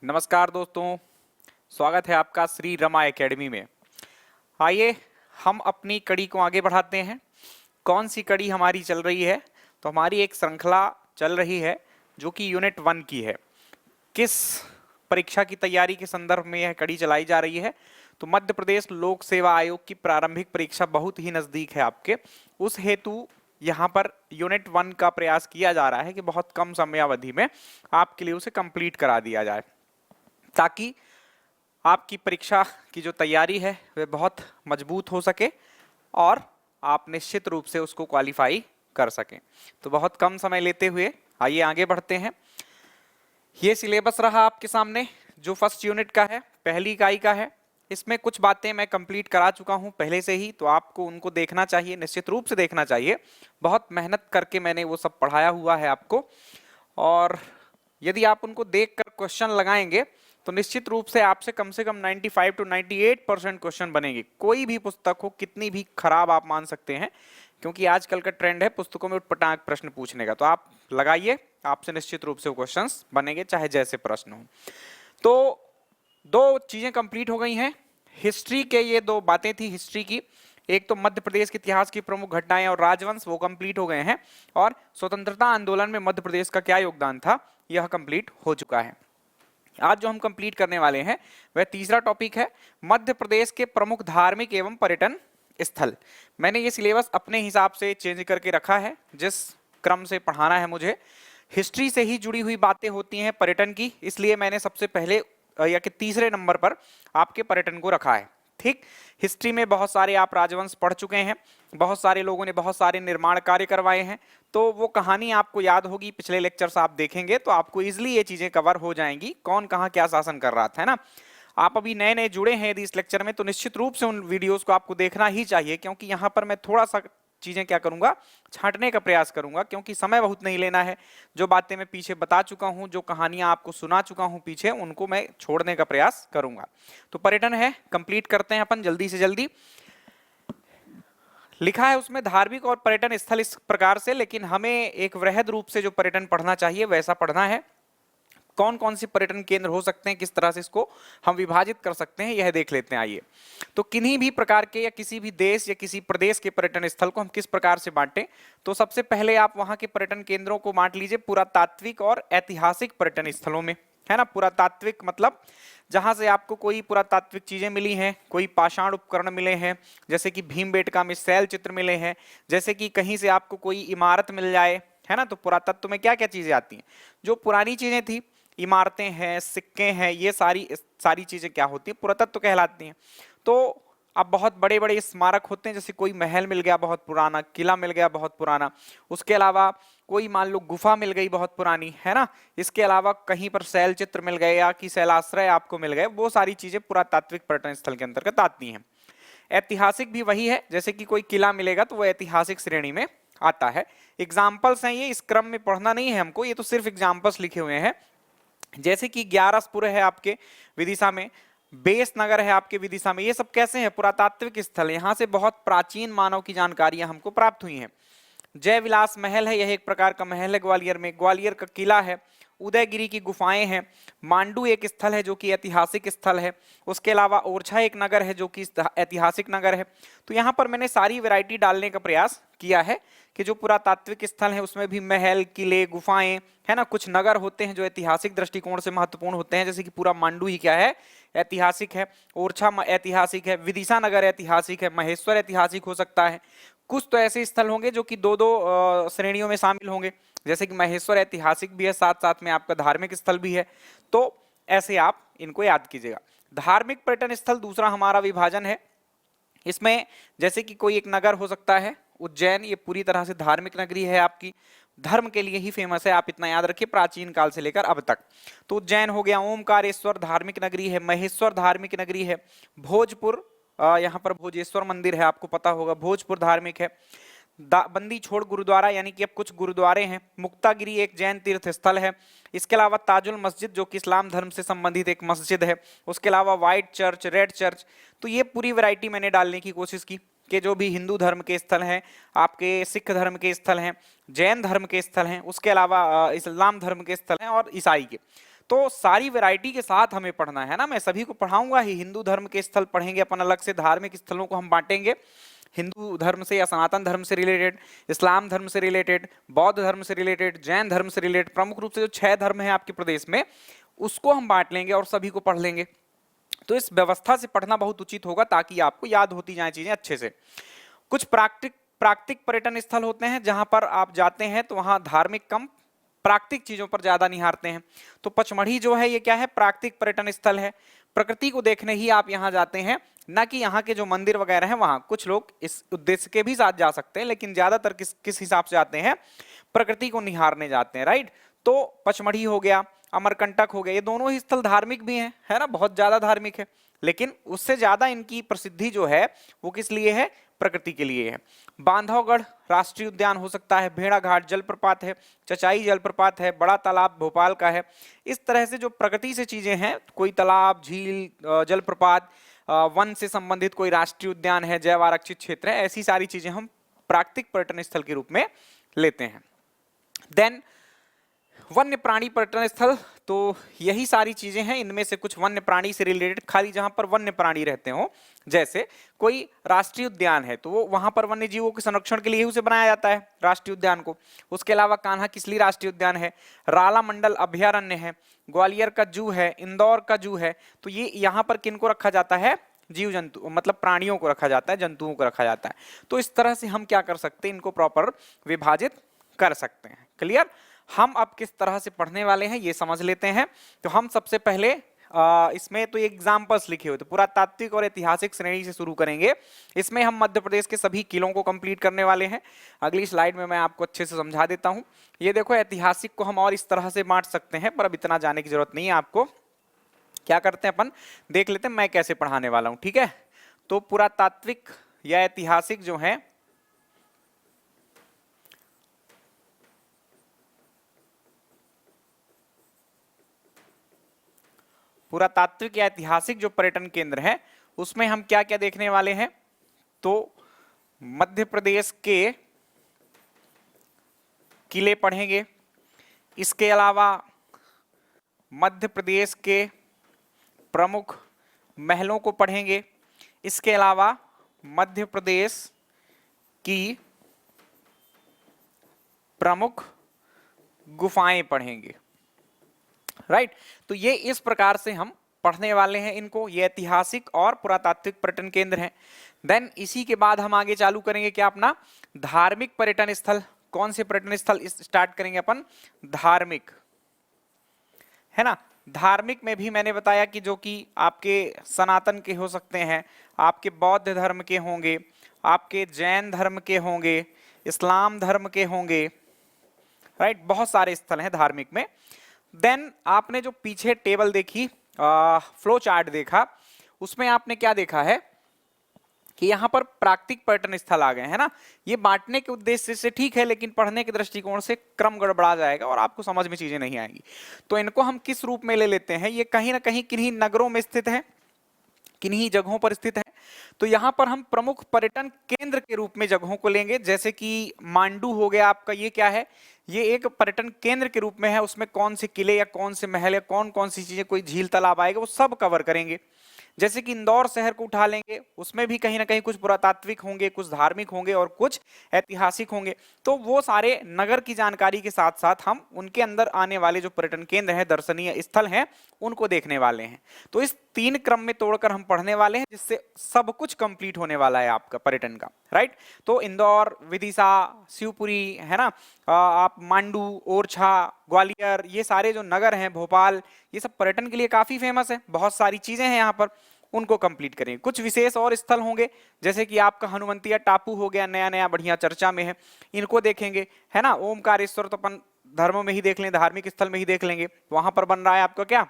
नमस्कार दोस्तों, स्वागत है आपका श्री रमा एकेडमी में। आइए हम अपनी कड़ी को आगे बढ़ाते हैं। कौन सी कड़ी हमारी चल रही है? तो हमारी एक श्रृंखला चल रही है जो कि यूनिट 1 की है। किस परीक्षा की तैयारी के संदर्भ में यह कड़ी चलाई जा रही है? तो मध्य प्रदेश लोक सेवा आयोग की प्रारंभिक परीक्षा बहुत ही नजदीक है आपके, उस हेतु यहाँ पर यूनिट 1 का प्रयास किया जा रहा है कि बहुत कम समयावधि में आपके लिए उसे कंप्लीट करा दिया जाए, ताकि आपकी परीक्षा की जो तैयारी है वह बहुत मजबूत हो सके और आप निश्चित रूप से उसको क्वालिफाई कर सकें। तो बहुत कम समय लेते हुए आइए आगे बढ़ते हैं। ये सिलेबस रहा आपके सामने जो फर्स्ट यूनिट का है, पहली इकाई का है। इसमें कुछ बातें मैं कंप्लीट करा चुका हूं पहले से ही, तो आपको उनको देखना चाहिए, निश्चित रूप से देखना चाहिए। बहुत मेहनत करके मैंने वो सब पढ़ाया हुआ है आपको, और यदि आप उनको देखकर क्वेश्चन लगाएंगे तो निश्चित रूप से आपसे कम 95 to 98% क्वेश्चन बनेंगे। कोई भी पुस्तक हो, कितनी भी खराब आप मान सकते हैं, क्योंकि आजकल का ट्रेंड है पुस्तकों में उटपटांग प्रश्न पूछने का। तो आप लगाइए, आपसे निश्चित रूप से क्वेश्चंस बनेंगे, चाहे जैसे प्रश्न हो। तो दो चीजें कंप्लीट हो गई हैं। हिस्ट्री के ये दो बातें थी हिस्ट्री की, एक तो मध्य प्रदेश के इतिहास की प्रमुख घटनाएं और राजवंश, वो कंप्लीट हो गए हैं, और स्वतंत्रता आंदोलन में मध्य प्रदेश का क्या योगदान था यह कंप्लीट हो चुका है। आज जो हम कंप्लीट करने वाले हैं वह तीसरा टॉपिक है, मध्य प्रदेश के प्रमुख धार्मिक एवं पर्यटन स्थल। मैंने ये सिलेबस अपने हिसाब से चेंज करके रखा है, जिस क्रम से पढ़ाना है मुझे। हिस्ट्री से ही जुड़ी हुई बातें होती हैं पर्यटन की, इसलिए मैंने सबसे पहले या कि तीसरे नंबर पर आपके पर्यटन को रखा है। ठीक, हिस्ट्री में बहुत सारे आप राजवंश पढ़ चुके हैं, बहुत सारे लोगों ने बहुत सारे निर्माण कार्य करवाए हैं, तो वो कहानी आपको याद होगी। पिछले लेक्चर्स आप देखेंगे तो आपको इजिली ये चीजें कवर हो जाएंगी, कौन कहाँ क्या शासन कर रहा था, है ना। आप अभी नए नए जुड़े हैं यदि इस लेक्चर में, तो निश्चित रूप से उन वीडियोस को आपको देखना ही चाहिए, क्योंकि यहाँ पर मैं थोड़ा सा चीजें क्या करूंगा, छांटने का प्रयास करूंगा, क्योंकि समय बहुत नहीं लेना है। जो बातें मैं पीछे बता चुका हूं, जो कहानियां आपको सुना चुका हूं पीछे, उनको मैं छोड़ने का प्रयास करूंगा। तो पर्यटन है, कंप्लीट करते हैं अपन जल्दी से जल्दी। लिखा है उसमें धार्मिक और पर्यटन स्थल इस प्रकार से, लेकिन हमें एक वृहद रूप से जो पर्यटन पढ़ना चाहिए वैसा पढ़ना है। कौन कौन से पर्यटन केंद्र हो सकते हैं, किस तरह से इसको हम विभाजित कर सकते हैं, यह देख लेते हैं। आइए, तो किन्हीं भी प्रकार के या किसी भी देश या किसी प्रदेश के पर्यटन स्थल को हम किस प्रकार से बांटें, तो सबसे पहले आप वहां के पर्यटन केंद्रों को बांट लीजिए पुरातात्विक और ऐतिहासिक पर्यटन स्थलों में, है ना। पुरातात्विक मतलब जहां से आपको कोई पुरातात्विक चीजें मिली हैं, कोई पाषाण उपकरण मिले हैं, जैसे कि भीमबेटका में शैल चित्र मिले हैं, जैसे कि कहीं से आपको कोई इमारत मिल जाए, है ना। तो पुरातत्व में क्या क्या चीजें आती हैं, जो पुरानी चीजें थी, इमारतें हैं, सिक्के हैं, ये सारी चीजें क्या होती है, पुरातत्व कहलाती हैं। तो अब बहुत बड़े बड़े स्मारक होते हैं, जैसे कोई महल मिल गया बहुत पुराना, किला मिल गया बहुत पुराना, उसके अलावा कोई मान लो गुफा मिल गई बहुत पुरानी, है ना। इसके अलावा कहीं पर शैल चित्र मिल गए या कि शैलाश्रय आपको मिल गए, वो सारी चीजें पुरातात्विक पर्यटन स्थल के अंतर्गत आती हैं। ऐतिहासिक भी वही है, जैसे कि कोई किला मिलेगा तो वो ऐतिहासिक श्रेणी में आता है। एग्जाम्पल्स हैं ये, इस क्रम में पढ़ना नहीं है हमको, ये तो सिर्फ एग्जाम्पल्स लिखे हुए हैं। जैसे कि ग्यारसपुर है आपके विदिशा में, बेस नगर है आपके विदिशा में, ये सब कैसे हैं, पुरातात्विक स्थल। यहाँ से बहुत प्राचीन मानव की जानकारियां हमको प्राप्त हुई हैं। जय विलास महल है, यह एक प्रकार का महल है ग्वालियर में। ग्वालियर का किला है, उदयगिरी की गुफाएं हैं, मांडू एक स्थल है जो कि ऐतिहासिक स्थल है, उसके अलावा ओरछा एक नगर है जो कि ऐतिहासिक नगर है। तो यहाँ पर मैंने सारी वैरायटी डालने का प्रयास किया है कि जो पुरातात्विक स्थल है उसमें भी महल, किले, गुफाएं, है ना। कुछ नगर होते हैं जो ऐतिहासिक दृष्टिकोण से महत्वपूर्ण होते हैं, जैसे कि पूरा मांडू ही क्या है, ऐतिहासिक है। ओरछा ऐतिहासिक है, विदिशा नगर ऐतिहासिक है, महेश्वर ऐतिहासिक हो सकता है। कुछ तो ऐसे स्थल होंगे जो कि दो दो श्रेणियों में शामिल होंगे, जैसे कि महेश्वर ऐतिहासिक भी है, साथ साथ में आपका धार्मिक स्थल भी है। तो ऐसे आप इनको याद कीजिएगा। धार्मिक पर्यटन स्थल दूसरा हमारा विभाजन है। इसमें जैसे कि कोई एक नगर हो सकता है उज्जैन, ये पूरी तरह से धार्मिक नगरी है आपकी, धर्म के लिए ही फेमस है, आप इतना याद रखिए, प्राचीन काल से लेकर अब तक। तो उज्जैन हो गया। ओमकारेश्वर धार्मिक नगरी है, महेश्वर धार्मिक नगरी है। भोजपुर, यहाँ पर भोजेश्वर मंदिर है, आपको पता होगा, भोजपुर धार्मिक है। बंदी छोड़ गुरुद्वारा, यानी कि अब कुछ गुरुद्वारे हैं। मुक्तागिरी एक जैन तीर्थ स्थल है। इसके अलावा ताजुल मस्जिद जो कि इस्लाम धर्म से संबंधित एक मस्जिद है। उसके अलावा व्हाइट चर्च, रेड चर्च। तो ये पूरी वैरायटी मैंने डालने की कोशिश की कि जो भी हिंदू धर्म के स्थल हैं, आपके सिख धर्म के स्थल हैं, जैन धर्म के स्थल हैं, उसके अलावा इस्लाम धर्म के स्थल हैं और ईसाई के। तो सारी वैरायटी के साथ हमें पढ़ना है ना, मैं सभी को पढ़ाऊंगा ही। हिंदू धर्म के स्थल पढ़ेंगे अपन अलग से, धार्मिक स्थलों को हम बांटेंगे हिंदू धर्म से या सनातन धर्म से रिलेटेड, इस्लाम धर्म से रिलेटेड, बौद्ध धर्म से रिलेटेड, जैन धर्म से रिलेटेड, प्रमुख रूप से जो 6 धर्म है आपके प्रदेश में उसको हम बांट लेंगे और सभी को पढ़ लेंगे। तो इस व्यवस्था से पढ़ना बहुत उचित होगा ताकि आपको याद होती जाए चीजें अच्छे से। कुछ प्राकृतिक पर्यटन स्थल होते हैं जहां पर आप जाते हैं तो वहां धार्मिक कम प्राकृतिक चीजों पर ज्यादा निहारते हैं। तो पचमढ़ी जो है ये क्या है, प्राकृतिक पर्यटन स्थल है। प्रकृति को देखने ही आप यहाँ जाते हैं, ना कि यहाँ के जो मंदिर वगैरह हैं वहां। कुछ लोग इस उद्देश्य के भी साथ जा सकते हैं, लेकिन ज्यादातर किस हिसाब से जाते हैं, प्रकृति को निहारने जाते हैं, राइट। तो पचमढ़ी हो गया, अमरकंटक हो गया, ये दोनों ही स्थल धार्मिक भी हैं, है ना, बहुत ज्यादा धार्मिक है, लेकिन उससे ज्यादा इनकी प्रसिद्धि जो है वो किस लिए है, प्रकृति के लिए है। बांधवगढ़ राष्ट्रीय उद्यान हो सकता है, भेड़ाघाट जलप्रपात है, चचाई जलप्रपात है, बड़ा तालाब भोपाल का है। इस तरह से जो प्रकृति से चीजें हैं, कोई तालाब, झील, जलप्रपात, वन से संबंधित कोई राष्ट्रीय उद्यान है, जैव आरक्षित क्षेत्र है, ऐसी सारी चीजें हम प्राकृतिक पर्यटन स्थल के रूप में लेते हैं। देन वन्य प्राणी पर्यटन स्थल, तो यही सारी चीजें हैं, इनमें से कुछ वन्य प्राणी से रिलेटेड, खाली जहां पर वन्य प्राणी रहते हो, जैसे कोई राष्ट्रीय उद्यान है तो वो वहां पर वन्य जीवों के संरक्षण के लिए उसे बनाया जाता है राष्ट्रीय उद्यान को। उसके अलावा कान्हा किसली राष्ट्रीय उद्यान है, राला मंडल अभयारण्य है, ग्वालियर का जू है, इंदौर का जू है। तो ये यहाँ पर किनको रखा जाता है, जीव जंतु, मतलब प्राणियों को रखा जाता है, जंतुओं को रखा जाता है। तो इस तरह से हम क्या कर सकते हैं, इनको प्रॉपर विभाजित कर सकते हैं। क्लियर। हम अब किस तरह से पढ़ने वाले हैं ये समझ लेते हैं। तो हम सबसे पहले इसमें तो एग्जाम्पल्स लिखे हुए थे, पुरातात्विक और ऐतिहासिक श्रेणी से शुरू करेंगे। इसमें हम मध्य प्रदेश के सभी किलों को कंप्लीट करने वाले हैं। अगली स्लाइड में मैं आपको अच्छे से समझा देता हूं। ये देखो, ऐतिहासिक को हम और इस तरह से बांट सकते हैं, पर अब इतना जाने की जरूरत नहीं है आपको। क्या करते हैं अपन, देख लेते हैं मैं कैसे पढ़ाने वाला हूं, ठीक है। तो पुरातात्विक या ऐतिहासिक जो है, पुरातात्विक या ऐतिहासिक जो पर्यटन केंद्र है उसमें हम क्या क्या देखने वाले हैं। तो मध्य प्रदेश के किले पढ़ेंगे, इसके अलावा मध्य प्रदेश के प्रमुख महलों को पढ़ेंगे, इसके अलावा मध्य प्रदेश की प्रमुख गुफाएं पढ़ेंगे, राइट। तो ये इस प्रकार से हम पढ़ने वाले हैं इनको, ये ऐतिहासिक और पुरातात्विक पर्यटन केंद्र हैं। देन इसी के बाद हम आगे चालू करेंगे क्या, अपना धार्मिक पर्यटन स्थल। कौन से पर्यटन स्थल स्टार्ट करेंगे अपन, धार्मिक, है ना। धार्मिक में भी मैंने बताया कि जो कि आपके सनातन के हो सकते हैं, आपके बौद्ध धर्म के होंगे, आपके जैन धर्म के होंगे, इस्लाम धर्म के होंगे, राइट। बहुत सारे स्थल हैं धार्मिक में। देन आपने जो पीछे टेबल देखी, फ्लो चार्ट देखा, उसमें आपने क्या देखा है कि यहाँ पर प्राकृतिक पर्यटन स्थल आ गए, है ना। ये बांटने के उद्देश्य से ठीक है, लेकिन पढ़ने के दृष्टिकोण से क्रम गड़बड़ा जाएगा और आपको समझ में चीजें नहीं आएंगी। तो इनको हम किस रूप में ले लेते हैं, ये कहीं ना कहीं किन्हीं नगरों में स्थित है, किन्हीं जगहों पर स्थित है। तो यहाँ पर हम प्रमुख पर्यटन केंद्र के रूप में जगहों को लेंगे, जैसे कि मांडू हो गया आपका, ये क्या है, ये एक पर्यटन केंद्र के रूप में है। उसमें कौन से किले या कौन से महल या कौन कौन सी चीजें, कोई झील तालाब आएगा, वो सब कवर करेंगे। जैसे कि इंदौर शहर को उठा लेंगे, उसमें भी कहीं ना कहीं कुछ पुरातात्विक होंगे, कुछ धार्मिक होंगे और कुछ ऐतिहासिक होंगे। तो वो सारे नगर की जानकारी के साथ साथ हम उनके अंदर आने वाले जो पर्यटन केंद्र हैं, दर्शनीय स्थल हैं, उनको देखने वाले हैं। तो इस 3 क्रम में तोड़कर हम पढ़ने वाले हैं, जिससे सब कुछ कंप्लीट होने वाला है आपका पर्यटन का, राइट। तो इंदौर, विदिशा, शिवपुरी, है ना, आप मांडू, ओरछा, ग्वालियर, ये सारे जो नगर हैं, भोपाल, ये सब पर्यटन के लिए काफी फेमस है। बहुत सारी चीजें हैं यहाँ पर, उनको कंप्लीट करेंगे। कुछ विशेष और स्थल होंगे, जैसे कि आपका हनुमंतिया टापू हो गया, नया नया बढ़िया चर्चा में है, इनको देखेंगे, है ना। ओमकारेश्वर तो अपन धर्म में ही देख लें, धार्मिक स्थल में ही देख लेंगे। वहां पर बन रहा है आपका क्या,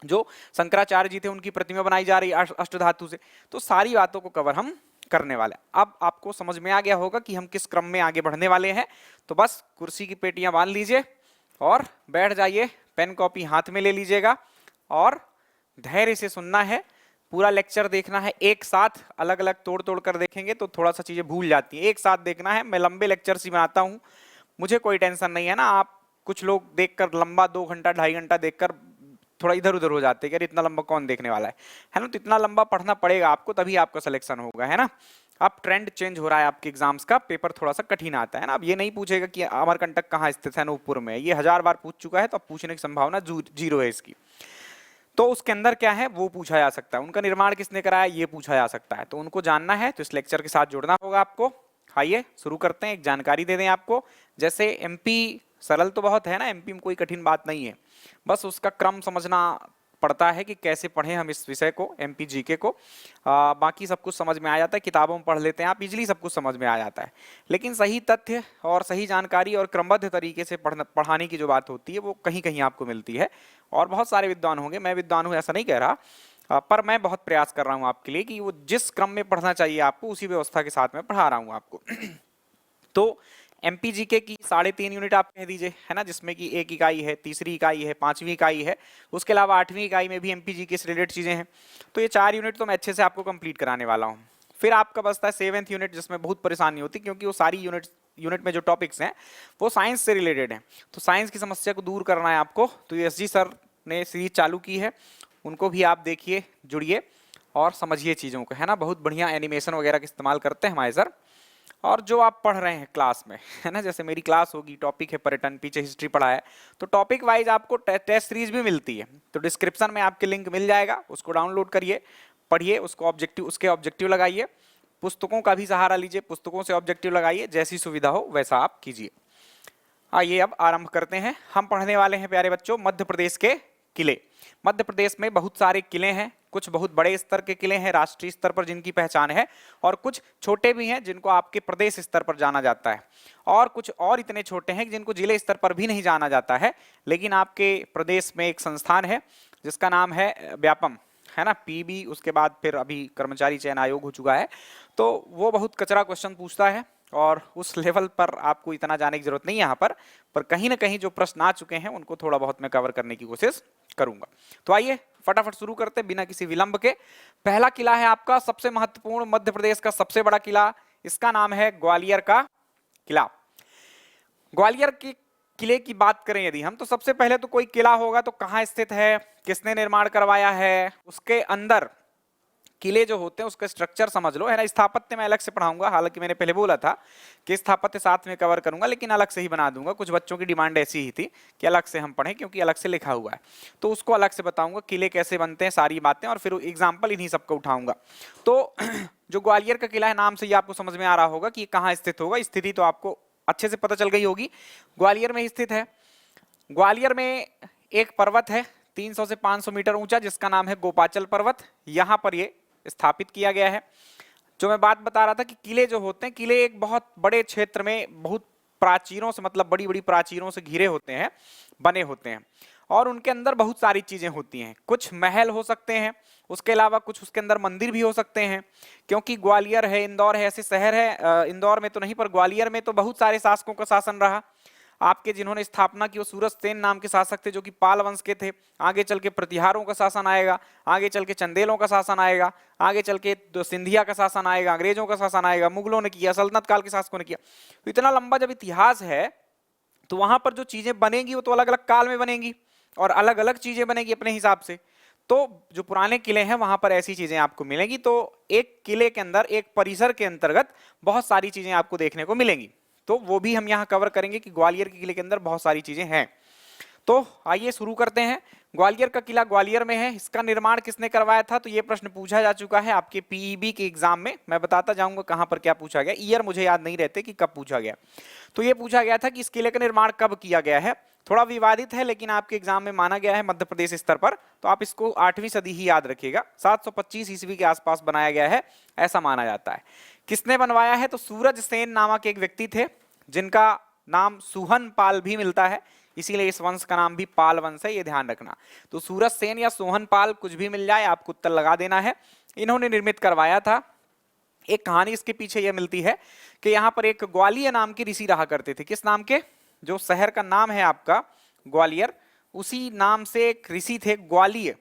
जो शंकराचार्य जी थे उनकी प्रतिमा बनाई जा रही है अष्टधातु से। तो सारी बातों को कवर हम करने वाले हैं। अब आपको समझ में आ गया होगा कि हम किस क्रम में आगे बढ़ने वाले हैं। तो बस कुर्सी की पेटियां बांध लीजिए और बैठ जाइए, पेन कॉपी हाथ में ले लीजिएगा और धैर्य से सुनना है। पूरा लेक्चर देखना है एक साथ, अलग अलग तोड़ तोड़ कर देखेंगे तो थोड़ा सा चीजें भूल जाती हैं। एक साथ देखना है। मैं लंबे लेक्चर्स ही बनाता हूँ, मुझे कोई टेंशन नहीं है ना। आप कुछ लोग देखकर लंबा 2 घंटा 2.5 घंटा देखकर थोड़ा इधर उधर हो जाते हैं कि अरे इतना लंबा कौन देखने वाला है ना। तो इतना लंबा पढ़ना पड़ेगा आपको, तभी आपका सिलेक्शन होगा, है ना। अब ट्रेंड चेंज हो रहा है आपके एग्जाम्स का, पेपर थोड़ा सा कठिन आता है ना। अब ये नहीं पूछेगा कि अमरकंटक कहाँ स्थित है, नूपुर में, ये 1000 बार पूछ चुका है, तो अब पूछने की संभावना जीरो है इसकी। तो उसके अंदर क्या है वो पूछा जा सकता है, उनका निर्माण किसने कराया ये पूछा जा सकता है, तो उनको जानना है तो इस लेक्चर के साथ जुड़ना होगा आपको। आइए शुरू करते हैं, एक जानकारी दे दें आपको। जैसे एमपी सरल तो बहुत है ना, एमपी में कोई कठिन बात नहीं है, बस उसका क्रम समझना पड़ता है कि कैसे पढ़ें हम इस विषय को, एमपी जीके को। बाकी सब कुछ समझ में आ जाता है, किताबों में पढ़ लेते हैं आप, इजीली सब कुछ समझ में आ जाता है। लेकिन सही तथ्य और सही जानकारी और क्रमबद्ध तरीके से पढ़ाने की जो बात होती है वो कहीं कहीं आपको मिलती है। और बहुत सारे विद्वान होंगे, मैं विद्वान हूँ ऐसा नहीं कह रहा, पर मैं बहुत प्रयास कर रहा हूँ आपके लिए कि वो जिस क्रम में पढ़ना चाहिए आपको उसी व्यवस्था के साथ में पढ़ा रहा हूँ आपको। तो एमपीजीके की 3.5 यूनिट आप कह दीजिए, है ना, जिसमें कि 1 इकाई है, तीसरी इकाई है, 5वीं इकाई है, उसके अलावा 8वीं इकाई में भी एमपीजीके से रिलेटेड चीजें हैं। तो ये 4 यूनिट तो मैं अच्छे से आपको कंप्लीट कराने वाला हूँ। फिर आपका बचता है 7th यूनिट, जिसमें बहुत परेशानी होती है क्योंकि वो सारी यूनिट में जो टॉपिक्स हैं वो साइंस से रिलेटेड हैं। तो साइंस की समस्या को दूर करना है आपको, तो ये एसजी सर ने सीरीज चालू की है, उनको भी आप देखिए, जुड़िए और समझिए चीज़ों को, है ना। बहुत बढ़िया एनिमेशन वगैरह का इस्तेमाल करते हैं हमारे सर। और जो आप पढ़ रहे हैं क्लास में, है ना, जैसे मेरी क्लास होगी, टॉपिक है पर्यटन, पीछे हिस्ट्री पढ़ा है, तो टॉपिक वाइज आपको टेस्ट सीरीज भी मिलती है, तो डिस्क्रिप्शन में आपके लिंक मिल जाएगा, उसको डाउनलोड करिए, पढ़िए, उसको उसके ऑब्जेक्टिव लगाइए, पुस्तकों का भी सहारा लीजिए, पुस्तकों से ऑब्जेक्टिव लगाइए, जैसी सुविधा हो वैसा आप कीजिए। आइए अब आरंभ करते हैं। हम पढ़ने वाले हैं प्यारे बच्चों मध्य प्रदेश के किले। मध्य प्रदेश में बहुत सारे किले हैं, कुछ बहुत बड़े स्तर के किले हैं राष्ट्रीय स्तर पर जिनकी पहचान है, और कुछ छोटे भी हैं जिनको आपके प्रदेश स्तर पर जाना जाता है, और कुछ और इतने छोटे हैं जिनको जिले स्तर पर भी नहीं जाना जाता है, लेकिन आपके प्रदेश में एक संस्थान है जिसका नाम है व्यापम, है ना, पीबी, उसके बाद फिर अभी कर्मचारी चयन आयोग हो चुका है, तो वो बहुत कचरा क्वेश्चन पूछता है, और उस लेवल पर आपको इतना जाने की जरूरत नहीं है यहाँ पर कहीं ना कहीं जो प्रश्न आ चुके हैं उनको थोड़ा बहुत मैं कवर करने की कोशिश करूंगा। तो आइए फटाफट शुरू करते हैं बिना किसी विलंब के। पहला किला है आपका सबसे महत्वपूर्ण, मध्य प्रदेश का सबसे बड़ा किला, इसका नाम है ग्वालियर का किला। ग्वालियर के किले की बात करें यदि हम, तो सबसे पहले तो कोई किला होगा तो कहाँ स्थित है, किसने निर्माण करवाया है, उसके अंदर किले जो होते हैं उसका स्ट्रक्चर समझ लो, है ना। स्थापत्य मैं अलग से पढ़ाऊंगा, हालांकि मैंने पहले बोला था कि स्थापत्य साथ में कवर करूंगा, लेकिन अलग से ही बना दूंगा, कुछ बच्चों की डिमांड ऐसी ही थी कि अलग से हम पढ़ें क्योंकि अलग से लिखा हुआ है, तो उसको अलग से बताऊंगा, किले कैसे बनते हैं, सारी बातें, और फिर एग्जाम्पल इन्हीं सबको उठाऊंगा। तो जो ग्वालियर का किला है, नाम से ही आपको समझ में आ रहा होगा कि कहाँ स्थित होगा, स्थिति तो आपको अच्छे से पता चल गई होगी, ग्वालियर में स्थित है। ग्वालियर में एक पर्वत है 300 से 500 मीटर ऊंचा, जिसका नाम है गोपाचल पर्वत, यहाँ पर ये स्थापित किया गया है। जो मैं बात बता रहा था कि किले जो होते हैं, किले एक बहुत बड़े क्षेत्र में बहुत प्राचीरों से, मतलब बड़ी बड़ी प्राचीरों से घिरे होते हैं, बने होते हैं, और उनके अंदर बहुत सारी चीजें होती हैं, कुछ महल हो सकते हैं, उसके अलावा कुछ उसके अंदर मंदिर भी हो सकते हैं, क्योंकि ग्वालियर है, इंदौर है, ऐसे शहर है, इंदौर में तो नहीं पर ग्वालियर में तो बहुत सारे शासकों का शासन रहा। आपके जिन्होंने स्थापना की वो सूरज सेन नाम के शासक थे जो कि पाल वंश के थे, आगे चल के प्रतिहारों का शासन आएगा, आगे चल के चंदेलों का शासन आएगा, आगे चल के सिंधिया का शासन आएगा, अंग्रेजों का शासन आएगा, मुगलों ने किया, सल्तनत काल के शासकों ने किया। तो इतना लंबा जब इतिहास है तो वहां पर जो चीजें बनेंगी वो तो अलग अलग काल में बनेंगी और अलग अलग चीजें बनेगी अपने हिसाब से। तो जो पुराने किले हैं वहां पर ऐसी चीजें आपको मिलेंगी, तो एक किले के अंदर, एक परिसर के अंतर्गत बहुत सारी चीजें आपको देखने को मिलेंगी, तो वो भी हम यहाँ कवर करेंगे कि ग्वालियर के किले के अंदर बहुत सारी चीजें हैं। तो आइए शुरू करते हैं। ग्वालियर का किला ग्वालियर में है, इसका निर्माण किसने करवाया था, तो ये प्रश्न पूछा जा चुका है आपके पीईबी के एग्जाम में, मैं बताता जाऊंगा कहां पर क्या पूछा गया, ईयर मुझे याद नहीं रहते कि कब पूछा गया। तो ये पूछा गया था कि इस किले का निर्माण कब किया गया है, थोड़ा विवादित है लेकिन आपके एग्जाम में माना गया है मध्य प्रदेश स्तर पर, तो आप इसको 8वीं सदी ही याद रखिएगा, 725 ईस्वी के आसपास बनाया गया है ऐसा माना जाता है। किसने बनवाया है, तो सूरज सेन नामक एक व्यक्ति थे जिनका नाम सुहन पाल भी मिलता है, इसीलिए इस वंश का नाम भी पाल वंश है, ये ध्यान रखना। तो सूरज सेन या सोहन पाल कुछ भी मिल जाए आपको उत्तर लगा देना है। इन्होंने निर्मित करवाया था। एक कहानी इसके पीछे यह मिलती है कि यहाँ पर एक ग्वालियर नाम के ऋषि रहा करते थे। किस नाम के, जो शहर का नाम है आपका ग्वालियर, उसी नाम से एक ऋषि थे ग्वालियर,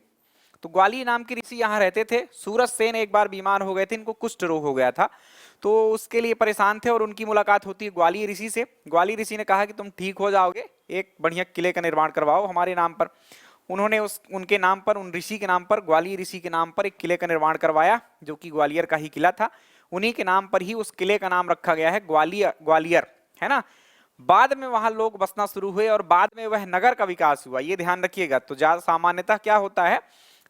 तो ग्वालियर नाम के ऋषि यहाँ रहते थे। सूरज सेन एक बार बीमार हो गए थे, इनको कुष्ठ रोग हो गया था, तो उसके लिए परेशान थे और उनकी मुलाकात होती है ग्वालियर ऋषि से। ग्वालियर ऋषि ने कहा कि तुम ठीक हो जाओगे, एक बढ़िया किले का निर्माण करवाओ हमारे नाम पर। उन्होंने उनके नाम पर, उन ऋषि के नाम पर, ग्वालियर ऋषि के नाम पर एक किले का निर्माण करवाया, जो कि ग्वालियर का ही किला था। उन्हीं के नाम पर ही उस किले का नाम रखा गया है ग्वालियर, है ना। बाद में वहां लोग बसना शुरू हुए और बाद में वह नगर का विकास हुआ, ये ध्यान रखिएगा। तो ज्यादा सामान्यतः क्या होता है,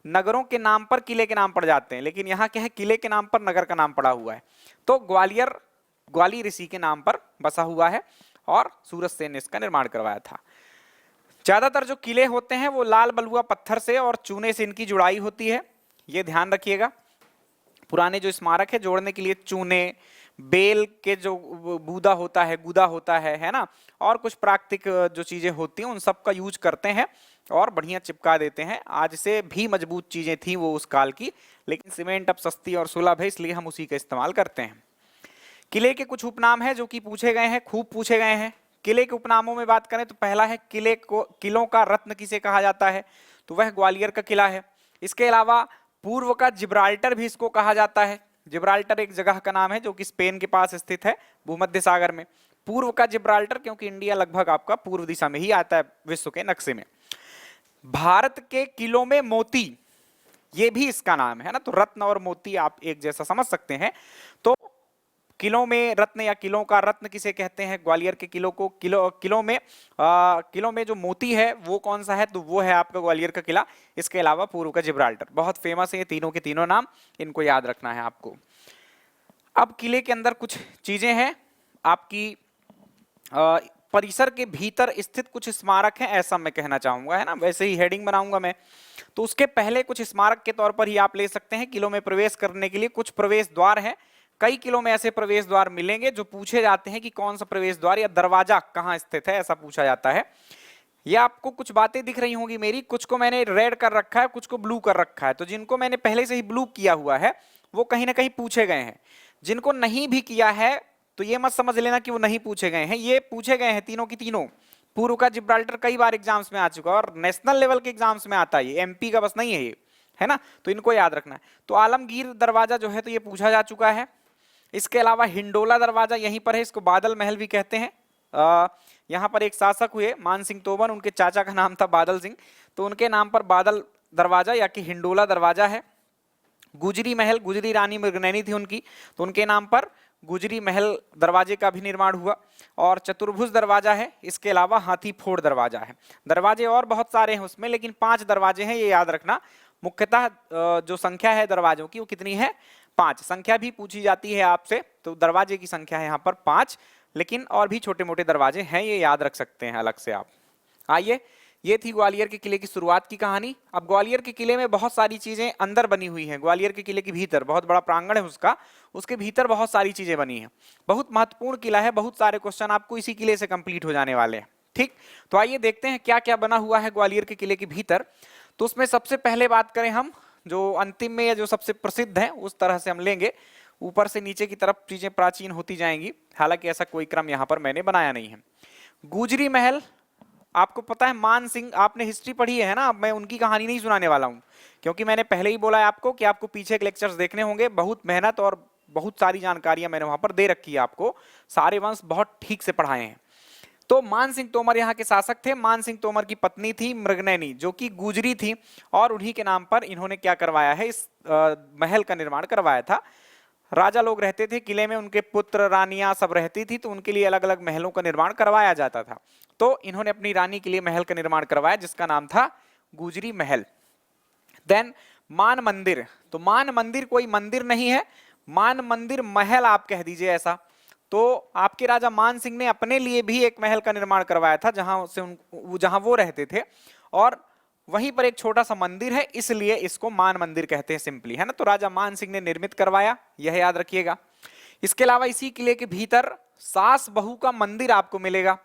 नगरों के नाम पर किले के नाम पड़ जाते हैं, लेकिन यहाँ क्या है, किले के नाम पर नगर का नाम पड़ा हुआ है। तो ग्वालियर ऋषि के नाम पर बसा हुआ है और सूरज सेन ने इसका निर्माण करवाया था। ज्यादातर जो किले होते हैं वो लाल बलुआ पत्थर से और चूने से इनकी जुड़ाई होती है, ये ध्यान रखिएगा। पुराने जो स्मारक है जोड़ने के लिए चूने, बेल के जो बूदा होता है, गुदा होता है ना, और कुछ प्राकृतिक जो चीजें होती हैं उन सब का यूज करते हैं और बढ़िया चिपका देते हैं। आज से भी मजबूत चीजें थी वो उस काल की, लेकिन सीमेंट अब सस्ती और सुलभ है, इसलिए हम उसी का इस्तेमाल करते हैं। किले के कुछ उपनाम है जो कि पूछे गए हैं, खूब पूछे गए हैं। किले के उपनामों में बात करें तो पहला है किलों का रत्न किसे कहा जाता है, तो वह ग्वालियर का किला है। इसके अलावा पूर्व का जिब्राल्टर भी इसको कहा जाता है। जिब्राल्टर एक जगह का नाम है जो कि स्पेन के पास स्थित है, भूमध्य सागर में। पूर्व का जिब्राल्टर, क्योंकि इंडिया लगभग आपका पूर्व दिशा में ही आता है विश्व के नक्शे में। भारत के किलों में मोती, ये भी इसका नाम है ना। तो रत्न और मोती आप एक जैसा समझ सकते हैं। तो किलों में रत्न या किलों का रत्न किसे कहते हैं, ग्वालियर के किलों को। किलों में जो मोती है वो कौन सा है, तो वो है आपका ग्वालियर का किला। इसके अलावा पूर्व का जिब्राल्टर, बहुत फेमस है ये तीनों के तीनों नाम, इनको याद रखना है आपको। अब किले के अंदर कुछ चीजें हैं आपकी, परिसर के भीतर स्थित कुछ स्मारक हैं, ऐसा मैं कहना चाहूंगा, है ना। वैसे ही हेडिंग बनाऊंगा मैं, तो उसके पहले कुछ स्मारक के तौर पर ही आप ले सकते हैं। किलों में प्रवेश करने के लिए कुछ प्रवेश द्वार है। कई किलों में ऐसे प्रवेश द्वार मिलेंगे जो पूछे जाते हैं कि कौन सा प्रवेश द्वार या दरवाजा कहाँ स्थित है, ऐसा पूछा जाता है। ये आपको कुछ बातें दिख रही होंगी मेरी, कुछ को मैंने रेड कर रखा है, कुछ को ब्लू कर रखा है। तो जिनको मैंने पहले से ही ब्लू किया हुआ है वो कहीं ना कहीं पूछे गए हैं। जिनको नहीं भी किया है तो ये मत समझ लेना कि वो नहीं पूछे गए हैं, ये पूछे गए हैं तीनों की तीनों। पूर्व का जिब्राल्टर कई बार एग्जाम्स में आ चुका है और नेशनल लेवल के एग्जाम्स में आता है, ये एमपी का बस नहीं है ये, है ना। तो इनको याद रखना है। तो आलमगीर दरवाजा जो है तो ये पूछा जा चुका है। इसके अलावा हिंडोला दरवाजा यहीं पर है, इसको बादल महल भी कहते हैं। यहाँ पर एक शासक हुए मान सिंह तोमर, उनके चाचा का नाम था बादल सिंह, तो उनके नाम पर बादल दरवाजा या कि हिंडोला दरवाजा है। गुजरी महल, गुजरी रानी मृगनयनी थी उनकी, तो उनके नाम पर गुजरी महल दरवाजे का भी निर्माण हुआ। और चतुर्भुज दरवाजा है। इसके अलावा हाथी फोड़ दरवाजा है। दरवाजे और बहुत सारे हैं उसमें, लेकिन 5 दरवाजे हैं, ये याद रखना। मुख्यतः जो संख्या है दरवाजों की वो कितनी है, 5। संख्या भी पूछी जाती है आपसे, तो दरवाजे की संख्या है यहाँ पर 5, लेकिन और भी छोटे मोटे दरवाजे हैं, ये याद रख सकते हैं अलग से आप। आइए, ये थी ग्वालियर के किले की शुरुआत की कहानी। अब ग्वालियर के किले में बहुत सारी चीजें अंदर बनी हुई हैं। ग्वालियर के किले के भीतर बहुत बड़ा प्रांगण है उसका, उसके भीतर बहुत सारी चीजें बनी हैं। बहुत महत्वपूर्ण किला है, बहुत सारे क्वेश्चन आपको इसी किले से कंप्लीट हो जाने वाले हैं। ठीक, तो आइए देखते हैं क्या क्या बना हुआ है ग्वालियर के किले के भीतर। तो उसमें सबसे पहले बात करें हम, जो अंतिम में या जो सबसे प्रसिद्ध है उस तरह से हम लेंगे। ऊपर से नीचे की तरफ चीजें प्राचीन होती जाएंगी, हालांकि ऐसा कोई क्रम यहाँ पर मैंने बनाया नहीं है। गुजरी महल, आपको पता है मान सिंह, आपने हिस्ट्री पढ़ी है ना। मैं उनकी कहानी नहीं सुनाने वाला हूँ, क्योंकि मैंने पहले ही बोला है आपको कि आपको पीछे के लेक्चर्स देखने होंगे। बहुत मेहनत और बहुत सारी जानकारियां मैंने वहां पर दे रखी है आपको, सारे वंश बहुत ठीक से पढ़ाए हैं। तो मान सिंह तोमर यहाँ के शासक थे। मान सिंह तोमर की पत्नी थी मृगनयनी, जो कि गुजरी थी, और उन्हीं के नाम पर इन्होंने क्या करवाया है, इस महल का निर्माण करवाया था। राजा लोग रहते थे किले में, उनके पुत्र रानियां सब रहती थी, तो उनके लिए अलग अलग महलों का निर्माण करवाया जाता था। तो इन्होंने अपनी रानी के लिए महल का निर्माण करवाया जिसका नाम था गुजरी महल। देन मान मंदिर, तो मान मंदिर कोई मंदिर नहीं है, मान मंदिर महल आप कह दीजिए ऐसा। तो आपके राजा मान सिंह ने अपने लिए भी एक महल का निर्माण करवाया था जहां वो रहते थे, और वहीं पर एक छोटा सा मंदिर है, इसलिए इसको मान मंदिर कहते हैं सिंपली, है ना। तो राजा मान सिंह ने निर्मित करवाया, यह याद रखिएगा। इसके अलावा इसी किले के भीतर सास बहू का मंदिर आपको मिलेगा,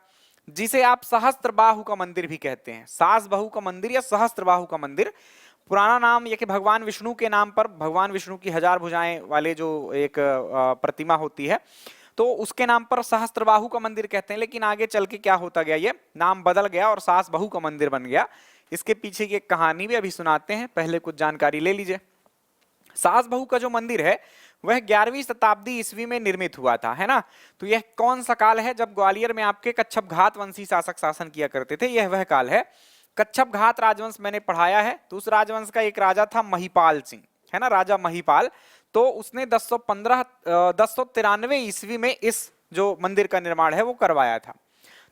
जिसे आप सहस्त्रबाहु का मंदिर भी कहते हैं। सास बहू का मंदिर या सहस्त्रबाहु का मंदिर, पुराना नाम यह कि भगवान विष्णु के नाम पर, भगवान विष्णु की 1000 भुजाएं वाले जो एक प्रतिमा होती है, तो उसके नाम पर सहस्त्रबाहु का मंदिर कहते हैं। लेकिन आगे चल के क्या होता गया, ये नाम बदल गया और सास बहू का मंदिर बन गया। इसके पीछे की एक कहानी भी अभी सुनाते हैं, पहले कुछ जानकारी ले लीजिए। सास बहू का जो मंदिर है वह 11वीं शताब्दी ईस्वी में निर्मित हुआ था, है ना। तो यह कौन सा काल है, जब ग्वालियर में आपके कच्छप घात वंशी शासक शासन किया करते थे, यह वह काल है। कच्छप घात राजवंश मैंने पढ़ाया है, तो उस राजवंश का एक राजा था महिपाल सिंह, है ना, राजा महिपाल। तो उसने 1093 ईस्वी में इस जो मंदिर का निर्माण है वो करवाया था।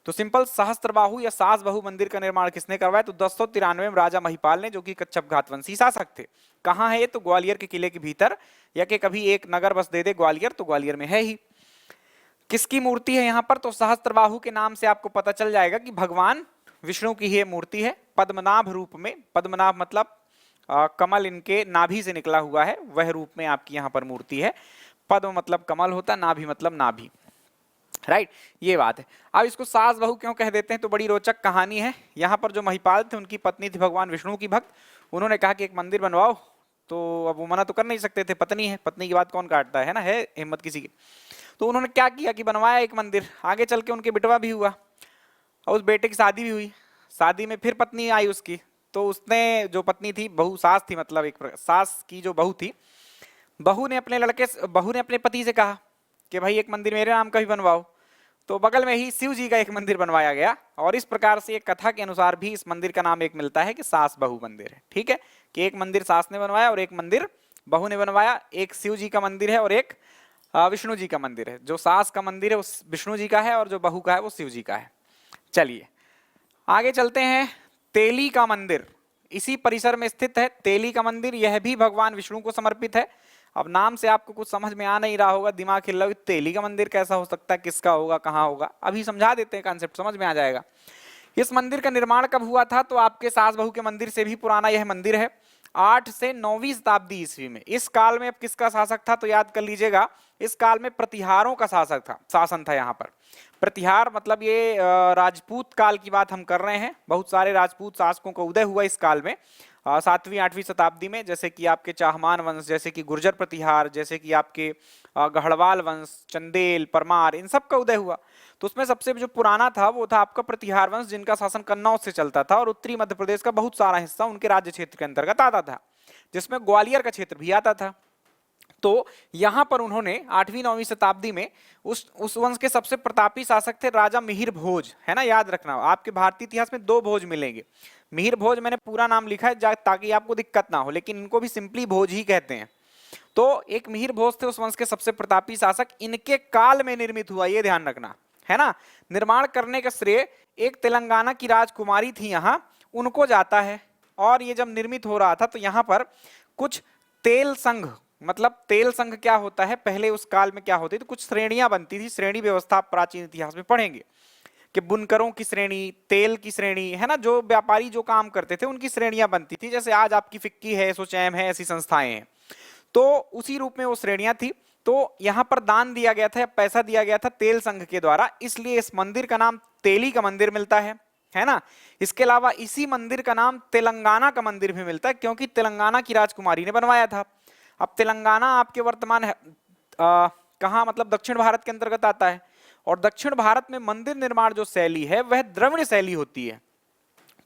तो सिंपल सहस्त्रबाहु या सास बहु मंदिर का निर्माण किसने करवाया? तो 1093 में राजा महिपाल ने, जो कि कच्छप घात वंशी शासक थे। कहाँ है ये? तो ग्वालियर के किले के भीतर, या कि कभी एक नगर बस दे दे ग्वालियर तो ग्वालियर में है ही। किसकी मूर्ति है यहाँ पर? तो सहस्त्रबाहु के नाम से आपको पता चल जाएगा कि भगवान विष्णु की ये मूर्ति है, पद्मनाभ रूप में। पद्मनाभ मतलब कमल इनके नाभि से निकला हुआ है, वह रूप में आपकी यहाँ पर मूर्ति है। पद्म मतलब कमल होता, नाभि मतलब नाभि, राइट, ये बात है। अब इसको सास बहू क्यों कह देते हैं? तो बड़ी रोचक कहानी है। यहाँ पर जो महिपाल थे उनकी पत्नी थी भगवान विष्णु की भक्त, उन्होंने कहा कि एक मंदिर बनवाओ, तो अब वो मना तो कर नहीं सकते थे, पत्नी है, पत्नी की बात कौन काटता है ना, है हिम्मत किसी की। तो उन्होंने क्या किया कि बनवाया एक मंदिर। आगे चल के उनके बेटवा भी हुआ और उस बेटे की शादी भी हुई। शादी में फिर पत्नी आई उसकी, तो उसने, जो पत्नी थी, बहू सास थी, मतलब एक सास की जो बहू थी, बहू ने अपने पति से कहा कि भाई एक मंदिर मेरे नाम का भी बनवाओ। तो बगल में ही शिव जी का एक मंदिर बनवाया गया, और इस प्रकार से एक कथा के अनुसार भी इस मंदिर का नाम एक मिलता है कि सास बहू मंदिर है। ठीक है, कि एक मंदिर सास ने बनवाया और एक मंदिर बहू ने बनवाया। एक शिव जी का मंदिर है और एक विष्णु जी का मंदिर है। जो सास का मंदिर है उस विष्णु जी का है, और जो बहू का है वो शिव जी का है। चलिए आगे चलते हैं। तेली का मंदिर इसी परिसर में स्थित है। तेली का मंदिर, यह भी भगवान विष्णु को समर्पित है। अब नाम से आपको कुछ समझ में आ नहीं रहा होगा, दिमाग हिल रहा होगा, तेली का मंदिर कैसा हो सकता है, किसका होगा, कहाँ होगा? अभी समझा देते हैं, कॉन्सेप्ट समझ में आ जाएगा। इस मंदिर का निर्माण कब हुआ था? तो आपके सास बहू के मंदिर से भी पुराना यह मंदिर है, 8 से 9वीं शताब्दी ईस्वी में। इस काल में अब किसका शासक था? तो याद कर लीजिएगा, इस काल में प्रतिहारों का शासन था यहाँ पर। प्रतिहार मतलब ये राजपूत काल की बात हम कर रहे हैं। बहुत सारे राजपूत शासकों का उदय हुआ इस काल में, 7वीं 8वीं शताब्दी में, जैसे कि आपके चाहमान वंश, जैसे कि गुर्जर प्रतिहार, जैसे कि आपके गढ़वाल वंश, चंदेल, परमार, इन सब का उदय हुआ। तो उसमें सबसे जो पुराना था वो था आपका प्रतिहार वंश, जिनका शासन कन्नौज से चलता था, और उत्तरी मध्य प्रदेश का बहुत सारा हिस्सा उनके राज्य क्षेत्र के अंतर्गत आता था, जिसमें ग्वालियर का क्षेत्र भी आता था। तो यहां पर उन्होंने 8वीं 9वीं शताब्दी में उस वंश के सबसे प्रतापी शासक थे राजा मिहिर भोज, है ना, याद रखना। आपके भारतीय इतिहास में 2 भोज मिलेंगे। मिहिर भोज मैंने पूरा नाम लिखा है ताकि आपको दिक्कत ना हो, लेकिन इनको भी सिंपली भोज ही कहते हैं। तो एक मिहिर भोज थे उस वंश के सबसे प्रतापी शासक, इनके काल में निर्मित हुआ, ये ध्यान रखना, है ना। निर्माण करने का श्रेय एक तेलंगाना की राजकुमारी थी यहाँ, उनको जाता है। और ये जब निर्मित हो रहा था तो यहाँ पर कुछ तेल संघ, मतलब तेल संघ क्या होता है, पहले उस काल में क्या होती थी, कुछ श्रेणियां बनती थी। श्रेणी व्यवस्था आप प्राचीन इतिहास में पढ़ेंगे कि बुनकरों की श्रेणी, तेल की श्रेणी, है ना, जो व्यापारी जो काम करते थे उनकी श्रेणियां बनती थी। जैसे आज आपकी फिक्की है, एसोचैम है, ऐसी संस्थाएं हैं, तो उसी रूप में वो श्रेणियां थी। तो यहाँ पर दान दिया गया था या पैसा दिया गया था तेल संघ के द्वारा, इसलिए इस मंदिर का नाम तेली का मंदिर मिलता है ना। इसके अलावा इसी मंदिर का नाम तेलंगाना का मंदिर भी मिलता है, क्योंकि तेलंगाना की राजकुमारी ने बनवाया था। अब तेलंगाना आपके वर्तमान कहाँ, मतलब दक्षिण भारत के अंतर्गत आता है, और दक्षिण भारत में मंदिर निर्माण जो शैली है वह द्रविड़ शैली होती है।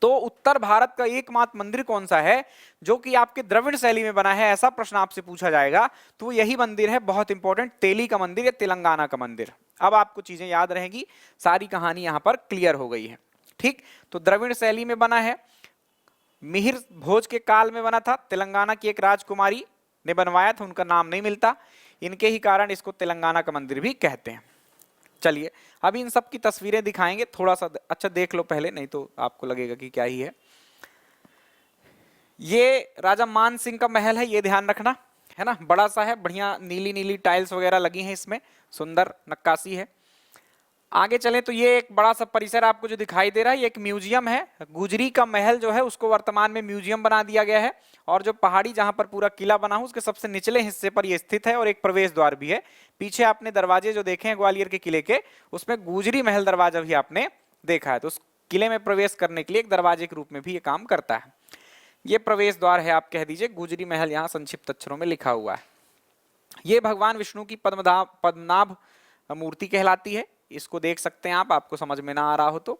तो उत्तर भारत का एकमात्र मंदिर कौन सा है जो कि आपके द्रविड़ शैली में बना है, ऐसा प्रश्न आपसे पूछा जाएगा तो यही मंदिर है, बहुत इंपॉर्टेंट, तेली का मंदिर या तेलंगाना का मंदिर। अब आपको चीजें याद रहेंगी, सारी कहानी यहां पर क्लियर हो गई है। ठीक, तो द्रविड़ शैली में बना है, मिहिर भोज के काल में बना था, तेलंगाना की एक राजकुमारी ने बनवाया था, उनका नाम नहीं मिलता, इनके ही कारण इसको तेलंगाना का मंदिर भी कहते हैं। चलिए अब इन सब की तस्वीरें दिखाएंगे, थोड़ा सा अच्छा देख लो पहले, नहीं तो आपको लगेगा कि क्या ही है। ये राजा मान सिंह का महल है, ये ध्यान रखना, है ना, बड़ा सा है, बढ़िया नीली नीली टाइल्स वगैरह लगी हैं इसमें, सुंदर नक्काशी है। आगे चलें तो ये एक बड़ा सा परिसर आपको जो दिखाई दे रहा है, ये एक म्यूजियम है। गुजरी का महल जो है उसको वर्तमान में म्यूजियम बना दिया गया है, और जो पहाड़ी जहां पर पूरा किला बना हो उसके सबसे निचले हिस्से पर ये स्थित है, और एक प्रवेश द्वार भी है। पीछे आपने दरवाजे जो देखे हैं ग्वालियर के किले के, उसमें गुजरी महल दरवाजा भी आपने देखा है, तो उस किले में प्रवेश करने के लिए एक दरवाजे के रूप में भी ये काम करता है। ये प्रवेश द्वार है, आप कह दीजिए, गुजरी महल यहाँ संक्षिप्त अक्षरों में लिखा हुआ है। ये भगवान विष्णु की पद्मनाभ मूर्ति कहलाती है, इसको देख सकते हैं आप, आपको समझ में ना आ रहा हो तो।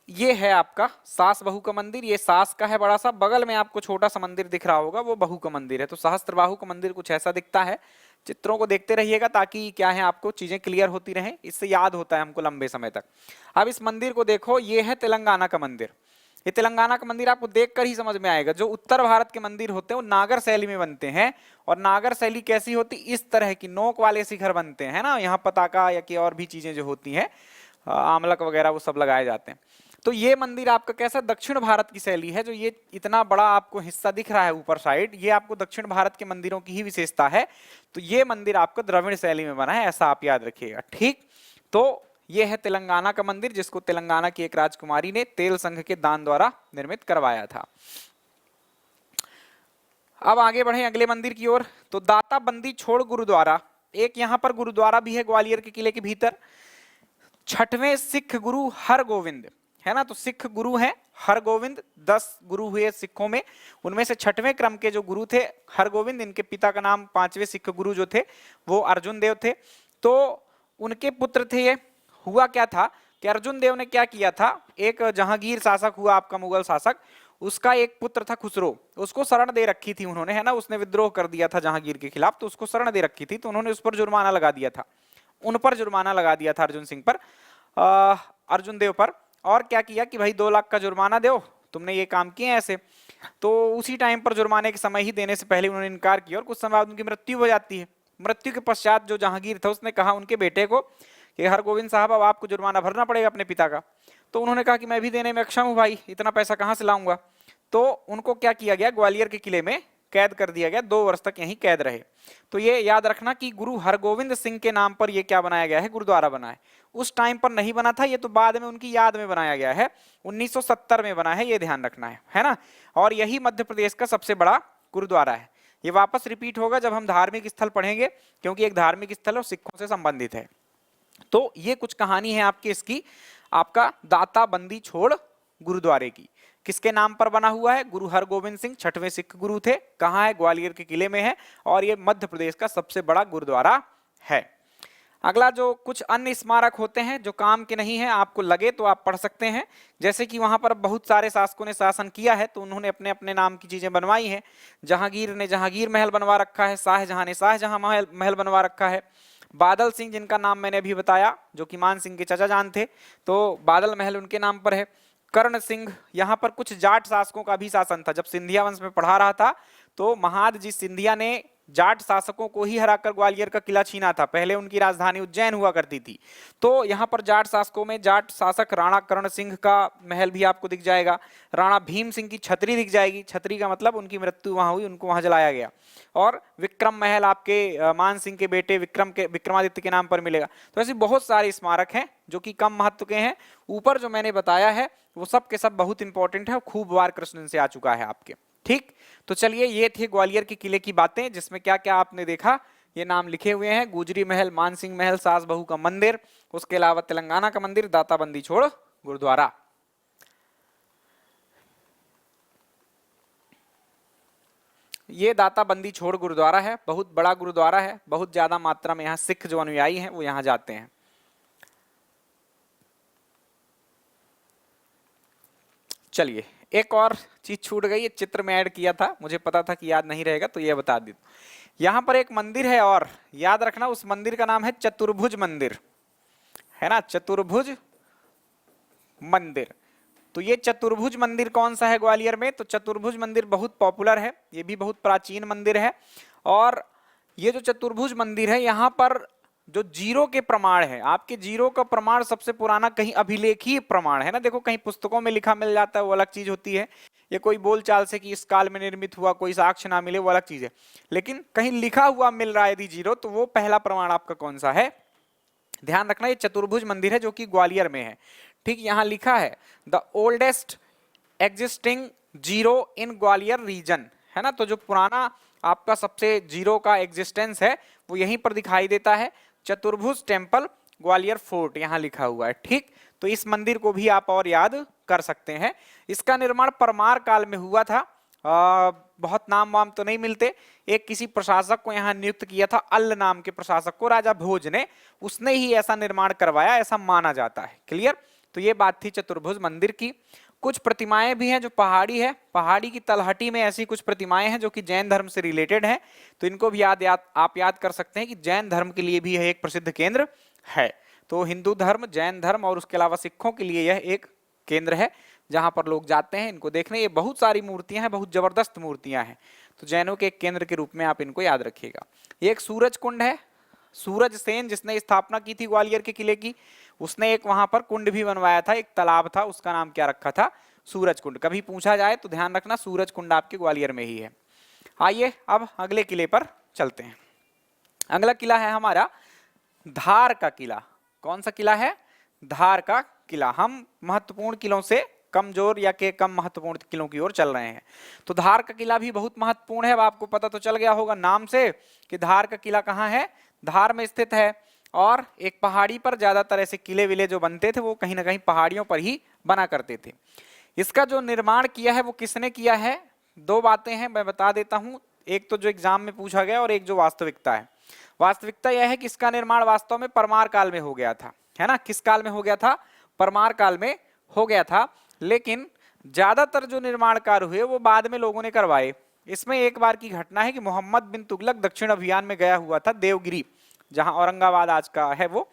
ये है आपका सास बहू का मंदिर, ये सास का है बड़ा सा, बगल में आपको छोटा सा मंदिर दिख रहा होगा वो बहू का मंदिर है। तो सहस्त्रबाहु का मंदिर कुछ ऐसा दिखता है, चित्रों को देखते रहिएगा ताकि क्या है आपको चीजें क्लियर होती रहें, इससे याद होता है हमको लंबे समय तक। अब इस मंदिर को देखो, ये है तेलंगाना का मंदिर। ये तेलंगाना का मंदिर आपको देखकर ही समझ में आएगा। जो उत्तर भारत के मंदिर होते हैं वो नागर शैली में बनते हैं, और नागर शैली कैसी होती, इस तरह की नोक वाले शिखर बनते हैं ना, यहाँ पताका या कि और भी चीजें जो होती हैं, आमलक वगैरह वो सब लगाए जाते हैं। तो ये मंदिर आपका कैसा दक्षिण भारत की शैली है। जो ये इतना बड़ा आपको हिस्सा दिख रहा है ऊपर साइड, ये आपको दक्षिण भारत के मंदिरों की ही विशेषता है। तो ये मंदिर आपको द्रविड़ शैली में बना है, ऐसा आप याद रखिएगा, ठीक। तो ये है तेलंगाना का मंदिर, जिसको तेलंगाना की एक राजकुमारी ने तेल संघ के दान द्वारा निर्मित करवाया था। अब आगे बढ़े अगले मंदिर की ओर। तो दाता बंदी छोड़ गुरुद्वारा, एक यहाँ पर गुरुद्वारा भी है ग्वालियर के किले के भीतर। छठवें सिख गुरु हरगोविंद, है ना, तो सिख गुरु हैं हरगोविंद, 10 गुरु हुए सिखों में, उनमें से छठवें क्रम के जो गुरु थे हरगोविंद, इनके पिता का नाम 5वें सिख गुरु जो थे वो अर्जुन देव थे। तो उनके पुत्र थे ये। हुआ क्या था कि अर्जुन देव ने क्या किया था, एक जहांगीर शासक हुआ आपका मुगल शासक, उसका एक पुत्र था खुसरो, उसको शरण दे रखी थी उन्होंने, है ना, उसने विद्रोह कर दिया था जहांगीर के खिलाफ, तो उसको शरण दे रखी थी, तो उन्होंने उस पर जुर्माना लगा दिया था, उन पर जुर्माना लगा दिया था अर्जुन सिंह पर, अर्जुन देव पर। और क्या किया कि भाई 2 लाख का जुर्माना दो, तुमने ये काम किए ऐसे। तो उसी टाइम पर जुर्माने के समय ही देने से पहले उन्होंने इनकार किया, और कुछ समय बाद उनकी मृत्यु हो जाती है। मृत्यु के पश्चात जो जहांगीर था उसने कहा उनके बेटे को कि हरगोविंद साहब अब आपको जुर्माना भरना पड़ेगा अपने पिता का। तो उन्होंने कहा कि मैं भी देने में अक्षम हूँ भाई, इतना पैसा कहाँ से लाऊंगा। तो उनको क्या किया गया, ग्वालियर के किले में कैद कर दिया गया, 2 वर्ष तक यहीं कैद रहे। तो ये याद रखना कि गुरु हरगोविंद सिंह के नाम पर ये क्या बनाया गया है, गुरुद्वारा बना है। उस टाइम पर नहीं बना था, ये तो बाद में उनकी याद में बनाया गया है, 1970 में बना है, ये ध्यान रखना है ना। और यही मध्य प्रदेश का सबसे बड़ा गुरुद्वारा है। ये वापस रिपीट होगा जब हम धार्मिक स्थल पढ़ेंगे, क्योंकि एक धार्मिक स्थल और सिखों से संबंधित है। तो ये कुछ कहानी है आपकी इसकी, आपका दाता बंदी छोड़ गुरुद्वारे की। किसके नाम पर बना हुआ है, गुरु हरगोविंद सिंह, 6वें सिख गुरु थे। कहाँ है, ग्वालियर के किले में है, और ये मध्य प्रदेश का सबसे बड़ा गुरुद्वारा है। अगला जो कुछ अन्य स्मारक होते हैं जो काम के नहीं है, आपको लगे तो आप पढ़ सकते हैं। जैसे कि वहां पर बहुत सारे शासकों ने शासन किया है, तो उन्होंने अपने अपने नाम की चीजें बनवाई हैं। जहांगीर ने जहांगीर महल बनवा रखा है, शाहजहां ने शाहजहां महल बनवा रखा है। बादल सिंह, जिनका नाम मैंने अभी बताया, जो कि मान सिंह के चाचा जान थे, तो बादल महल उनके नाम पर है। कर्ण सिंह, यहाँ पर कुछ जाट शासकों का भी शासन था। जब सिंधिया वंश में पढ़ा रहा था तो महादजी सिंधिया ने जाट शासकों को ही हराकर ग्वालियर का किला छीना था। पहले उनकी राजधानी उज्जैन हुआ करती थी। तो यहाँ पर जाट शासकों में जाट शासक राणा कर्ण सिंह का महल भी आपको दिख जाएगा। राणा भीम सिंह की छतरी दिख जाएगी। छतरी का मतलब उनकी मृत्यु वहां हुई, उनको वहां जलाया गया। और विक्रम महल आपके मान सिंह के बेटे विक्रमादित्य के नाम पर मिलेगा। तो ऐसे बहुत सारे स्मारक हैं जो कि कम महत्व के हैं। ऊपर जो मैंने बताया है वो सब के सब बहुत इंपॉर्टेंट है, खूब बार क्वेश्चन से आ चुका है आपके। ठीक, तो चलिए ये थे ग्वालियर के किले की बातें, जिसमें क्या क्या आपने देखा ये नाम लिखे हुए हैं। गुजरी महल, मानसिंह महल, सास बहू का मंदिर, उसके अलावा तेलंगाना का मंदिर, दाता बंदी छोड़ गुरुद्वारा। ये दाता बंदी छोड़ गुरुद्वारा है, बहुत बड़ा गुरुद्वारा है। बहुत ज्यादा मात्रा में यहाँ सिख जो अनुयायी हैं वो यहाँ जाते हैं। चलिए एक और चीज छूट गई, ये चित्र में ऐड किया था, मुझे पता था कि याद नहीं रहेगा तो ये बता दी। यहाँ पर एक मंदिर है और याद रखना, उस मंदिर का नाम है चतुर्भुज मंदिर, है ना, चतुर्भुज मंदिर। तो ये चतुर्भुज मंदिर कौन सा है ग्वालियर में, तो चतुर्भुज मंदिर बहुत पॉपुलर है, ये भी बहुत प्राचीन मंदिर है। और ये जो चतुर्भुज मंदिर है यहाँ पर जो जीरो के प्रमाण है, आपके जीरो का प्रमाण सबसे पुराना कहीं अभिलेखीय प्रमाण है ना। देखो कहीं पुस्तकों में लिखा मिल जाता है वो अलग चीज होती है, ये कोई बोलचाल से कि इस काल में निर्मित हुआ कोई साक्ष्य ना मिले वो अलग चीज है। लेकिन कहीं लिखा हुआ मिल रहा है यदि जीरो, तो वो पहला प्रमाण आपका कौन सा है, ध्यान रखना। ये चतुर्भुज मंदिर है जो कि ग्वालियर में है। ठीक, यहाँ लिखा है the oldest existing zero in Gwalior region, है ना। तो जो पुराना आपका सबसे जीरो का एग्जिस्टेंस है वो यहीं पर दिखाई देता है। चतुर्भुज टेम्पल ग्वालियर फोर्ट यहाँ लिखा हुआ है। ठीक, तो इस मंदिर को भी आप और याद कर सकते हैं। इसका निर्माण परमार काल में हुआ था। बहुत नाम वाम तो नहीं मिलते। एक किसी प्रशासक को यहाँ नियुक्त किया था, अल्ल नाम के प्रशासक को, राजा भोज ने, उसने ही ऐसा निर्माण करवाया, ऐसा माना जाता है। क्लियर, तो ये बात थी चतुर्भुज मंदिर की। कुछ प्रतिमाएं भी हैं जो पहाड़ी है, पहाड़ी की तलहटी में ऐसी कुछ प्रतिमाएं हैं जो कि जैन धर्म से रिलेटेड है, तो इनको भी आप याद कर सकते हैं कि जैन धर्म के लिए भी यह एक प्रसिद्ध केंद्र है। तो हिंदू धर्म, जैन धर्म और उसके अलावा सिखों के लिए यह एक केंद्र है जहां पर लोग जाते हैं इनको देखने। ये बहुत सारी मूर्तियां हैं, बहुत जबरदस्त मूर्तियां हैं, तो जैनों के एक केंद्र के रूप में आप इनको याद रखिएगा। ये एक सूरज कुंड है, सूरज सेन जिसने स्थापना की थी ग्वालियर के किले की, उसने एक वहां पर कुंड भी बनवाया था, एक तालाब था, उसका नाम क्या रखा था? सूरज कुंड। कभी पूछा जाए तो ध्यान रखना सूरज कुंड आपके ग्वालियर में ही है। आइए अब अगले किले पर चलते हैं। अगला किला है हमारा धार का किला। कौन सा किला है? धार का किला। हम महत्वपूर्ण किलों से कमजोर या के कम महत्वपूर्ण किलों की ओर चल रहे हैं। तो धार का किला भी बहुत महत्वपूर्ण है। अब आपको पता तो चल गया होगा नाम से कि धार का किला कहाँ है, धार में स्थित है। और एक पहाड़ी पर ज्यादातर ऐसे किले विले जो बनते थे वो कहीं ना कहीं पहाड़ियों पर ही बना करते थे। इसका जो निर्माण किया है वो किसने किया है? दो बातें हैं, मैं बता देता हूं। एक तो जो एग्जाम में पूछा गया और एक जो वास्तविकता है। वास्तविकता यह है कि इसका निर्माण वास्तव में परमार काल में हो गया था, है ना। किस काल में हो गया था? परमार काल में हो गया था। लेकिन ज्यादातर जो निर्माण कार्य हुए वो बाद में लोगों ने करवाए। इसमें एक बार की घटना है कि मोहम्मद बिन तुगलक दक्षिण अभियान में गया हुआ था देवगिरी, जहां औरंगाबाद आज का है वो।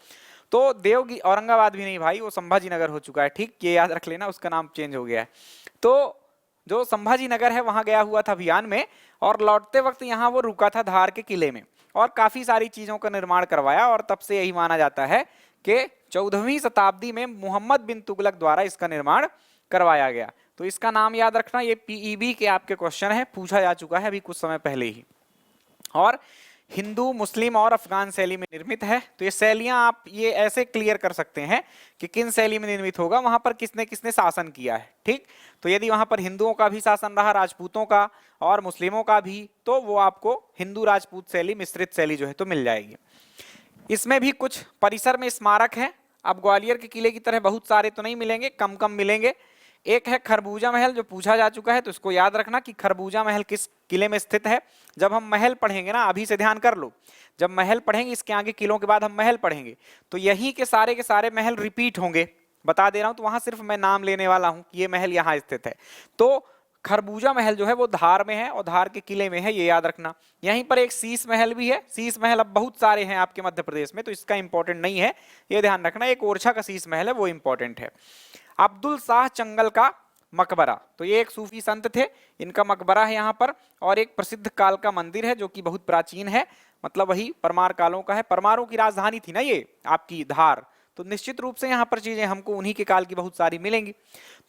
तो देवगिरी, औरंगाबाद भी नहीं भाई, वो संभाजी नगर हो चुका है, ठीक, ये याद रख लेना, उसका नाम चेंज हो गया है। तो जो संभाजी नगर है वहां गया हुआ था अभियान में, और लौटते वक्त यहाँ वो रुका था धार के किले में, और काफी सारी चीजों का निर्माण करवाया। और तब से यही माना जाता है कि 14वीं शताब्दी में मोहम्मद बिन तुगलक द्वारा इसका निर्माण करवाया गया। तो इसका नाम याद रखना, ये पीईबी के आपके क्वेश्चन है, पूछा जा चुका है अभी कुछ समय पहले ही। और हिंदू, मुस्लिम और अफगान शैली में निर्मित है। तो ये शैलियां आप ये ऐसे क्लियर कर सकते हैं कि किन शैली में निर्मित होगा, वहां पर किसने किसने शासन किया है, ठीक। तो यदि वहां पर हिंदुओं का भी शासन रहा, राजपूतों का और मुस्लिमों का भी, तो वो आपको हिंदू राजपूत शैली, मिश्रित शैली जो है तो मिल जाएगी। इसमें भी कुछ परिसर में स्मारक है। अब ग्वालियर के किले की तरह बहुत सारे तो नहीं मिलेंगे, कम कम मिलेंगे। एक है खरबूजा महल, जो पूछा जा चुका है, तो इसको याद रखना कि खरबूजा महल किस किले में स्थित है। जब हम महल पढ़ेंगे ना, अभी से ध्यान कर लो, जब महल पढ़ेंगे, इसके आगे किलों के बाद हम महल पढ़ेंगे, तो यहीं के सारे महल रिपीट होंगे, बता दे रहा हूं। तो वहां सिर्फ मैं नाम लेने वाला हूं कि ये महल यहाँ स्थित है। तो खरबूजा महल जो है वो धार में है और धार के किले में है, ये याद रखना। यहीं पर एक शीश महल भी है। शीश महल अब बहुत सारे हैं आपके मध्य प्रदेश में, तो इसका इंपॉर्टेंट नहीं है, ये ध्यान रखना। एक ओरछा का शीश महल है, वो इंपॉर्टेंट है। अब्दुल शाह चंगल का मकबरा, तो ये एक सूफी संत थे, इनका मकबरा है यहाँ पर। और एक प्रसिद्ध काल का मंदिर है जो कि बहुत प्राचीन है, मतलब वही परमार कालों का है। परमारों की राजधानी थी ना ये आपकी धार, तो निश्चित रूप से यहाँ पर चीजें हमको उन्हीं के काल की बहुत सारी मिलेंगी।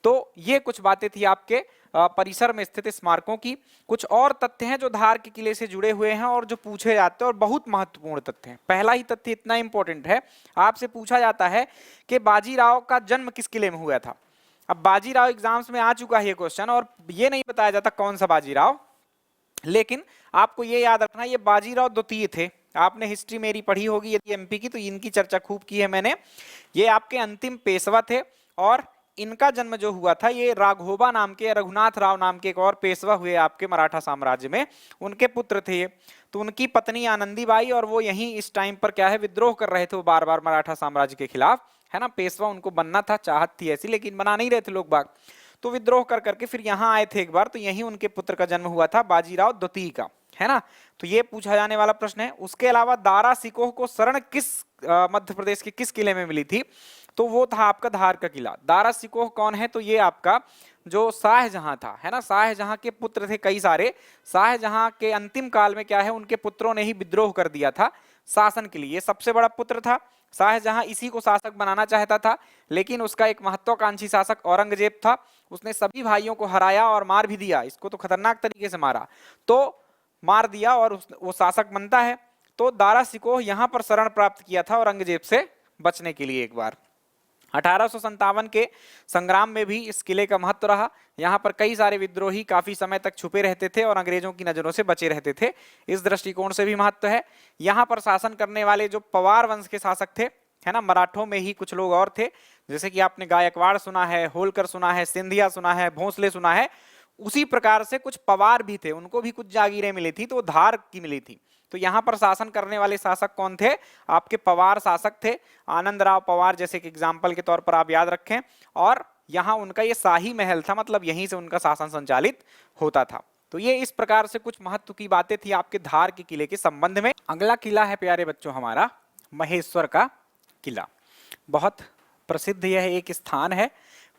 तो ये कुछ बातें थी आपके परिसर में स्थित स्मारकों की। कुछ और तथ्य हैं जो धार के किले से जुड़े हुए हैं और जो पूछे जाते हैं, और बहुत महत्वपूर्ण तथ्य हैं। पहला ही तथ्य इतना इंपॉर्टेंट है, आपसे पूछा जाता है कि बाजीराव का जन्म किस किले में हुआ था। अब बाजीराव एग्जाम्स में आ चुका है ये क्वेश्चन, और ये नहीं बताया जाता कौन सा बाजीराव, लेकिन आपको ये याद रखना ये बाजीराव द्वितीय थे। आपने हिस्ट्री मेरी पढ़ी होगी यदि एमपी की, तो इनकी चर्चा खूब की है मैंने। ये आपके अंतिम पेशवा थे, और इनका जन्म जो हुआ था ये राघोबा नाम के, रघुनाथ राव नाम के एक और पेशवा हुए आपके मराठा साम्राज्य में, उनके पुत्र थे ये। तो उनकी पत्नी आनंदीबाई, और वो यहीं इस टाइम पर क्या है विद्रोह कर रहे थे वो बार बार मराठा साम्राज्य के खिलाफ, है ना। पेशवा उनको बनना था, चाहत थी ऐसी, लेकिन बना नहीं रहे थे लोग बाग, तो विद्रोह कर करके फिर यहाँ आए थे एक बार, तो यहीं उनके पुत्र का जन्म हुआ था बाजीराव द्वितीय का, है ना। तो ये पूछा जाने वाला प्रश्न है। उसके अलावा दारा सिकोह को शरण किस मध्य प्रदेश के किस किले में मिली थी? तो वो था आपका धार का किला। दारा सिकोह कौन है? तो ये आपका जो शाहजहां था, है ना। शाहजहां के पुत्र थे कई सारे। शाहजहां के अंतिम काल में क्या है, उनके पुत्रों ने ही विद्रोह कर दिया था शासन के लिए। ये सबसे बड़ा पुत्र था शाहजहां, इसी को शासक बनाना चाहता था, लेकिन उसका एक महत्वाकांक्षी शासक औरंगजेब था। उसने सभी भाइयों को हराया और मार भी दिया, इसको तो खतरनाक तरीके से मारा, तो मार दिया और वो शासक बनता है। तो दारा सिकोह यहां पर शरण प्राप्त किया था औरंगजेब से बचने के लिए एक बार। 1857 के संग्राम में भी इस किले का महत्व रहा। यहाँ पर कई सारे विद्रोही काफी समय तक छुपे रहते थे और अंग्रेजों की नजरों से बचे रहते थे, इस दृष्टिकोण से भी महत्व है। यहाँ पर शासन करने वाले जो पवार वंश के शासक थे, है ना, मराठों में ही कुछ लोग और थे, जैसे कि आपने गायकवाड़ सुना है, होलकर सुना है, सिंधिया सुना है, भोसले सुना है। उसी प्रकार से कुछ पवार भी थे, उनको भी कुछ जागीरें मिली थी, तो धार की मिली थी। तो यहाँ पर शासन करने वाले शासक कौन थे? आपके पवार शासक थे। आनंद राव पवार जैसे कि एग्जाम्पल के तौर पर आप याद रखें। और यहाँ उनका ये शाही महल था, मतलब यहीं से उनका शासन संचालित होता था। तो ये इस प्रकार से कुछ महत्व की बातें थी आपके धार के किले के संबंध में। अगला किला है प्यारे बच्चों हमारा महेश्वर का किला। बहुत प्रसिद्ध यह एक स्थान है।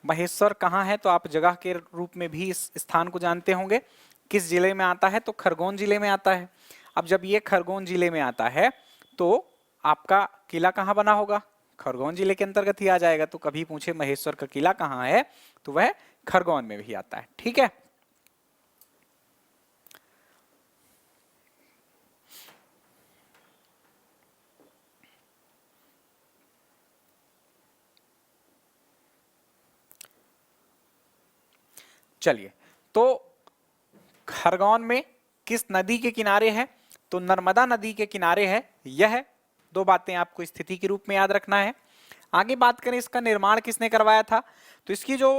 महेश्वर कहाँ है, तो आप जगह के रूप में भी इस स्थान को जानते होंगे। किस जिले में आता है, तो खरगोन जिले में आता है। अब जब ये खरगोन जिले में आता है तो आपका किला कहाँ बना होगा, खरगोन जिले के अंतर्गत ही आ जाएगा। तो कभी पूछे महेश्वर का किला कहाँ है, तो वह खरगोन में भी आता है। ठीक है, चलिए। तो खरगोन में किस नदी के किनारे है, तो नर्मदा नदी के किनारे है। यह दो बातें आपको स्थिति के रूप में याद रखना है। आगे बात करें इसका निर्माण किसने करवाया था, तो इसकी जो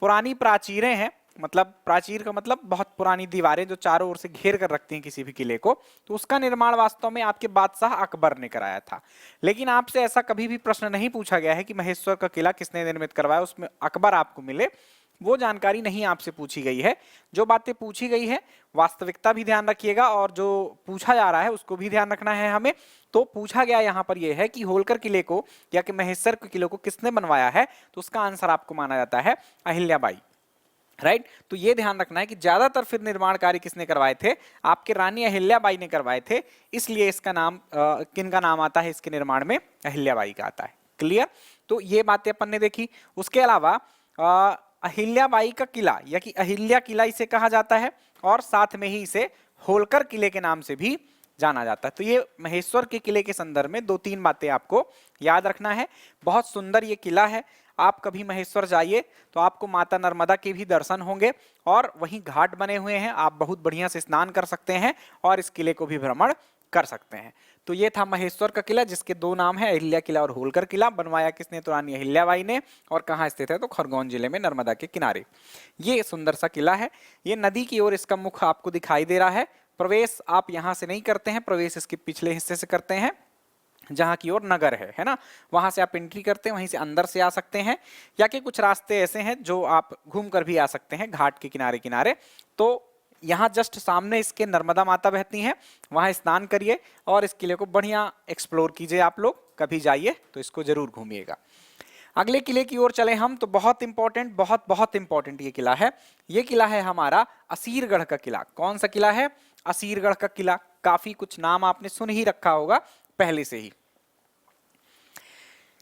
पुरानी प्राचीरें हैं, मतलब प्राचीर का मतलब बहुत पुरानी दीवारें जो चारों ओर से घेर कर रखती हैं किसी भी किले को, तो उसका निर्माण वास्तव में आपके बादशाह अकबर ने कराया था। लेकिन आपसे ऐसा कभी भी प्रश्न नहीं पूछा गया है कि महेश्वर का किला किसने निर्मित करवाया, उसमें अकबर आपको मिले, वो जानकारी नहीं आपसे पूछी गई है। जो बातें पूछी गई है वास्तविकता भी ध्यान रखिएगा और जो पूछा जा रहा है उसको भी ध्यान रखना है हमें। तो पूछा गया यहाँ पर यह है कि होलकर किले को या कि महेश्वर के किले को किसने बनवाया है, तो उसका आंसर आपको माना जाता है अहिल्याबाई। राइट, तो ये ध्यान रखना है कि ज्यादातर फिर निर्माण कार्य किसने करवाए थे, आपके रानी अहिल्याबाई ने करवाए थे। इसलिए इसका नाम किनका नाम आता है इसके निर्माण में, अहिल्याबाई का आता है। क्लियर, तो ये बातें अपन ने देखी। उसके अलावा अहिल्याबाई का किला या कि अहिल्या किला इसे कहा जाता है और साथ में ही इसे होलकर किले के नाम से भी जाना जाता है। तो ये महेश्वर के किले के संदर्भ में 2-3 बातें आपको याद रखना है। बहुत सुंदर ये किला है। आप कभी महेश्वर जाइए तो आपको माता नर्मदा के भी दर्शन होंगे और वहीं घाट बने हुए हैं, आप बहुत बढ़िया से स्नान कर सकते हैं और इस किले को भी भ्रमण कर सकते हैं। तो ये था महेश्वर का किला जिसके 2 नाम है, अहिल्या किला और होलकर किला। बनवाया किसने, तो रानी अहिल्याबाई ने। और कहाँ स्थित है, तो खरगोन जिले में नर्मदा के किनारे। ये सुंदर सा किला है। ये नदी की ओर इसका मुख आपको दिखाई दे रहा है। प्रवेश आप यहाँ से नहीं करते हैं, प्रवेश इसके पिछले हिस्से से करते हैं जहाँ की ओर नगर है ना, वहां से आप एंट्री करते हैं, वहीं से अंदर से आ सकते हैं। या कि कुछ रास्ते ऐसे हैं जो आप घूम कर भी आ सकते हैं घाट के किनारे किनारे। तो यहाँ जस्ट सामने इसके नर्मदा माता बहती हैं, वहां स्नान करिए और इस किले को बढ़िया एक्सप्लोर कीजिए। आप लोग कभी जाइए तो इसको जरूर घूमिएगा। अगले किले की ओर चले हम, तो बहुत इंपॉर्टेंट, बहुत बहुत इंपॉर्टेंट ये किला है। ये किला है हमारा असीरगढ़ का किला। कौन सा किला है, असीरगढ़ का किला। काफी कुछ नाम आपने सुन ही रखा होगा पहले से ही।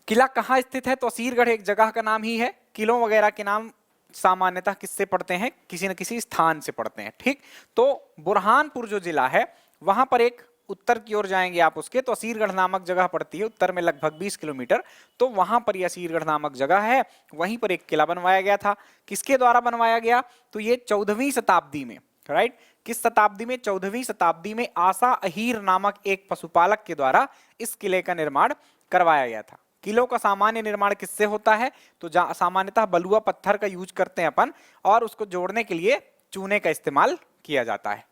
किला कहाँ स्थित है, तो असीरगढ़ एक जगह का नाम ही है। किलों वगैरह के नाम सामान्यतः किससे पढ़ते हैं, किसी न किसी स्थान से पढ़ते हैं। ठीक, तो बुरहानपुर जो जिला है वहां पर एक उत्तर की ओर जाएंगे आप उसके, तो असीरगढ़ नामक जगह पड़ती है उत्तर में लगभग 20 किलोमीटर। तो वहां पर ये असीरगढ़ नामक जगह है, वहीं पर एक किला बनवाया गया था। किसके द्वारा बनवाया गया, तो ये 14वीं शताब्दी में, राइट, किस शताब्दी में, 14वीं शताब्दी में आसा अहीर नामक एक पशुपालक के द्वारा इस किले का निर्माण करवाया गया था। किलों का सामान्य निर्माण किससे होता है, तो सामान्यतः बलुआ पत्थर का यूज करते हैं अपन और उसको जोड़ने के लिए चूने का इस्तेमाल किया जाता है।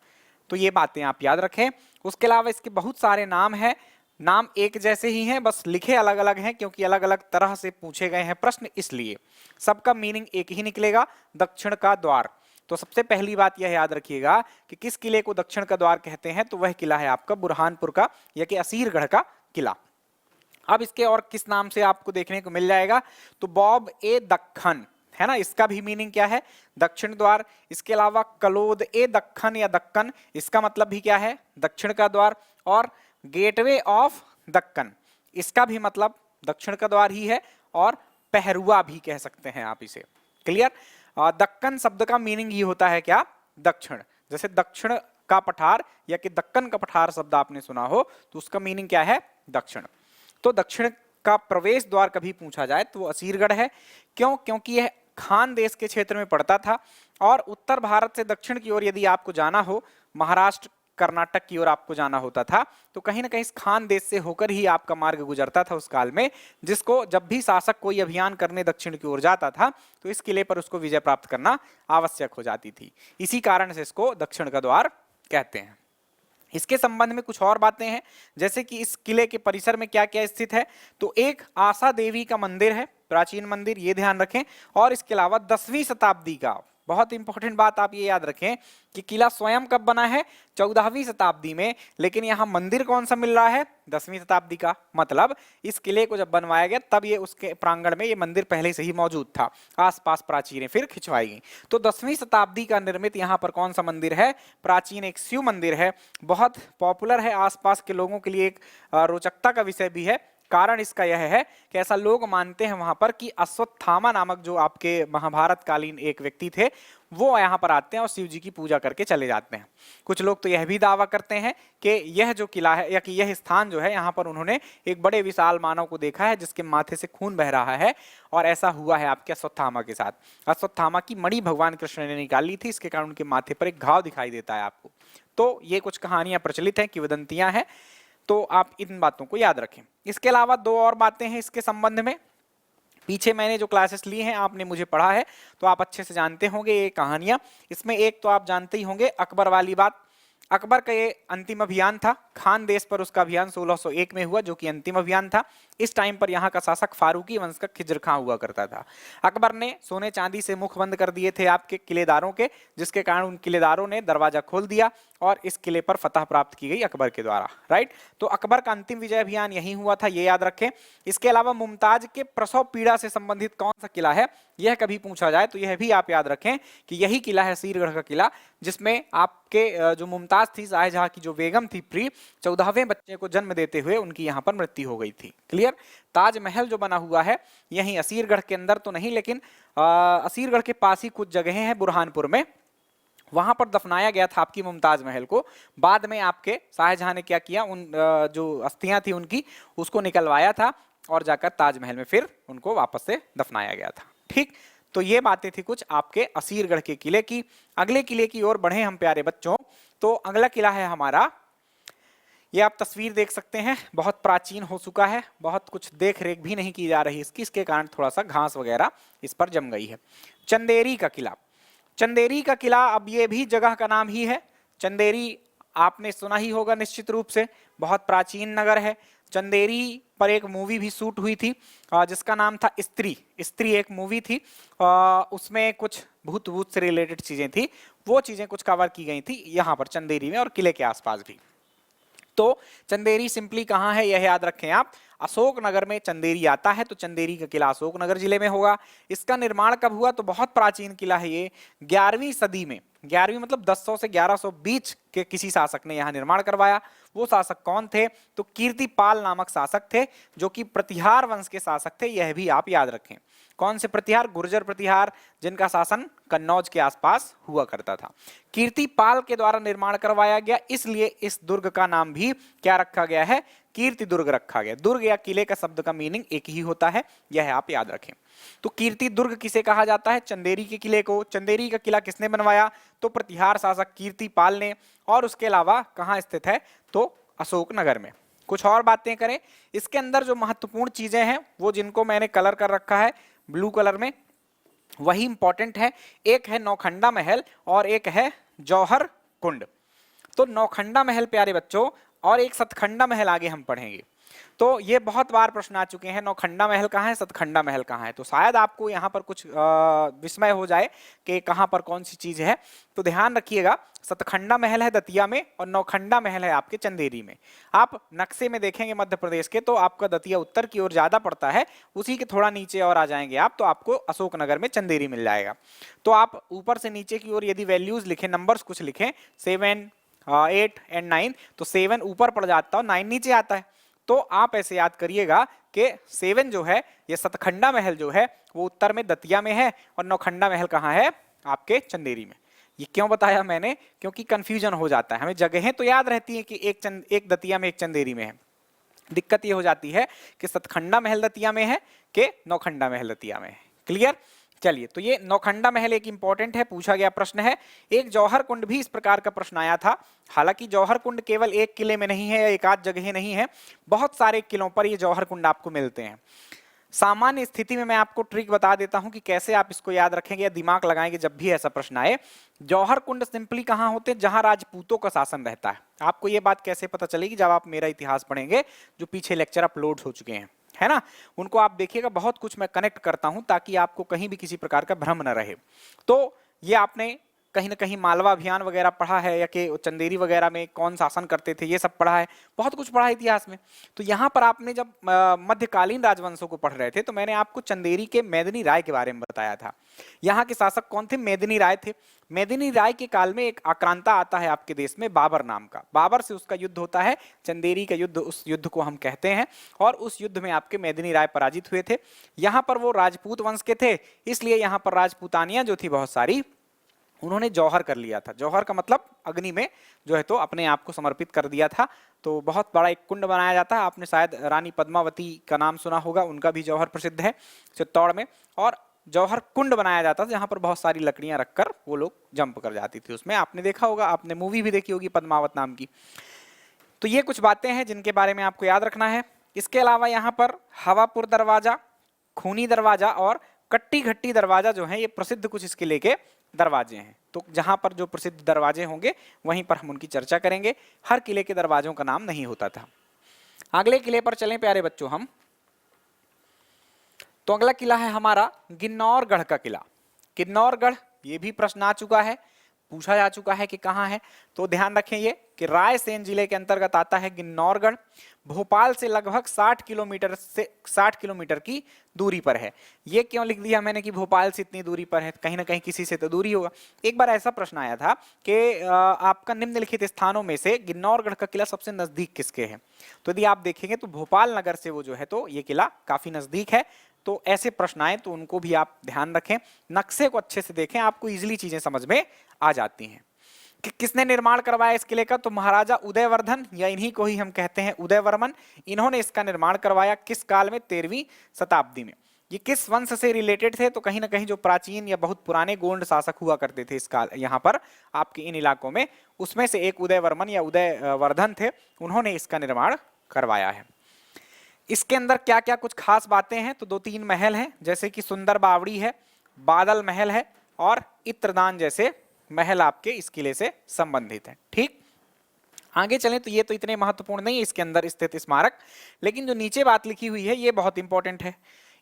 तो ये बातें आप याद रखें। उसके अलावा इसके बहुत सारे नाम हैं, नाम एक जैसे ही हैं, बस लिखे अलग अलग हैं क्योंकि अलग अलग तरह से पूछे गए हैं प्रश्न, इसलिए सबका मीनिंग एक ही निकलेगा, दक्षिण का द्वार। तो सबसे पहली बात यह याद रखिएगा कि किस किले को दक्षिण का द्वार कहते हैं, तो वह किला है आपका बुरहानपुर का या कि असीरगढ़ का किला। अब इसके और किस नाम से आपको देखने को मिल जाएगा, तो बॉब ए दक्खन है ना, इसका भी मीनिंग क्या है, दक्षिण द्वार। इसके अलावा कलोद ए दक्खन या दक्कन, इसका मतलब भी क्या है, दक्षिण का द्वार। और गेटवे ऑफ दक्कन, इसका भी मतलब दक्षिण का द्वार ही है और पहरुआ भी कह सकते हैं आप इसे। क्लियर, दक्कन शब्द का मीनिंग ही होता है क्या, दक्षिण। जैसे दक्षिण का पठार या कि दक्कन का पठार शब्द आपने सुना हो तो उसका मीनिंग क्या है, दक्षिण। तो दक्षिण का प्रवेश द्वार कभी पूछा जाए तो वो असीरगढ़ है। क्यों, क्योंकि यह खान देश के क्षेत्र में पड़ता था और उत्तर भारत से दक्षिण की ओर यदि आपको जाना हो, महाराष्ट्र कर्नाटक की ओर आपको जाना होता था, तो कहीं ना कहीं इस खान देश से होकर ही आपका मार्ग गुजरता था उस काल में, जिसको जब भी शासक कोई अभियान करने दक्षिण की ओर जाता था तो इस किले पर उसको विजय प्राप्त करना आवश्यक हो जाती थी। इसी कारण से इसको दक्षिण का द्वार कहते हैं। इसके संबंध में कुछ और बातें हैं, जैसे कि इस किले के परिसर में क्या क्या स्थित है, तो एक आशा देवी का मंदिर है, प्राचीन मंदिर, ये ध्यान रखें। और इसके अलावा 10वीं शताब्दी का बहुत इंपॉर्टेंट बात आप ये याद रखें कि किला स्वयं कब बना है, 14वीं शताब्दी में, लेकिन यहाँ मंदिर कौन सा मिल रहा है, 10वीं शताब्दी का। मतलब इस किले को जब बनवाया गया तब ये उसके प्रांगण में ये मंदिर पहले से ही मौजूद था, आसपास प्राचीरें फिर खिंचवाई गई। तो 10वीं शताब्दी का निर्मित यहाँ पर कौन सा मंदिर है, प्राचीन एक शिव मंदिर है, बहुत पॉपुलर है, आसपास के लोगों के लिए एक रोचकता का विषय भी है। कारण इसका यह है कि ऐसा लोग मानते हैं वहां पर कि अश्वत्थामा नामक जो आपके महाभारत कालीन एक व्यक्ति थे, वो यहाँ पर आते हैं और शिव जी की पूजा करके चले जाते हैं। कुछ लोग तो यह भी दावा करते हैं कि यह जो किला है या कि यह स्थान जो है, यहाँ पर उन्होंने एक बड़े विशाल मानव को देखा है जिसके माथे से खून बह रहा है, और ऐसा हुआ है आपके अश्वत्थामा के साथ। अश्वत्थामा की मणि भगवान कृष्ण ने निकाली थी, इसके कारण उनके माथे पर एक घाव दिखाई देता है आपको। तो ये कुछ कहानियां प्रचलित हैं, किंवदंतियां हैं, तो आप इन बातों को याद रखें। इसके अलावा दो और बातें हैं इसके संबंध में। पीछे मैंने जो क्लासेस ली हैं, आपने मुझे पढ़ा है तो आप अच्छे से जानते होंगे ये कहानियां। इसमें एक तो आप जानते ही होंगे अकबर वाली बात। अकबर का ये अंतिम अभियान था, खान देश पर उसका अभियान 1601 में हुआ, जो कि अंतिम अभियान था। इस टाइम पर यहाँ का शासक फारूकी वंश का खिज्र खां हुआ करता था। अकबर ने सोने चांदी से मुख बंद कर दिए थे आपके किलेदारों के, जिसके कारण उन किलेदारों ने दरवाजा खोल दिया और इस किले पर फतह प्राप्त की गई अकबर के द्वारा। राइट, तो अकबर का अंतिम विजय अभियान यही हुआ था, ये याद रखें। इसके अलावा मुमताज के प्रसव पीड़ा से संबंधित कौन सा किला है, यह कभी पूछा जाए तो यह भी आप याद रखें कि यही किला है असीरगढ़ का किला, जिसमें आपके जो मुमताज थी, शाहजहां की जो बेगम थी प्री, 14वें बच्चे को जन्म देते हुए उनकी यहाँ पर मृत्यु हो गई थी। क्लियर। ताजमहल जो बना हुआ है यही असीरगढ़ के अंदर तो नहीं, लेकिन असीरगढ़ के पास ही कुछ जगह हैं बुरहानपुर में, वहां पर दफनाया गया था आपकी मुमताज महल को। बाद में आपके शाहजहां ने क्या किया, उन जो अस्थियां थी उनकी, उसको निकलवाया था और जाकर ताजमहल में फिर उनको वापस से दफनाया गया था। ठीक, तो ये बातें थी कुछ आपके असीरगढ़ के किले की। अगले किले की ओर बढ़े हम प्यारे बच्चों, तो अगला किला है हमारा, ये आप तस्वीर देख सकते हैं, बहुत प्राचीन हो चुका है, बहुत कुछ देख रेख भी नहीं की जा रही इसकी, इसके कारण थोड़ा सा घास वगैरह इस पर जम गई है। चंदेरी का किला। चंदेरी का किला, अब ये भी जगह का नाम ही है। चंदेरी आपने सुना ही होगा निश्चित रूप से, बहुत प्राचीन नगर है। चंदेरी पर एक मूवी भी शूट हुई थी जिसका नाम था स्त्री। स्त्री एक मूवी थी, उसमें कुछ भूत भूत से रिलेटेड चीजें थी, वो चीजें कुछ कवर की गई थी यहाँ पर चंदेरी में और किले के आसपास भी। तो चंदेरी सिंपली कहाँ है यह याद रखें आप, अशोकनगर में चंदेरी आता है, तो चंदेरी का किला अशोकनगर जिले में होगा। इसका निर्माण कब हुआ, तो बहुत प्राचीन किला है ये, 11वीं सदी में। 11वीं मतलब 1000 से 1100 बीच के किसी शासक ने यहाँ निर्माण करवाया। वो शासक कौन थे, तो कीर्तिपाल नामक शासक थे, जो कि प्रतिहार वंश के शासक थे, यह भी आप याद रखें। कौन से प्रतिहार, गुर्जर प्रतिहार, जिनका शासन कन्नौज के आसपास हुआ करता था। कीर्तिपाल के द्वारा निर्माण करवाया गया, इसलिए इस दुर्ग का नाम भी क्या रखा गया है, कीर्ति दुर्ग रखा गया। दुर्ग या किले का शब्द का मीनिंग एक ही होता है, यह आप याद रखें। तो कीर्ति दुर्ग किसे कहा जाता है, चंदेरी के किले को। चंदेरी का किला किसने बनवाया, तो प्रतिहार शासक कीर्तिपाल ने, और उसके अलावा कहाँ स्थित है, तो अशोकनगर में। कुछ और बातें करें, इसके अंदर जो महत्वपूर्ण चीजें हैं वो जिनको मैंने कलर कर रखा है ब्लू कलर में, वही इंपॉर्टेंट है। एक है नौखंडा महल और एक है जौहर कुंड। तो नौखंडा महल प्यारे बच्चों, और एक सतखंडा महल आगे हम पढ़ेंगे। तो ये बहुत बार प्रश्न आ चुके हैं, नौखंडा महल कहाँ है, सतखंडा महल कहाँ है। तो शायद आपको यहाँ पर कुछ विस्मय हो जाए कि कहाँ पर कौन सी चीज है, तो ध्यान रखिएगा। सतखंडा महल है दतिया में और नौखंडा महल है आपके चंदेरी में। आप नक्शे में देखेंगे मध्य प्रदेश के, तो आपका दतिया उत्तर की ओर ज्यादा पड़ता है, उसी के थोड़ा नीचे और आ जाएंगे आप, तो आपको अशोकनगर में चंदेरी मिल जाएगा। तो आप ऊपर से नीचे की ओर यदि वैल्यूज लिखें, नंबर्स कुछ लिखें, 7, 8 एंड 9, तो 7 ऊपर पड़ जाता है और 9 नीचे आता है। तो आप ऐसे याद करिएगा कि 7 जो है, ये सतखंडा महल जो है वो उत्तर में दतिया में है, और नौखंडा महल कहाँ है, आपके चंदेरी में। ये क्यों बताया मैंने, क्योंकि कंफ्यूजन हो जाता है। हमें जगहें तो याद रहती है कि एक दतिया में एक चंदेरी में है, दिक्कत ये हो जाती है कि सतखंडा महल दतिया में है कि नौखंडा महल दतिया में है। क्लियर। चलिए, तो ये नौखंडा महल एक इंपॉर्टेंट है, पूछा गया प्रश्न है। एक जौहर कुंड भी इस प्रकार का प्रश्न आया था। हालांकि जौहर कुंड केवल एक किले में नहीं है, एक आध जगह नहीं है, बहुत सारे किलों पर ये जौहर कुंड आपको मिलते हैं। सामान्य स्थिति में मैं आपको ट्रिक बता देता हूं कि कैसे आप इसको याद रखेंगे या दिमाग लगाएंगे जब भी ऐसा प्रश्न आए। जौहर कुंड सिंपली कहां होते हैं, जहां राजपूतों का शासन रहता है। आपको ये बात कैसे पता चलेगी, जब आप मेरा इतिहास पढ़ेंगे, जो पीछे लेक्चर अपलोड हो चुके हैं। है ना। उनको आप देखिएगा, बहुत कुछ मैं कनेक्ट करता हूं ताकि आपको कहीं भी किसी प्रकार का भ्रम न रहे। तो ये आपने कहीं ना कहीं मालवा अभियान वगैरह पढ़ा है, या कि चंदेरी वगैरह में कौन शासन करते थे, ये सब पढ़ा है, बहुत कुछ पढ़ा है इतिहास में। तो यहाँ पर आपने जब मध्यकालीन राजवंशों को पढ़ रहे थे तो मैंने आपको चंदेरी के मेदिनी राय के बारे में बताया था। यहाँ के शासक कौन थे? मेदिनी राय थे। मेदिनी राय के काल में एक आक्रांता आता है आपके देश में बाबर नाम का, बाबर से उसका युद्ध होता है, चंदेरी का युद्ध, उस युद्ध को हम कहते हैं। और उस युद्ध में आपके मेदिनी राय पराजित हुए थे। यहाँ पर वो राजपूत वंश के थे, इसलिए यहाँ पर राजपूतानियां जो थी बहुत सारी, उन्होंने जौहर कर लिया था। जौहर का मतलब अग्नि में जो है तो अपने आप को समर्पित कर दिया था। तो बहुत बड़ा एक कुंड बनाया जाता है, आपने शायद रानी पद्मावती का नाम सुना होगा, उनका भी जौहर प्रसिद्ध है चित्तौड़ में। और जौहर कुंड बनाया जाता था जहां पर बहुत सारी लकड़ियां रखकर वो लोग जंप कर जाती थी उसमें। आपने देखा होगा, आपने मूवी भी देखी होगी पद्मावत नाम की। तो ये कुछ बातें हैं जिनके बारे में आपको याद रखना है। इसके अलावा यहाँ पर हवापुर दरवाजा, खूनी दरवाजा और कट्टी घट्टी दरवाजा जो है, ये प्रसिद्ध कुछ इस किले के दरवाजे हैं। तो जहां पर जो प्रसिद्ध दरवाजे होंगे वहीं पर हम उनकी चर्चा करेंगे। हर किले के दरवाजों का नाम नहीं होता था। अगले किले पर चलें प्यारे बच्चों हम। तो अगला किला है हमारा गिन्नौरगढ़ का किला। गिन्नौरगढ़, ये भी प्रश्न आ चुका है, पूछा जा चुका है कि कहाँ है। तो ध्यान रखें ये कि रायसेन जिले के अंतर्गत आता है गिन्नौरगढ़। भोपाल से लगभग 60 किलोमीटर की दूरी पर है। ये क्यों लिख दिया मैंने कि भोपाल से इतनी दूरी पर है? कहीं ना कहीं किसी से तो दूरी होगा। एक बार ऐसा प्रश्न आया था कि आपका निम्नलिखित स्थानों में से गिन्नौरगढ़ का किला सबसे नजदीक किसके है? तो यदि आप देखेंगे तो भोपाल नगर से वो जो है तो ये किला काफी नजदीक है। तो ऐसे प्रश्न आए तो उनको भी आप ध्यान रखें, नक्शे को अच्छे से देखें, आपको इजीली चीजें समझ में आ जाती हैं। कि किसने निर्माण करवाया इस किले का? तो महाराजा उदयवर्धन, या इन्हीं को ही हम कहते हैं उदयवर्मन, इन्होंने इसका निर्माण करवाया। किस काल में? 13वीं शताब्दी में। ये किस वंश से रिलेटेड थे? तो कहीं ना कहीं जो प्राचीन या बहुत पुराने गोंड शासक हुआ करते थे इस काल यहाँ पर आपके इन इलाकों में, उसमें से एक उदयवर्मन या उदयवर्धन थे, उन्होंने इसका निर्माण करवाया है। इसके अंदर क्या क्या कुछ खास बातें हैं? तो 2-3 महल हैं, जैसे कि सुंदर बावड़ी है, बादल महल है और इत्रदान जैसे महल आपके इस किले से संबंधित हैं। ठीक, आगे चलें तो ये तो इतने महत्वपूर्ण नहीं है इसके अंदर स्थित स्मारक, लेकिन जो नीचे बात लिखी हुई है ये बहुत इंपॉर्टेंट है।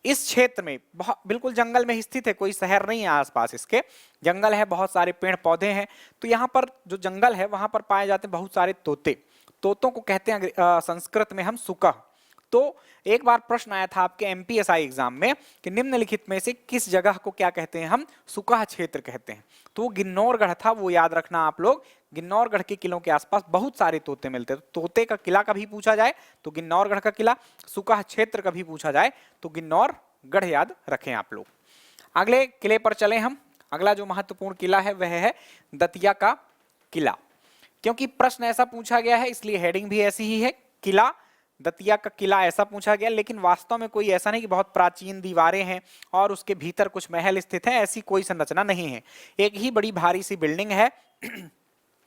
इस क्षेत्र में बहुत बिल्कुल जंगल में स्थित है, कोई शहर नहीं है आसपास, इसके जंगल है, बहुत सारे पेड़ पौधे हैं। तो यहाँ पर जो जंगल है वहां पर पाए जाते हैं बहुत सारे तोते। तोतों को कहते हैं संस्कृत में हम सुका। तो एक बार प्रश्न आया था आपके एमपीएसआई एग्जाम में कि निम्नलिखित में से किस जगह को क्या कहते हैं? हम सुकाह क्षेत्र कहते हैं। तो वो गिन्नौरगढ़ था, वो याद रखना आप लोग। गिन्नौरगढ़ के किलों के आसपास बहुत सारे तोते मिलते हैं। तो तोते का किला कभी पूछा जाए तो गिन्नौरगढ़ का किला, सुकाह क्षेत्र कभी पूछा जाए तो गिन्नौरगढ़ याद रखें आप लोग। अगले किले पर चले हम। अगला जो महत्वपूर्ण किला है वह है दतिया का किला। क्योंकि प्रश्न ऐसा पूछा गया है इसलिए हेडिंग भी ऐसी ही है, किला दतिया का किला ऐसा पूछा गया। लेकिन वास्तव में कोई ऐसा नहीं कि बहुत प्राचीन दीवारें हैं और उसके भीतर कुछ महल स्थित हैं, ऐसी कोई संरचना नहीं है। एक ही बड़ी भारी सी बिल्डिंग है।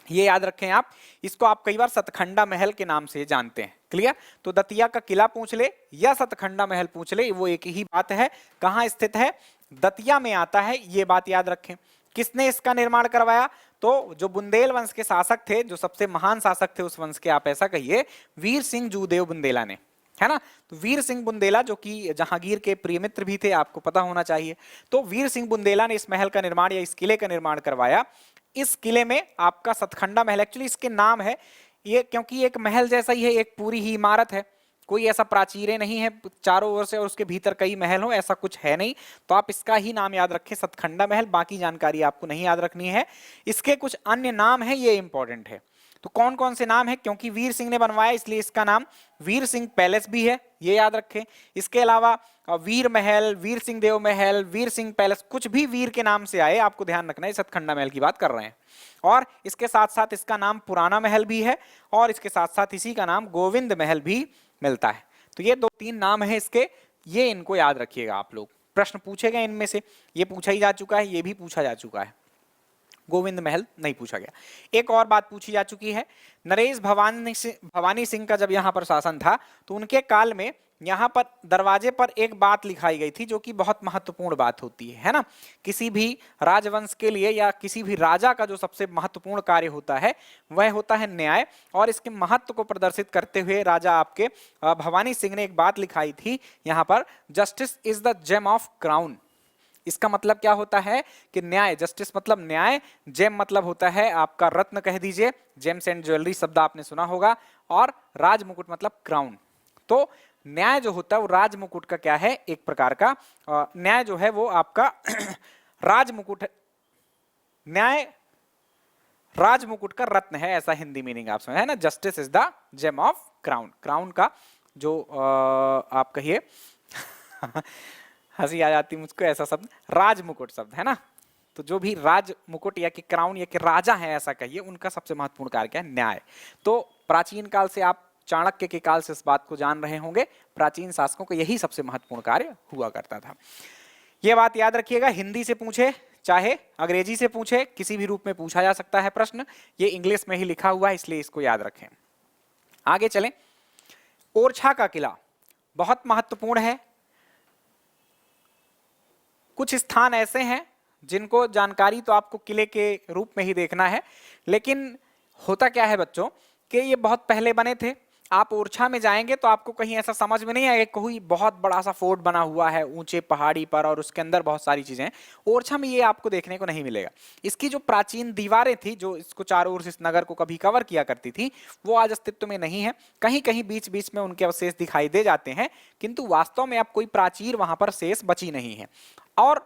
ये याद रखें आप, इसको आप कई बार सतखंडा महल के नाम से जानते हैं। क्लियर? तो दतिया का किला पूछ ले या सतखंडा महल पूछ ले, वो एक ही बात है। कहाँ स्थित है? दतिया में आता है, ये बात याद रखें। किसने इसका निर्माण करवाया? तो जो बुंदेल वंश के शासक थे, जो सबसे महान शासक थे उस वंश के, आप ऐसा कहिए, वीर सिंह जूदेव बुंदेला ने, है ना। तो वीर सिंह बुंदेला जो कि जहांगीर के प्रिय मित्र भी थे, आपको पता होना चाहिए। तो वीर सिंह बुंदेला ने इस महल का निर्माण या इस किले का निर्माण करवाया। इस किले में आपका सतखंडा महल, एक्चुअली इसके नाम है ये क्योंकि एक महल जैसा ही है, एक पूरी ही इमारत है, कोई ऐसा प्राचीरें नहीं है चारों ओर से और उसके भीतर कई महल हो, ऐसा कुछ है नहीं। तो आप इसका ही नाम याद रखें, सतखंडा महल। बाकी जानकारी आपको नहीं याद रखनी है। इसके कुछ अन्य नाम है, ये इंपॉर्टेंट है। तो कौन कौन से नाम है? क्योंकि वीर सिंह ने बनवाया इसलिए इसका नाम वीर सिंह पैलेस भी है, ये याद रखें। इसके अलावा वीर महल, वीर सिंह देव महल, वीर सिंह पैलेस, कुछ भी वीर के नाम से आए आपको ध्यान रखना है, सतखंडा महल की बात कर रहे हैं। और इसके साथ साथ इसका नाम पुराना महल भी है और इसके साथ साथ इसी का नाम गोविंद महल भी मिलता है। तो ये 2-3 नाम है इसके, ये इनको याद रखिएगा आप लोग। प्रश्न पूछे गए इनमें से, ये पूछा ही जा चुका है, ये भी पूछा जा चुका है। गोविंद महल नहीं पूछा गया। एक और बात पूछी जा चुकी है, नरेश भवानी सिंह का जब यहाँ पर शासन था तो उनके काल में यहाँ पर दरवाजे पर एक बात लिखाई गई थी जो कि बहुत महत्वपूर्ण बात होती है ना। किसी भी राजवंश के लिए या किसी भी राजा का जो सबसे महत्वपूर्ण कार्य होता है वह होता है न्याय, और इसके महत्व को प्रदर्शित करते हुए राजा आपके भवानी सिंह ने एक बात लिखाई थी यहाँ पर, justice is the gem of crown. इसका मतलब क्या होता है कि न्याय, जस्टिस मतलब न्याय, जेम मतलब होता है आपका रत्न कह दीजिए, जेम्स एंड ज्वेलरी शब्द आपने सुना होगा, और राज मुकुट मतलब क्राउन। तो न्याय जो होता है वो राज मुकुट का क्या है, एक प्रकार का न्याय जो है वो आपका राज मुकुट, न्याय राज मुकुट का रत्न है, ऐसा हिंदी मीनिंग आप समझे है ना। Justice is the gem of crown, crown का जो आप कहिए हंसी आ जाती मुझको ऐसा शब्द, राज मुकुट शब्द है ना। तो जो भी राज मुकुट या कि क्राउन या कि राजा है ऐसा कहिए, उनका सबसे महत्वपूर्ण कार्य क्या है, न्याय। तो प्राचीन काल से आप चाणक्य के काल से इस बात को जान रहे होंगे, प्राचीन शासकों का यही सबसे महत्वपूर्ण कार्य हुआ करता था। यह बात याद रखिएगा, हिंदी से पूछे चाहे अंग्रेजी से पूछे, किसी भी रूप में पूछा जा सकता है प्रश्न। ये इंग्लिश में ही लिखा हुआ है इसलिए इसको याद रखें। आगे चलें। ओरछा का किला बहुत महत्वपूर्ण है। कुछ स्थान ऐसे हैं जिनको जानकारी तो आपको किले के रूप में ही देखना है, लेकिन होता क्या है बच्चों कि ये बहुत पहले बने थे। आप ओरछा में जाएंगे तो आपको कहीं ऐसा समझ में नहीं आएगा कोई बहुत बड़ा सा फोर्ट बना हुआ है ऊंचे पहाड़ी पर और उसके अंदर बहुत सारी चीजें हैं। ओरछा में ये आपको देखने को नहीं मिलेगा। इसकी जो प्राचीन दीवारें थी जो इसको चारों ओर से इस नगर को कभी कवर किया करती थी, वो आज अस्तित्व में नहीं है। कहीं कहीं बीच बीच में उनके अवशेष दिखाई दे जाते हैं, किंतु वास्तव में अब कोई प्राचीर वहां पर शेष बची नहीं है। और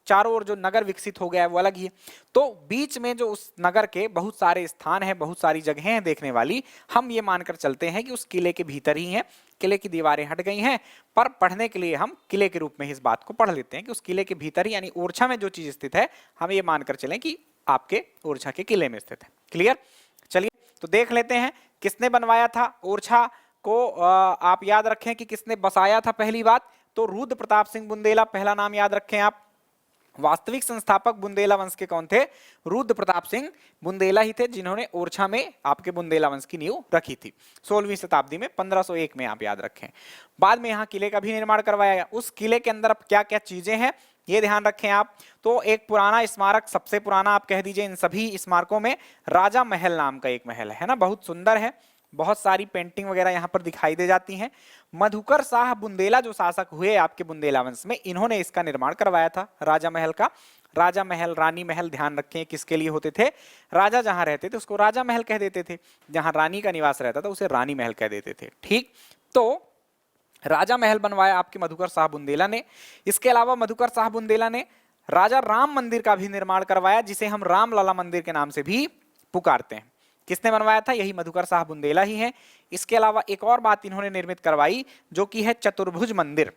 चारों ओर जो नगर विकसित हो गया है वो अलग ही है। तो बीच में जो उस नगर के बहुत सारे स्थान हैं, बहुत सारी जगहें हैं देखने वाली, हम ये मानकर चलते हैं कि उस किले के भीतर ही हैं। किले की दीवारें हट गई हैं, पर पढ़ने के लिए हम किले के रूप में इस बात को पढ़ लेते हैं कि उस किले के भीतर ही, यानी ओरछा में जो चीज स्थित है, हम ये मानकर चलें कि आपके ओरछा के किले में स्थित है। क्लियर? चलिए तो देख लेते हैं किसने बनवाया था ओरछा को। आप याद रखें कि किसने बसाया था। पहली बात तो रुद्र प्रताप सिंह बुंदेला, पहला नाम याद रखें आप। वास्तविक संस्थापक बुंदेला वंश के कौन थे? रुद्र प्रताप सिंह बुंदेला ही थे, जिन्होंने ओरछा में आपके बुंदेला वंश की नींव रखी थी 16वीं शताब्दी में, 1501 में, आप याद रखें। बाद में यहाँ किले का भी निर्माण करवाया गया। उस किले के अंदर अब क्या क्या चीजें हैं ये ध्यान रखें आप। तो एक पुराना स्मारक, सबसे पुराना आप कह दीजिए इन सभी स्मारकों में, राजा महल नाम का एक महल है ना, बहुत सुंदर है, बहुत सारी पेंटिंग वगैरह यहाँ पर दिखाई दे जाती हैं। मधुकर शाह बुंदेला जो शासक हुए आपके बुंदेला वंश में, इन्होंने इसका निर्माण करवाया था राजा महल का। राजा महल, रानी महल ध्यान रखें किसके लिए होते थे? राजा जहां रहते थे उसको राजा महल कह देते थे, जहां रानी का निवास रहता था उसे रानी महल कह देते थे। ठीक, तो राजा महल बनवाया आपके मधुकर शाह बुंदेला ने। इसके अलावा मधुकर शाह बुंदेला ने राजा राम मंदिर का भी निर्माण करवाया, जिसे हम रामलला मंदिर के नाम से भी पुकारते हैं। किसने बनवाया था? यही मधुकर शाह बुंदेला ही है। इसके अलावा एक और बात इन्होंने निर्मित करवाई जो कि है चतुर्भुज मंदिर।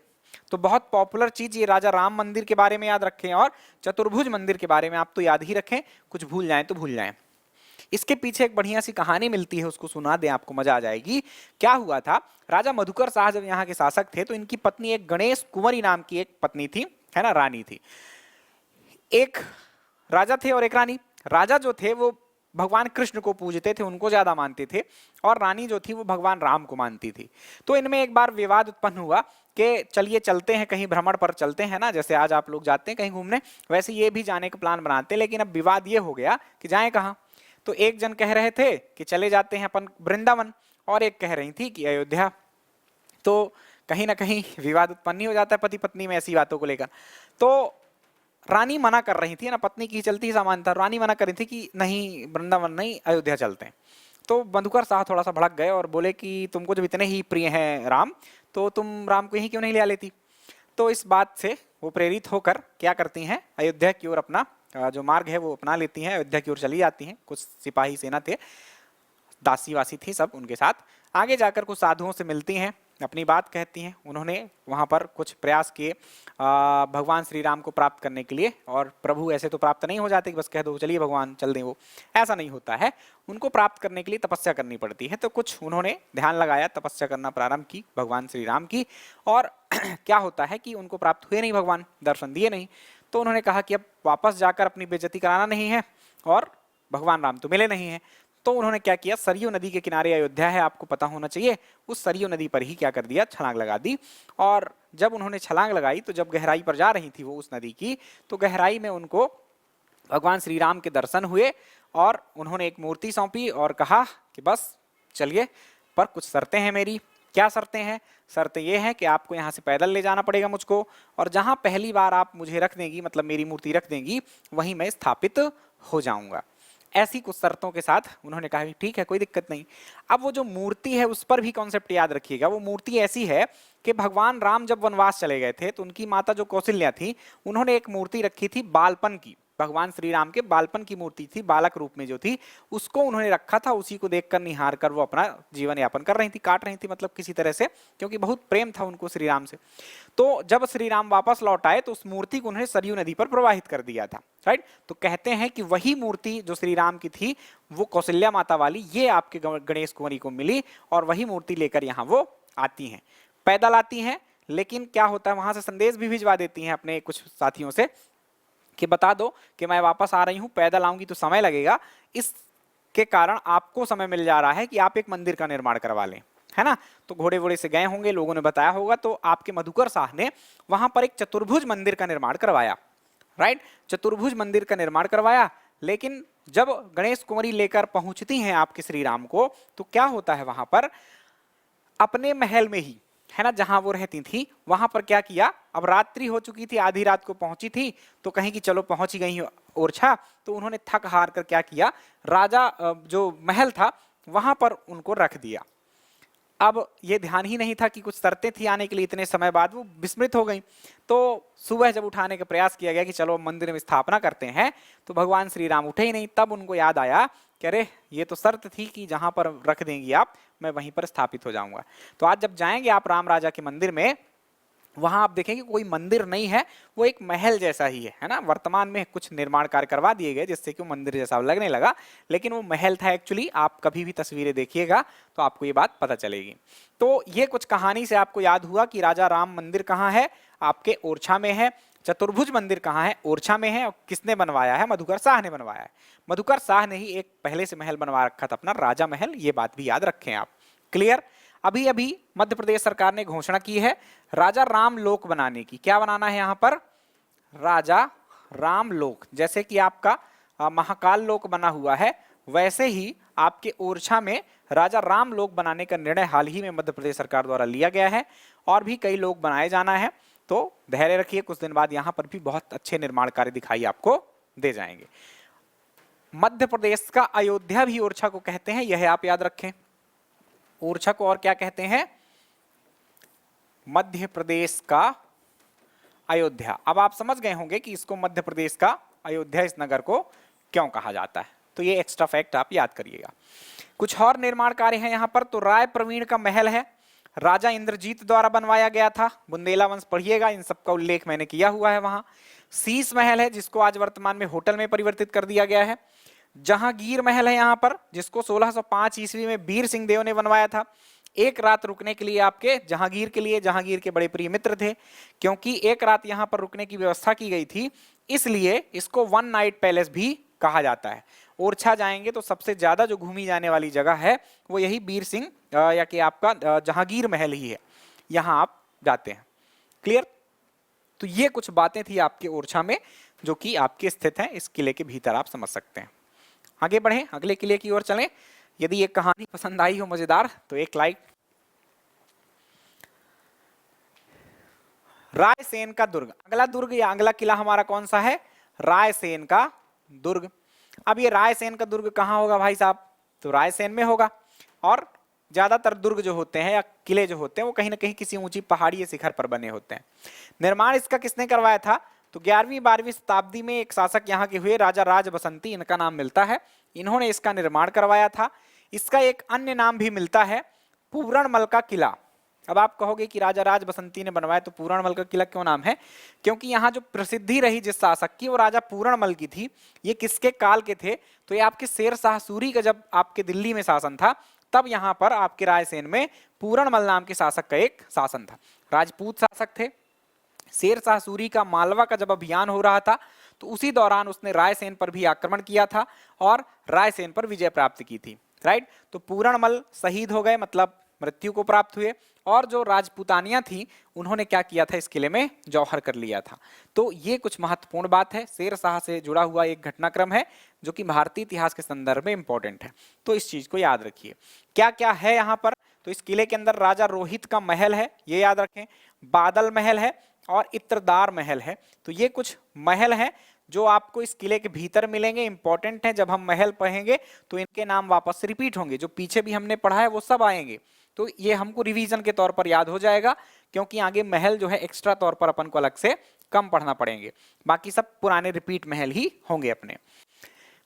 तो बहुत पॉपुलर चीज ये, राजा राम मंदिर के बारे में याद रखें और चतुर्भुज मंदिर के बारे में आप तो याद ही रखें, कुछ भूल जाएं तो भूल जाएं। इसके पीछे एक बढ़िया सी कहानी मिलती है, उसको सुना दें, आपको मजा आ जाएगी। क्या हुआ था, राजा मधुकर शाह जब यहाँ के शासक थे तो इनकी पत्नी एक गणेश कुंवरी नाम की एक पत्नी थी, है ना, रानी थी। एक राजा थे और एक रानी। राजा जो थे वो भगवान कृष्ण को पूजते थे, उनको ज्यादा मानते थे, और रानी जो थी वो भगवान राम को मानती थी। तो इनमें एक बार विवाद उत्पन्न हुआ कि चलिए चलते हैं कहीं भ्रमण पर चलते हैं ना, जैसे आज आप लोग जाते हैं कहीं घूमने, वैसे ये भी जाने का प्लान बनाते हैं। लेकिन अब विवाद ये हो गया कि जाएं कहाँ। तो एक जन कह रहे थे कि चले जाते हैं अपन वृंदावन, और एक कह रही थी कि अयोध्या। तो कहीं ना कहीं विवाद उत्पन्न ही हो जाता है पति पत्नी में ऐसी बातों को लेकर। तो रानी मना कर रही थी ना, पत्नी की चलती ही सामान था, रानी मना कर रही थी कि नहीं वृंदावन नहीं, अयोध्या चलते हैं। तो मधुकर शाह थोड़ा सा भड़क गए और बोले कि तुमको जब इतने ही प्रिय हैं राम, तो तुम राम को यहीं क्यों नहीं ले लेती। तो इस बात से वो प्रेरित होकर क्या करती हैं, अयोध्या की ओर अपना जो मार्ग है वो अपना लेती हैं, अयोध्या की ओर चली जाती हैं। कुछ सिपाही सेना थे, दासी वासी थी सब उनके साथ। आगे जाकर कुछ साधुओं से मिलती हैं, अपनी बात कहती हैं। उन्होंने वहां पर कुछ प्रयास किए भगवान श्री राम को प्राप्त करने के लिए, और प्रभु ऐसे तो प्राप्त नहीं हो जाते कि बस कह दो चलिए भगवान चल दें, वो ऐसा नहीं होता है। उनको प्राप्त करने के लिए तपस्या करनी पड़ती है। तो कुछ उन्होंने ध्यान लगाया, तपस्या करना प्रारंभ की भगवान श्री राम की, और क्या होता है कि उनको प्राप्त हुए नहीं, भगवान दर्शन दिए नहीं। तो उन्होंने कहा कि अब वापस जाकर अपनी बेइज्जती कराना नहीं है, और भगवान राम तो मिले नहीं है। तो उन्होंने क्या किया, सरयू नदी के किनारे अयोध्या है, आपको पता होना चाहिए, उस सरयू नदी पर ही क्या कर दिया, छलांग लगा दी। और जब उन्होंने छलांग लगाई तो जब गहराई पर जा रही थी वो उस नदी की, तो गहराई में उनको भगवान श्री राम के दर्शन हुए और उन्होंने एक मूर्ति सौंपी और कहा कि बस चलिए, पर कुछ शर्तें हैं मेरी। क्या शर्तें हैं? शर्तें ये हैं कि आपको यहाँ से पैदल ले जाना पड़ेगा मुझको, और जहाँ पहली बार आप मुझे रख देंगी, मतलब मेरी मूर्ति रख देंगी, वहीं मैं स्थापित हो जाऊंगा। ऐसी कुछ शर्तों के साथ उन्होंने कहा कि ठीक है, कोई दिक्कत नहीं। अब वो जो मूर्ति है उस पर भी कॉन्सेप्ट याद रखिएगा। वो मूर्ति ऐसी है कि भगवान राम जब वनवास चले गए थे तो उनकी माता जो कौशल्या थी, उन्होंने एक मूर्ति रखी थी बालपन की, भगवान श्री राम के बालपन की मूर्ति थी, बालक रूप में जो थी उसको उन्होंने रखा था। उसी को देखकर निहार कर वो अपना जीवन यापन कर रही थी, काट रही थी, मतलब किसी तरह से, क्योंकि बहुत प्रेम था उनको श्री राम से। तो जब श्री राम वापस लौट आए तो उस मूर्ति को उन्होंने सरयू नदी पर प्रवाहित कर दिया था, राइट। तो कहते हैं कि वही मूर्ति जो श्री राम की थी, वो कौशल्या माता वाली, ये आपके गणेश कुंवरी को मिली, और वही मूर्ति लेकर यहाँ वो आती हैं, पैदल आती हैं। लेकिन क्या होता है, वहां से संदेश भी भिजवा देती हैं अपने कुछ साथियों से कि बता दो कि मैं वापस आ रही हूं, पैदल आऊंगी तो समय लगेगा, इसके कारण आपको समय मिल जा रहा है कि आप एक मंदिर का निर्माण करवा लें, है ना। तो घोड़े वोड़े से गए होंगे, लोगों ने बताया होगा, तो आपके मधुकर शाह ने वहां पर एक चतुर्भुज मंदिर का निर्माण करवाया, राइट, चतुर्भुज मंदिर का निर्माण करवाया। लेकिन जब गणेश कुंवरी लेकर पहुंचती हैं आपके श्री राम को, तो क्या होता है, वहां पर अपने महल में ही, है ना, जहां वो रहती थी, वहां पर क्या किया, अब रात्रि हो चुकी थी, आधी रात को पहुंची थी, तो कहीं कि चलो पहुंच ही गई ओरछा, तो उन्होंने थक हार कर क्या किया, राजा जो महल था वहां पर उनको रख दिया। अब ये ध्यान ही नहीं था कि कुछ शर्तें थी आने के लिए, इतने समय बाद वो विस्मृत हो गई। तो सुबह जब उठाने का प्रयास किया गया कि चलो मंदिर में स्थापना करते हैं, तो भगवान श्री राम उठे ही नहीं। तब उनको याद आया कि अरे ये तो शर्त थी कि जहां पर रख देंगी आप, मैं वहीं पर स्थापित हो जाऊंगा। तो आज जब जाएंगे आप राम राजा के मंदिर में, वहां आप देखेंगे कोई मंदिर नहीं है, वो एक महल जैसा ही है ना। वर्तमान में कुछ निर्माण कार्य करवा दिए गए जिससे कि वो मंदिर जैसा लगने लगा, लेकिन वो महल था एक्चुअली। आप कभी भी तस्वीरें देखिएगा तो आपको ये बात पता चलेगी। तो ये कुछ कहानी से आपको याद हुआ कि राजा राम मंदिर कहाँ है, आपके ओरछा में है। चतुर्भुज मंदिर कहाँ है, ओरछा में है। और किसने बनवाया है, मधुकर शाह ने बनवाया है। मधुकर शाह ने ही एक पहले से महल बनवा रखा था अपना, राजा महल। ये बात भी याद रखें आप, क्लियर। अभी अभी मध्य प्रदेश सरकार ने घोषणा की है राजा राम लोक बनाने की। क्या बनाना है यहाँ पर, राजा राम लोक। जैसे कि आपका महाकाल लोक बना हुआ है, वैसे ही आपके ओरछा में राजा राम लोक बनाने का निर्णय हाल ही में मध्य प्रदेश सरकार द्वारा लिया गया है। और भी कई लोक बनाए जाना है, तो धैर्य रखिए, कुछ दिन बाद यहाँ पर भी बहुत अच्छे निर्माण कार्य दिखाई आपको दे जाएंगे। मध्य प्रदेश का अयोध्या भी ओरछा को कहते हैं, यह आप याद रखें। ओरछा को और क्या कहते हैं, मध्य प्रदेश का अयोध्या। अब आप समझ गए होंगे कि इसको मध्य प्रदेश का अयोध्या इस नगर को क्यों कहा जाता है। तो ये एक्स्ट्रा फैक्ट आप याद करिएगा। कुछ और निर्माण कार्य हैं यहाँ पर। तो राय प्रवीण का महल है, राजा इंद्रजीत द्वारा बनवाया गया था। बुंदेला वंश पढ़िएगा, इन सबका उल्लेख मैंने किया हुआ है वहां। शीश महल है जिसको आज वर्तमान में होटल में परिवर्तित कर दिया गया है। जहांगीर महल है यहाँ पर, जिसको 1605 ईस्वी में वीर सिंह देव ने बनवाया था। एक रात रुकने के लिए आपके जहांगीर के लिए, जहांगीर के बड़े प्रिय मित्र थे, क्योंकि एक रात यहाँ पर रुकने की व्यवस्था की गई थी, इसलिए इसको वन नाइट पैलेस भी कहा जाता है। ओरछा जाएंगे तो सबसे ज्यादा जो घूमी जाने वाली जगह है वो यही वीर सिंह या कि आपका जहांगीर महल ही है, यहाँ आप जाते हैं, क्लियर। तो ये कुछ बातें थी आपके ओरछा में जो कि आपके स्थित हैं, इस किले के भीतर आप समझ सकते हैं। आगे बढ़ें, अगले किले की ओर चलें। यदि ये कहानी पसंद आई हो मजेदार तो एक लाइक। रायसेन का दुर्ग, अगला दुर्ग या अगला किला हमारा कौन सा है, रायसेन का दुर्ग। अब ये रायसेन का दुर्ग कहाँ होगा भाई साहब, तो रायसेन में होगा। और ज्यादातर दुर्ग जो होते हैं या किले जो होते हैं वो कहीं ना कहीं किसी ऊंची पहाड़ी या शिखर पर बने होते हैं। निर्माण इसका किसने करवाया था, तो 11वीं 12वीं शताब्दी में एक शासक यहाँ के हुए, राजा राज बसंती, इनका नाम मिलता है। इन्होंने इसका निर्माण करवाया था। इसका एक अन्य नाम भी मिलता है, पूरणमल का किला। अब आप कहोगे कि राजा राज बसंती ने बनवाया, तो पूरणमल का किला क्यों नाम है, क्योंकि यहाँ जो प्रसिद्धि रही जिस शासक की, वो राजा पूरणमल की थी। ये किसके काल के थे, तो ये आपके शेर शाह सूरी का जब आपके दिल्ली में शासन था, तब यहाँ पर आपके रायसेन में पूरणमल नाम के शासक का एक शासन था। राजपूत शासक थे। शेर शाह सूरी का मालवा का जब अभियान हो रहा था तो उसी दौरान उसने रायसेन पर भी आक्रमण किया था और रायसेन पर विजय प्राप्त की थी। राइट, तो पूरणमल शहीद हो गए, मतलब मृत्यु को प्राप्त हुए, और जो राजपूतानियां थी उन्होंने क्या किया था, इस किले में जौहर कर लिया था। तो ये कुछ महत्वपूर्ण बात है, शेर शाह से जुड़ा हुआ एक घटनाक्रम है जो कि भारतीय इतिहास के संदर्भ में इंपॉर्टेंट है, तो इस चीज को याद रखिए। क्या क्या है यहाँ पर, तो इस किले के अंदर राजा रोहित का महल है, ये याद रखें, बादल महल है और इत्रदार महल है। तो ये कुछ महल हैं जो आपको इस किले के भीतर मिलेंगे, इंपॉर्टेंट है। जब हम महल पढ़ेंगे तो इनके नाम वापस से रिपीट होंगे, जो पीछे भी हमने पढ़ा है वो सब आएंगे, तो ये हमको रिवीजन के तौर पर याद हो जाएगा, क्योंकि आगे महल जो है एक्स्ट्रा तौर पर अपन को अलग से कम पढ़ना पड़ेंगे, बाकी सब पुराने रिपीट महल ही होंगे अपने।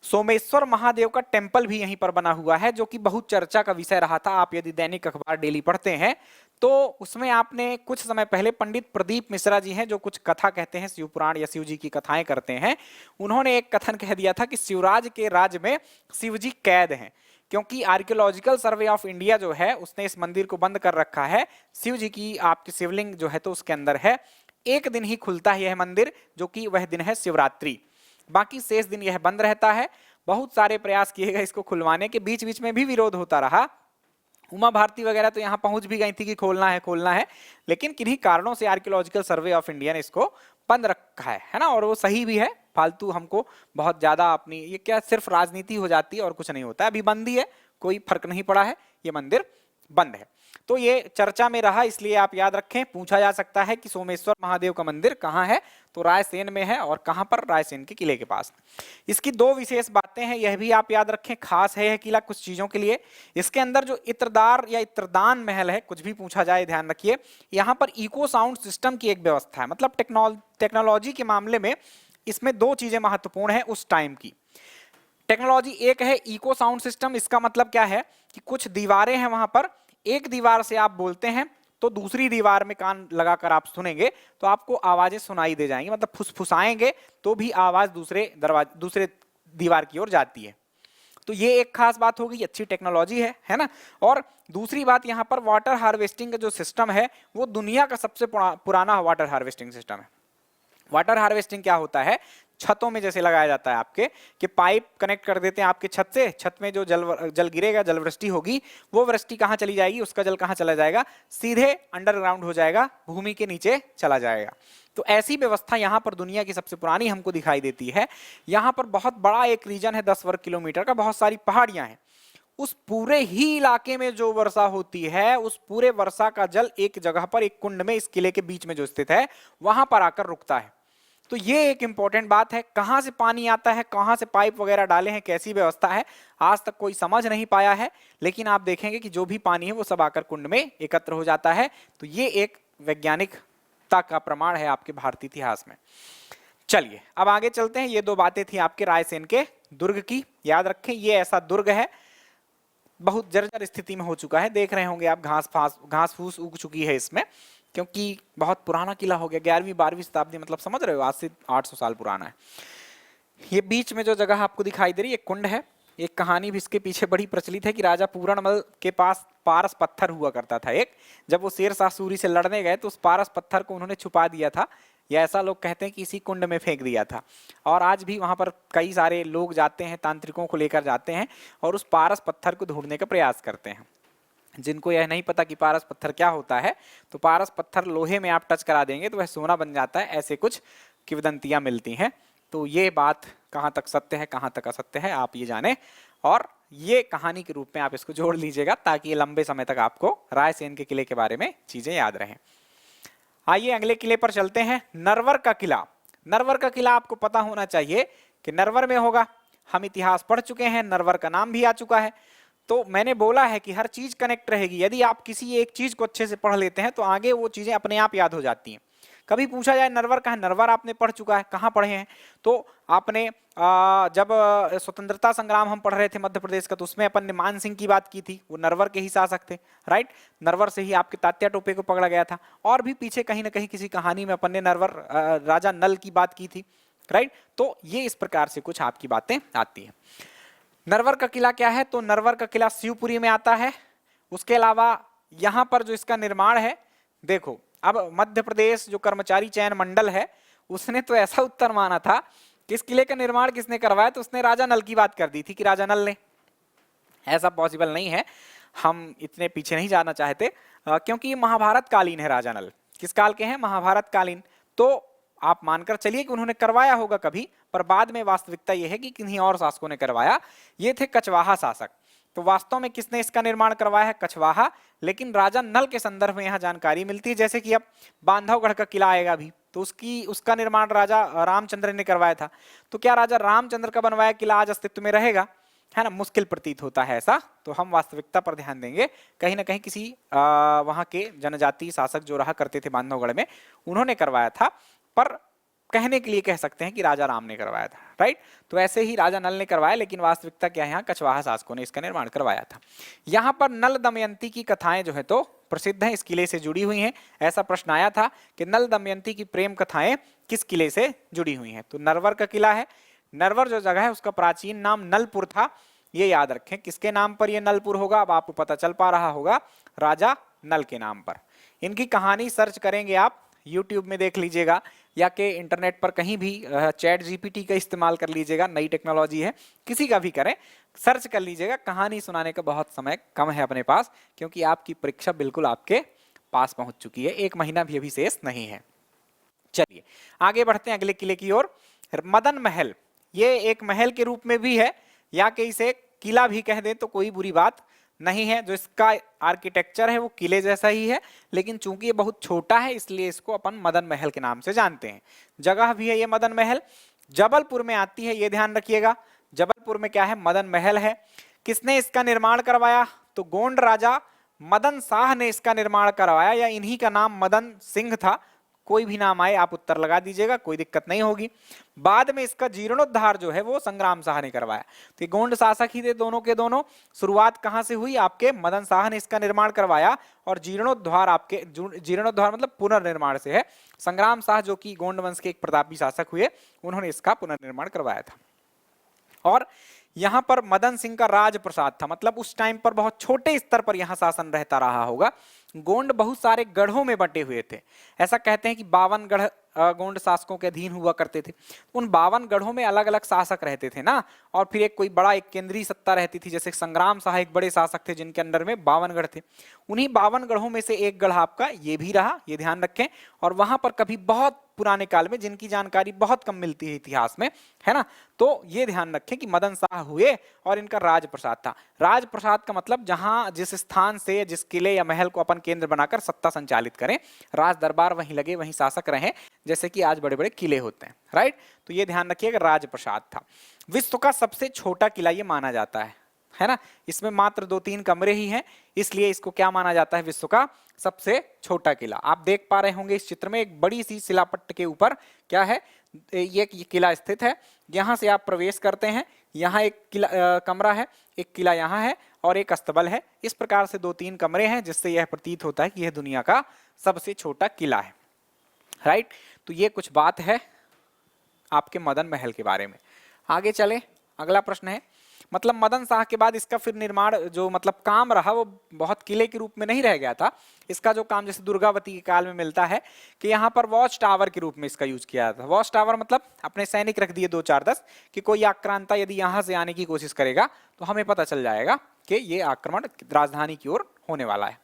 सोमेश्वर महादेव का टेम्पल भी यहीं पर बना हुआ है, जो कि बहुत चर्चा का विषय रहा था। आप यदि दैनिक अखबार डेली पढ़ते हैं तो उसमें आपने कुछ समय पहले पंडित प्रदीप मिश्रा जी हैं, जो कुछ कथा कहते हैं, शिव पुराण या शिव जी की कथाएं करते हैं, उन्होंने एक कथन कह दिया था कि शिवराज के राज्य में शिव जी कैद हैं, क्योंकि आर्कियोलॉजिकल सर्वे ऑफ इंडिया जो है उसने इस मंदिर को बंद कर रखा है। शिव जी की आपकी शिवलिंग जो है तो उसके अंदर है, एक दिन ही खुलता है यह मंदिर, जो कि वह दिन है शिवरात्रि, बाकी शेष दिन यह बंद रहता है। बहुत सारे प्रयास किए गए इसको खुलवाने के, बीच बीच में भी विरोध होता रहा। उमा भारती वगैरह तो यहाँ पहुंच भी गई थी कि खोलना है, लेकिन किन्हीं कारणों से आर्कियोलॉजिकल सर्वे ऑफ इंडिया ने इसको बंद रखा है ना, और वो सही भी है। फालतू हमको बहुत ज्यादा अपनी ये क्या सिर्फ राजनीति हो जाती है और कुछ नहीं होता है। अभी बंद ही है, कोई फर्क नहीं पड़ा है, ये मंदिर बंद है। तो ये चर्चा में रहा, इसलिए आप याद रखें, पूछा जा सकता है कि सोमेश्वर महादेव का मंदिर कहाँ है, तो रायसेन में है, और कहाँ पर, रायसेन के किले के पास। इसकी दो विशेष बातें हैं, यह भी आप याद रखें, खास है यह किला कुछ चीजों के लिए। इसके अंदर जो इत्रदार या इत्रदान महल है, कुछ भी पूछा जाए ध्यान रखिए, यहाँ पर इको साउंड सिस्टम की एक व्यवस्था है, मतलब टेक्नोलॉजी के मामले में इसमें दो चीजें महत्वपूर्ण है उस टाइम की। टेक्नोलॉजी एक है इको साउंड सिस्टम, इसका मतलब क्या है कि कुछ दीवारें हैं वहां पर, एक दीवार से आप बोलते हैं तो दूसरी दीवार में कान लगाकर आप सुनेंगे तो आपको आवाजें सुनाई दे जाएंगी, मतलब फुसफुसाएंगे तो भी आवाज दूसरे दीवार की ओर जाती है। तो ये एक खास बात होगी, अच्छी टेक्नोलॉजी है ना। और दूसरी बात, यहाँ पर वाटर हार्वेस्टिंग का जो सिस्टम है वो दुनिया का सबसे पुराना वाटर हार्वेस्टिंग सिस्टम है। वाटर हार्वेस्टिंग क्या होता है, छतों में जैसे लगाया जाता है आपके, कि पाइप कनेक्ट कर देते हैं आपके छत से, छत में जो जल गिरेगा, जल वृष्टि होगी, वो वृष्टि कहाँ चली जाएगी, उसका जल कहाँ चला जाएगा, सीधे अंडरग्राउंड हो जाएगा, भूमि के नीचे चला जाएगा। तो ऐसी व्यवस्था यहाँ पर दुनिया की सबसे पुरानी हमको दिखाई देती है। यहाँ पर बहुत बड़ा एक रीजन है 10 वर्ग किलोमीटर का, बहुत सारी पहाड़ियां हैं, उस पूरे ही इलाके में जो वर्षा होती है, उस पूरे वर्षा का जल एक जगह पर, एक कुंड में, इस किले के बीच में जो स्थित है, वहां पर आकर रुकता है। तो ये एक इंपॉर्टेंट बात है, कहां से पानी आता है, कहां से पाइप वगैरह डाले हैं, कैसी व्यवस्था है, आज तक कोई समझ नहीं पाया है, लेकिन आप देखेंगे कि जो भी पानी है वो सब आकर कुंड में एकत्र हो जाता है। तो ये एक वैज्ञानिकता का प्रमाण है आपके भारतीय इतिहास में। चलिए अब आगे चलते हैं। ये दो बातें थी आपके रायसेन के दुर्ग की, याद रखें ये ऐसा दुर्ग है, बहुत जर्जर स्थिति में हो चुका है, देख रहे होंगे आप, घास फूस उग चुकी है इसमें, क्योंकि बहुत पुराना किला हो गया, 11वीं 12वीं शताब्दी, मतलब समझ रहे हो, आज से 800 साल पुराना है। ये बीच में जो जगह आपको दिखाई दे रही है, कुंड है। एक कहानी भी इसके पीछे बड़ी प्रचलित है कि राजा पूरणमल के पास पारस पत्थर हुआ करता था एक, जब वो शेर शाह सूरी से लड़ने गए तो उस पारस पत्थर को उन्होंने छुपा दिया था, या ऐसा लोग कहते हैं कि इसी कुंड में फेंक दिया था। और आज भी वहां पर कई सारे लोग जाते हैं, तांत्रिकों को लेकर जाते हैं और उस पारस पत्थर को ढूंढने का प्रयास करते हैं। जिनको यह नहीं पता कि पारस पत्थर क्या होता है, तो पारस पत्थर लोहे में आप टच करा देंगे तो वह सोना बन जाता है, ऐसे कुछ किंवदंतियां मिलती हैं। तो ये बात कहाँ तक सत्य है, कहाँ तक असत्य है, आप ये जाने, और ये कहानी के रूप में आप इसको जोड़ लीजिएगा, ताकि ये लंबे समय तक आपको रायसेन के किले के बारे में चीजें याद रहें। आइए अगले किले पर चलते हैं, नरवर का किला। नरवर का किला आपको पता होना चाहिए कि नरवर में होगा, हम इतिहास पढ़ चुके हैं, नरवर का नाम भी आ चुका है। तो मैंने बोला है कि हर चीज कनेक्ट रहेगी, यदि आप किसी एक चीज को अच्छे से पढ़ लेते हैं तो आगे वो चीजें अपने आप याद हो जाती हैं। कभी पूछा जाए नरवर कहाँ, नरवर आपने पढ़ चुका है, कहाँ पढ़े हैं, तो आपने जब स्वतंत्रता संग्राम हम पढ़ रहे थे मध्य प्रदेश का, तो उसमें अपन ने मान सिंह की बात की थी, वो नरवर के ही शासक थे, राइट। नरवर से ही आपके तात्या टोपे को पकड़ा गया था, और भी पीछे कहीं ना कहीं किसी कहानी में अपन ने नरवर राजा नल की बात की थी, राइट। तो ये इस प्रकार से कुछ आपकी बातें आती हैं। नरवर का किला क्या है, तो नरवर का किला शिवपुरी में आता है। उसके अलावा यहां पर जो इसका निर्माण है, देखो अब मध्य प्रदेश जो कर्मचारी चयन मंडल है उसने तो ऐसा उत्तर माना था किस किले का निर्माण किसने करवाया? तो उसने राजा नल की बात कर दी थी कि राजा नल ने। ऐसा पॉसिबल नहीं है, हम इतने पीछे नहीं जाना चाहते, क्योंकि महाभारत कालीन है राजा नल। किस काल के हैं? महाभारत कालीन। तो आप मानकर चलिए कि उन्होंने करवाया होगा कभी, पर बाद में वास्तविकता यह है कि किन्हीं और शासकों ने करवाया। ये थे कछवाहा शासक। तो वास्तव में किसने इसका निर्माण करवाया है? कछवाहा। लेकिन राजा नल के संदर्भ में यहाँ जानकारी मिलती है, जैसे कि अब बांधवगढ़ का किला आएगा अभी, तो उसका निर्माण राजा रामचंद्र ने करवाया था। तो क्या राजा रामचंद्र का बनवाया किला आज अस्तित्व में रहेगा? है ना, मुश्किल प्रतीत होता है ऐसा। तो हम वास्तविकता पर ध्यान देंगे, कहीं ना कहीं किसी वहां के जनजाति शासक जो रहा करते थे बांधवगढ़ में, उन्होंने करवाया था। पर कहने के लिए कह सकते हैं कि राजा राम ने करवाया था, राइट। तो ऐसे ही राजा नल ने करवाया, लेकिन वास्तविकता क्या है, यहाँ कछवाहा शासकों ने इसका निर्माण करवाया था। यहाँ पर नल दमयंती की कथाएं जो है तो प्रसिद्ध हैं, इस किले से जुड़ी हुई हैं। ऐसा प्रश्न आया था कि नल दमयंती की प्रेम कथाएं किस किले से जुड़ी हुई हैं? तो नरवर का किला है। नरवर जो जगह है उसका प्राचीन नाम नलपुर था, ये याद रखें। किसके नाम पर ये नलपुर होगा? अब आपको पता चल पा रहा होगा, राजा नल के नाम पर। इनकी कहानी सर्च करेंगे आप, यूट्यूब में देख लीजिएगा, या कि इंटरनेट पर कहीं भी चैट जीपीटी का इस्तेमाल कर लीजिएगा, नई टेक्नोलॉजी है, किसी का भी करें, सर्च कर लीजिएगा। कहानी सुनाने का बहुत समय कम है अपने पास, क्योंकि आपकी परीक्षा बिल्कुल आपके पास पहुंच चुकी है, 1 महीना भी अभी शेष नहीं है। चलिए आगे बढ़ते हैं अगले किले की ओर। मदन महल, ये एक महल के रूप में भी है, या कि इसे किला भी कह दें तो कोई बुरी बात नहीं है। जो इसका आर्किटेक्चर है वो किले जैसा ही है, लेकिन चूंकि ये बहुत छोटा है इसलिए इसको अपन मदन महल के नाम से जानते हैं। जगह भी है ये मदन महल, जबलपुर में आती है, ये ध्यान रखिएगा। जबलपुर में क्या है? मदन महल है। किसने इसका निर्माण करवाया? तो गोंड राजा मदन शाह ने इसका निर्माण करवाया, या इन्हीं का नाम मदन सिंह था। कोई भी नाम आए आप उत्तर लगा दीजिएगा, कोई दिक्कत नहीं होगी। बाद में इसका जीर्णोद्धार जो है वो संग्राम शाह ने करवाया। तो ये गोंड शासक ही थे दोनों के दोनों। शुरुआत कहां से हुई? आपके मदन शाह ने इसका निर्माण करवाया, और जीर्णोद्धार मतलब पुनर्निर्माण से है। संग्राम शाह जो कि गोंड वंश के एक प्रतापी शासक हुए, उन्होंने इसका पुनर्निर्माण करवाया था। और यहां पर मदन सिंह का राज प्रसाद था, मतलब उस टाइम पर बहुत छोटे स्तर पर यहां शासन रहता रहा होगा। गोंड बहुत सारे गढ़ों में बटे हुए थे। ऐसा कहते हैं कि 52 गढ़ गोंड शासकों के अधीन हुआ करते थे। उन 52 गढ़ों में अलग अलग शासक रहते थे ना, और फिर एक कोई बड़ा एक केंद्रीय सत्ता रहती थी। जैसे संग्राम शाह एक बड़े शासक थे जिनके अंडर में 52 गढ़ थे। उन्हीं 52 गढ़ों में से एक गढ़ आपका ये भी रहा, ये ध्यान रखें। और वहां पर कभी बहुत पुराने काल में, जिनकी जानकारी बहुत कम मिलती है इतिहास में, है ना, तो ये ध्यान रखें कि मदन शाह हुए और इनका राजप्रसाद था। राजप्रसाद का मतलब जहां जिस स्थान से जिस किले या महल को अपन केंद्र बनाकर सत्ता संचालित करें, राज दरबार वहीं लगे, वहीं शासक रहे, जैसे कि आज बड़े बड़े किले होते हैं, राइट। तो ये ध्यान रखिएगा, राजप्रसाद था। विश्व का सबसे छोटा किला ये माना जाता है ना। इसमें मात्र 2-3 कमरे ही हैं, इसलिए इसको क्या माना जाता है? विश्व का सबसे छोटा किला। आप देख पा रहे होंगे इस चित्र में, एक बड़ी सी शिलापट्ट के ऊपर क्या है, ये किला स्थित है। यहां से आप प्रवेश करते हैं, यहाँ एक किला कमरा है, एक किला यहाँ है, और एक अस्तबल है। इस प्रकार से 2-3 कमरे हैं, जिससे यह प्रतीत होता है कि यह दुनिया का सबसे छोटा किला है, राइट। तो ये कुछ बात है आपके मदन महल के बारे में। आगे चले, अगला प्रश्न है, मतलब मदन शाह के बाद इसका फिर निर्माण जो मतलब काम रहा वो बहुत किले के रूप में नहीं रह गया था। इसका जो काम जैसे दुर्गावती के काल में मिलता है कि यहाँ पर वॉच टावर के रूप में इसका यूज किया था। वॉच टावर मतलब अपने सैनिक रख दिए 2-4-10 कि कोई आक्रांता यदि यहाँ से आने की कोशिश करेगा तो हमें पता चल जाएगा कि ये आक्रमण राजधानी की ओर होने वाला है।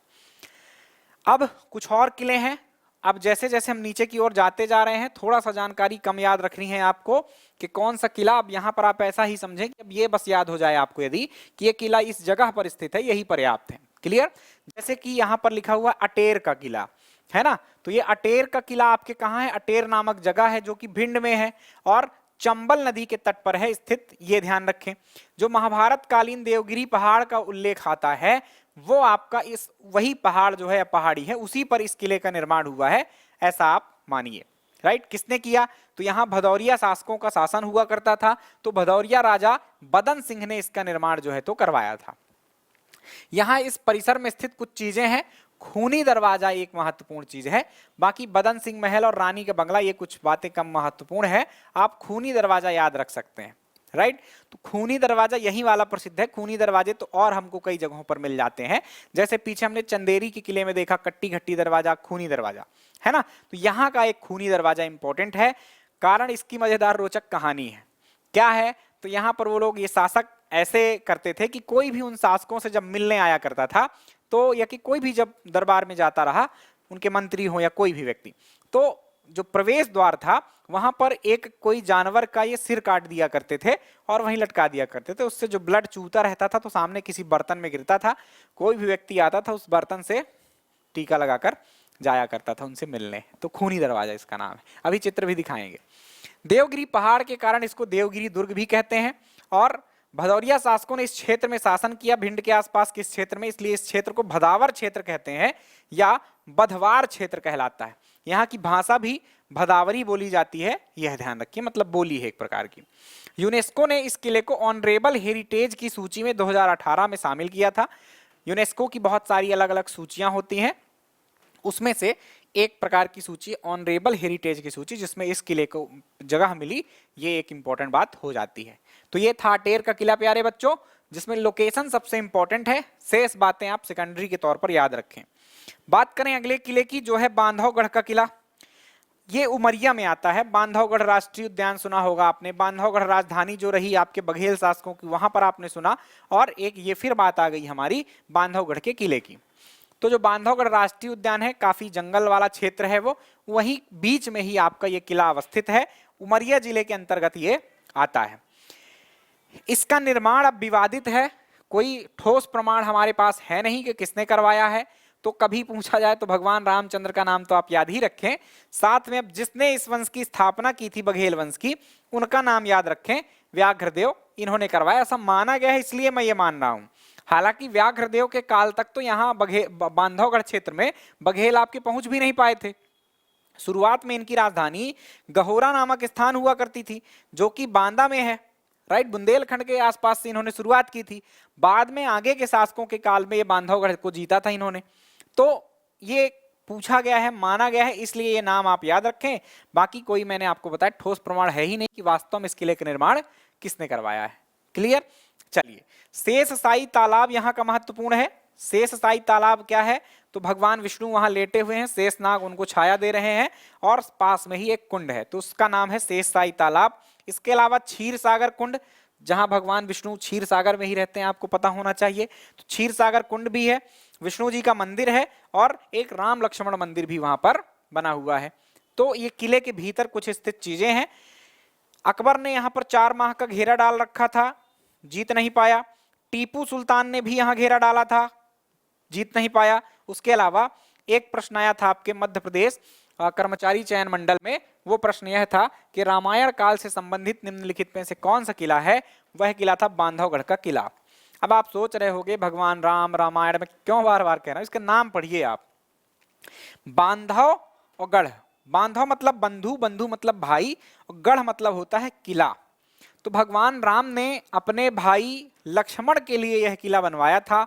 अब कुछ और किले हैं। अब जैसे जैसे हम नीचे की ओर जाते जा रहे हैं, थोड़ा सा जानकारी कम याद रखनी है आपको कि कौन सा किला। अब यहाँ पर आप ऐसा ही समझें कि अब ये बस याद हो जाए आपको यदि कि ये किला इस जगह पर स्थित है, यही पर्याप्त है। क्लियर? जैसे कि यहाँ पर लिखा हुआ अटेर का किला है ना, तो ये अटेर का किला आपके कहाँ है? अटेर नामक जगह है जो कि भिंड में है और चंबल नदी के तट पर है स्थित। ये ध्यान रखें। जो महाभारत कालीन देवगिरी पहाड़ का उल्लेख आता है वो आपका इस वही पहाड़ जो है पहाड़ी है, उसी पर इस किले का निर्माण हुआ है, ऐसा आप मानिए, राइट। किसने किया? तो यहाँ भदौरिया शासकों का शासन हुआ करता था, तो भदौरिया राजा बदन सिंह ने इसका निर्माण जो है तो करवाया था। यहाँ इस परिसर में स्थित कुछ चीजें हैं। खूनी दरवाजा एक महत्वपूर्ण चीज है, बाकी बदन सिंह महल और रानी का बंगला ये कुछ बातें कम महत्वपूर्ण है। आप खूनी दरवाजा याद रख सकते हैं, राइट। तो खूनी दरवाजा यही वाला प्रसिद्ध है। खूनी दरवाजे तो और हमको कई जगहों पर मिल जाते हैं, जैसे पीछे हमने चंदेरी के किले में देखा कट्टी घट्टी दरवाजा, खूनी दरवाजा, है ना। तो यहाँ का एक खूनी दरवाजा इंपॉर्टेंट है। कारण इसकी मजेदार रोचक कहानी है। क्या है? तो यहाँ पर वो लोग, ये शासक ऐसे करते थे कि कोई भी उन शासकों से जब मिलने आया करता था तो, या कि कोई भी जब दरबार में जाता रहा, उनके मंत्री हो या कोई भी व्यक्ति, तो जो प्रवेश द्वार था वहां पर एक कोई जानवर का ये सिर काट दिया करते थे और वहीं लटका दिया करते थे। उससे जो ब्लड चूता रहता था तो सामने किसी बर्तन में गिरता था, कोई भी व्यक्ति आता था उस बर्तन से टीका लगाकर जाया करता था उनसे मिलने। तो खूनी दरवाजा इसका नाम है। अभी चित्र भी दिखाएंगे। देवगिरी पहाड़ के कारण इसको देवगिरी दुर्ग भी कहते हैं। और भदौरिया शासकों ने इस क्षेत्र में शासन किया, भिंड के आसपास के इस क्षेत्र में, इसलिए इस क्षेत्र को भदावर क्षेत्र कहते हैं या बधवार क्षेत्र कहलाता है। यहाँ की भाषा भी भदावरी बोली जाती है, यह ध्यान रखिए, मतलब बोली है एक प्रकार की। यूनेस्को ने इस किले को ऑनरेबल हेरिटेज की सूची में 2018 में शामिल किया था। यूनेस्को की बहुत सारी अलग अलग सूचियां होती हैं, उसमें से एक प्रकार की सूची ऑनरेबल हेरिटेज की सूची, जिसमें इस किले को जगह मिली, ये एक इंपॉर्टेंट बात हो जाती है। तो ये था अटेर का किला प्यारे बच्चों, जिसमें लोकेशन सबसे इंपॉर्टेंट है, शेष बातें आप सेकेंडरी के तौर पर याद रखें। बात करें अगले किले की, जो है बांधवगढ़ का किला। ये उमरिया में आता है। बांधवगढ़ राष्ट्रीय उद्यान सुना होगा आपने, बांधवगढ़ राजधानी जो रही आपके बघेल शासकों की, वहां पर आपने सुना। और एक ये फिर बात आ गई हमारी बांधवगढ़ के किले की। तो जो बांधवगढ़ राष्ट्रीय उद्यान है, काफी जंगल वाला क्षेत्र है वो, वहीं बीच में ही आपका ये किला अवस्थित है। उमरिया जिले के अंतर्गत ये आता है। इसका निर्माण अब विवादित है, कोई ठोस प्रमाण हमारे पास है नहीं कि किसने करवाया है। तो कभी पूछा जाए तो भगवान रामचंद्र का नाम तो आप याद ही रखें, साथ में अब जिसने इस वंश की स्थापना की थी, बघेल वंश की, उनका नाम याद रखें, व्याघ्रदेव, इन्होंने करवाया, ऐसा माना गया है, इसलिए मैं ये मान रहा हूं। हालांकि व्याघ्रदेव के काल तक तो यहाँ बांधवगढ़ क्षेत्र में बघेल आपके पहुंच भी नहीं पाए थे। शुरुआत में इनकी राजधानी गहोरा नामक स्थान हुआ करती थी, जो कि बांदा में है, राइट, बुंदेलखंड के आसपास से इन्होंने शुरुआत की थी। बाद में आगे के शासकों के काल में ये बांधवगढ़ को जीता था इन्होंने। तो ये पूछा गया है, माना गया है, इसलिए ये नाम आप याद रखें। बाकी कोई, मैंने आपको बताया, ठोस प्रमाण है ही नहीं कि वास्तव में इस किले का निर्माण किसने करवाया है। क्लियर? चलिए, शेषशाही तालाब यहाँ का महत्वपूर्ण है। शेषशाही तालाब क्या है? तो भगवान विष्णु वहां लेटे हुए हैं, शेषनाग उनको छाया दे रहे हैं और पास में ही एक कुंड है, तो उसका नाम है शेषशाही तालाब। इसके अलावा क्षीर सागर कुंड, जहां भगवान विष्णु क्षीर सागर में ही रहते हैं, आपको पता होना चाहिए। तो क्षीर सागर कुंड भी है, विष्णु जी का मंदिर है और एक राम लक्ष्मण मंदिर भी वहां पर बना हुआ है। तो ये किले के भीतर कुछ स्थित चीजें हैं। अकबर ने यहाँ पर 4 माह का घेरा डाल रखा था, जीत नहीं पाया। टीपू सुल्तान ने भी यहाँ घेरा डाला था, जीत नहीं पाया। उसके अलावा एक प्रश्न आया था आपके मध्य प्रदेश कर्मचारी चयन मंडल में, वो प्रश्न यह था कि रामायण काल से संबंधित निम्नलिखित में से कौन सा किला है? वह किला था बांधवगढ़ का किला। अब आप सोच रहे होंगे भगवान राम रामायण में क्यों बार बार कह रहा हूं, इसका नाम पढ़िए आप, बांधव और गढ़। बांधव मतलब बंधु, बंधु मतलब भाई, और गढ़ मतलब होता है किला। तो भगवान राम ने अपने भाई लक्ष्मण के लिए यह किला बनवाया था।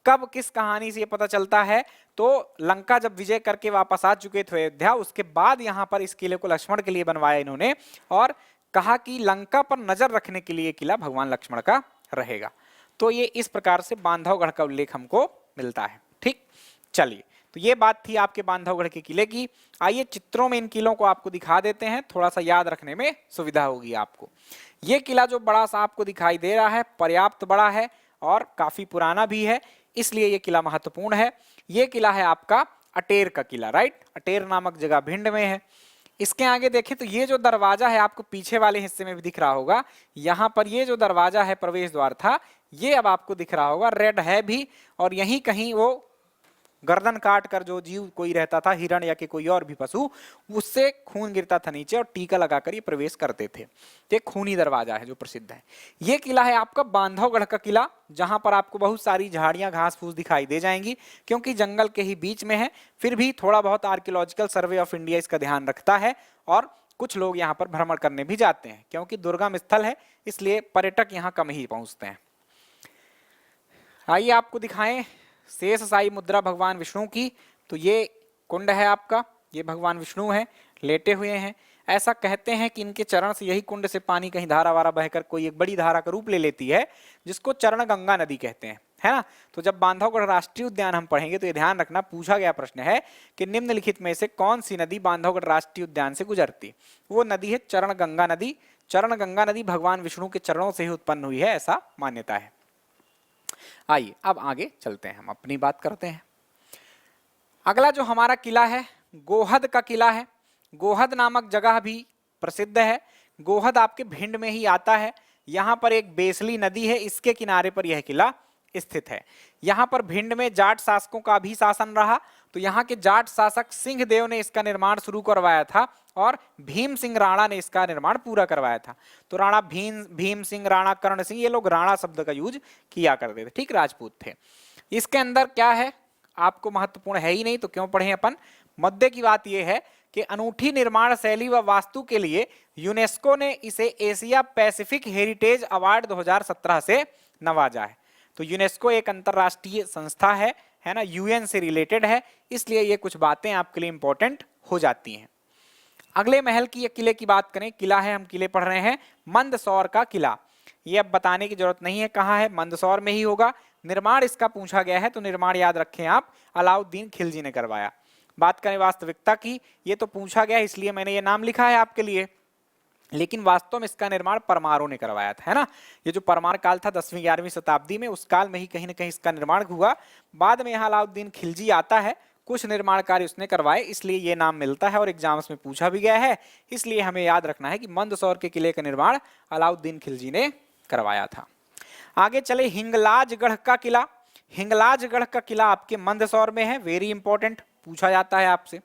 कब, किस कहानी से ये पता चलता है? तो लंका जब विजय करके वापस आ चुके थे अयोध्या, उसके बाद यहाँ पर इस किले को लक्ष्मण के लिए बनवाया इन्होंने, और कहा कि लंका पर नजर रखने के लिए किला भगवान लक्ष्मण का रहेगा। तो ये इस प्रकार से बांधवगढ़ का उल्लेख हमको मिलता है। ठीक, चलिए, तो ये बात थी आपके बांधवगढ़ के किले की। आइए चित्रों में इन किलों को आपको दिखा देते हैं, थोड़ा सा याद रखने में सुविधा होगी आपको। ये किला जो बड़ा सा आपको दिखाई दे रहा है, पर्याप्त बड़ा है और काफी पुराना भी है, इसलिए ये किला महत्वपूर्ण है। ये किला है आपका अटेर का किला, राइट। अटेर नामक जगह भिंड में है। इसके आगे देखें तो ये जो दरवाजा है आपको पीछे वाले हिस्से में भी दिख रहा होगा, यहाँ पर ये जो दरवाजा है, प्रवेश द्वार था, ये अब आपको दिख रहा होगा, रेड है भी, और यहीं कहीं वो गर्दन काट कर जो जीव कोई रहता था, हिरण या कि कोई और भी पशु, उससे खून गिरता था नीचे और टीका लगाकर ये प्रवेश करते थे। ये खूनी दरवाजा है जो प्रसिद्ध है। ये किला है आपका बांधवगढ़ का किला, जहां पर आपको बहुत सारी झाड़ियां घास फूस दिखाई दे जाएंगी, क्योंकि जंगल के ही बीच में है। फिर भी थोड़ा बहुत आर्कियोलॉजिकल सर्वे ऑफ इंडिया इसका ध्यान रखता है और कुछ लोग यहाँ पर भ्रमण करने भी जाते हैं, क्योंकि दुर्गम स्थल है, इसलिए पर्यटक यहाँ कम ही पहुंचते हैं। आइए आपको दिखाएं शेषशाही मुद्रा भगवान विष्णु की। तो ये कुंड है आपका, ये भगवान विष्णु है, लेटे हुए हैं। ऐसा कहते हैं कि इनके चरण से, यही कुंड से पानी कहीं धारा वारा बहकर कोई एक बड़ी धारा का रूप ले लेती है, जिसको चरण गंगा नदी कहते हैं। है ना। तो जब बांधवगढ़ राष्ट्रीय उद्यान हम पढ़ेंगे तो ये ध्यान रखना, पूछा गया प्रश्न है कि निम्नलिखित में से कौन सी नदी बांधवगढ़ राष्ट्रीय उद्यान से गुजरती। वो नदी है चरण गंगा नदी। चरण गंगा नदी भगवान विष्णु के चरणों से ही उत्पन्न हुई है, ऐसा मान्यता है। आइए अब आगे चलते हैं, हम अपनी बात करते हैं। अगला जो हमारा किला है गोहद का किला है। गोहद नामक जगह भी प्रसिद्ध है। गोहद आपके भिंड में ही आता है। यहाँ पर एक बेसली नदी है, इसके किनारे पर यह किला स्थित है। यहाँ पर भिंड में जाट शासकों का भी शासन रहा, तो यहाँ के जाट शासक सिंहदेव ने इसका निर्माण शुरू करवाया था और भीम सिंह राणा ने इसका निर्माण पूरा करवाया था। तो राणा भीम सिंह, राणा कर्ण सिंह, ये लोग राणा शब्द का यूज किया करते थे, ठीक, राजपूत थे। इसके अंदर क्या है आपको महत्वपूर्ण है ही नहीं तो क्यों पढ़े अपन। मुद्दे की बात यह है कि अनूठी निर्माण शैली व वास्तु के लिए यूनेस्को ने इसे एशिया पैसिफिक हेरिटेज अवार्ड 2017 से नवाजा है। तो यूनेस्को एक अंतरराष्ट्रीय संस्था है ना, यूएन से रिलेटेड है, इसलिए ये कुछ बातें आपके लिए इंपॉर्टेंट हो जाती हैं। अगले महल की किले की बात करें, किला है, हम किले पढ़ रहे हैं मंदसौर का किला। ये अब बताने की जरूरत नहीं है कहाँ है, मंदसौर में ही होगा। निर्माण इसका पूछा गया है तो निर्माण याद रखें आप, अलाउद्दीन खिलजी ने करवाया। बात करें वास्तविकता की, ये तो पूछा गया इसलिए मैंने ये नाम लिखा है आपके लिए, लेकिन वास्तव में इसका निर्माण परमारों ने करवाया था, है ना। ये जो परमार काल था 10वीं 11वीं शताब्दी में, उस काल में ही कहीं ना कहीं इसका निर्माण हुआ। बाद में यहाँ अलाउद्दीन खिलजी आता है, कुछ निर्माण कार्य उसने करवाए, इसलिए ये नाम मिलता है और एग्जाम्स में पूछा भी गया है। इसलिए हमें याद रखना है कि मंदसौर के किले का निर्माण अलाउद्दीन खिलजी ने करवाया था। आगे चले हिंगलाजगढ़ का किला। हिंगलाजगढ़ का किला आपके मंदसौर में है, वेरी इंपॉर्टेंट, पूछा जाता है आपसे।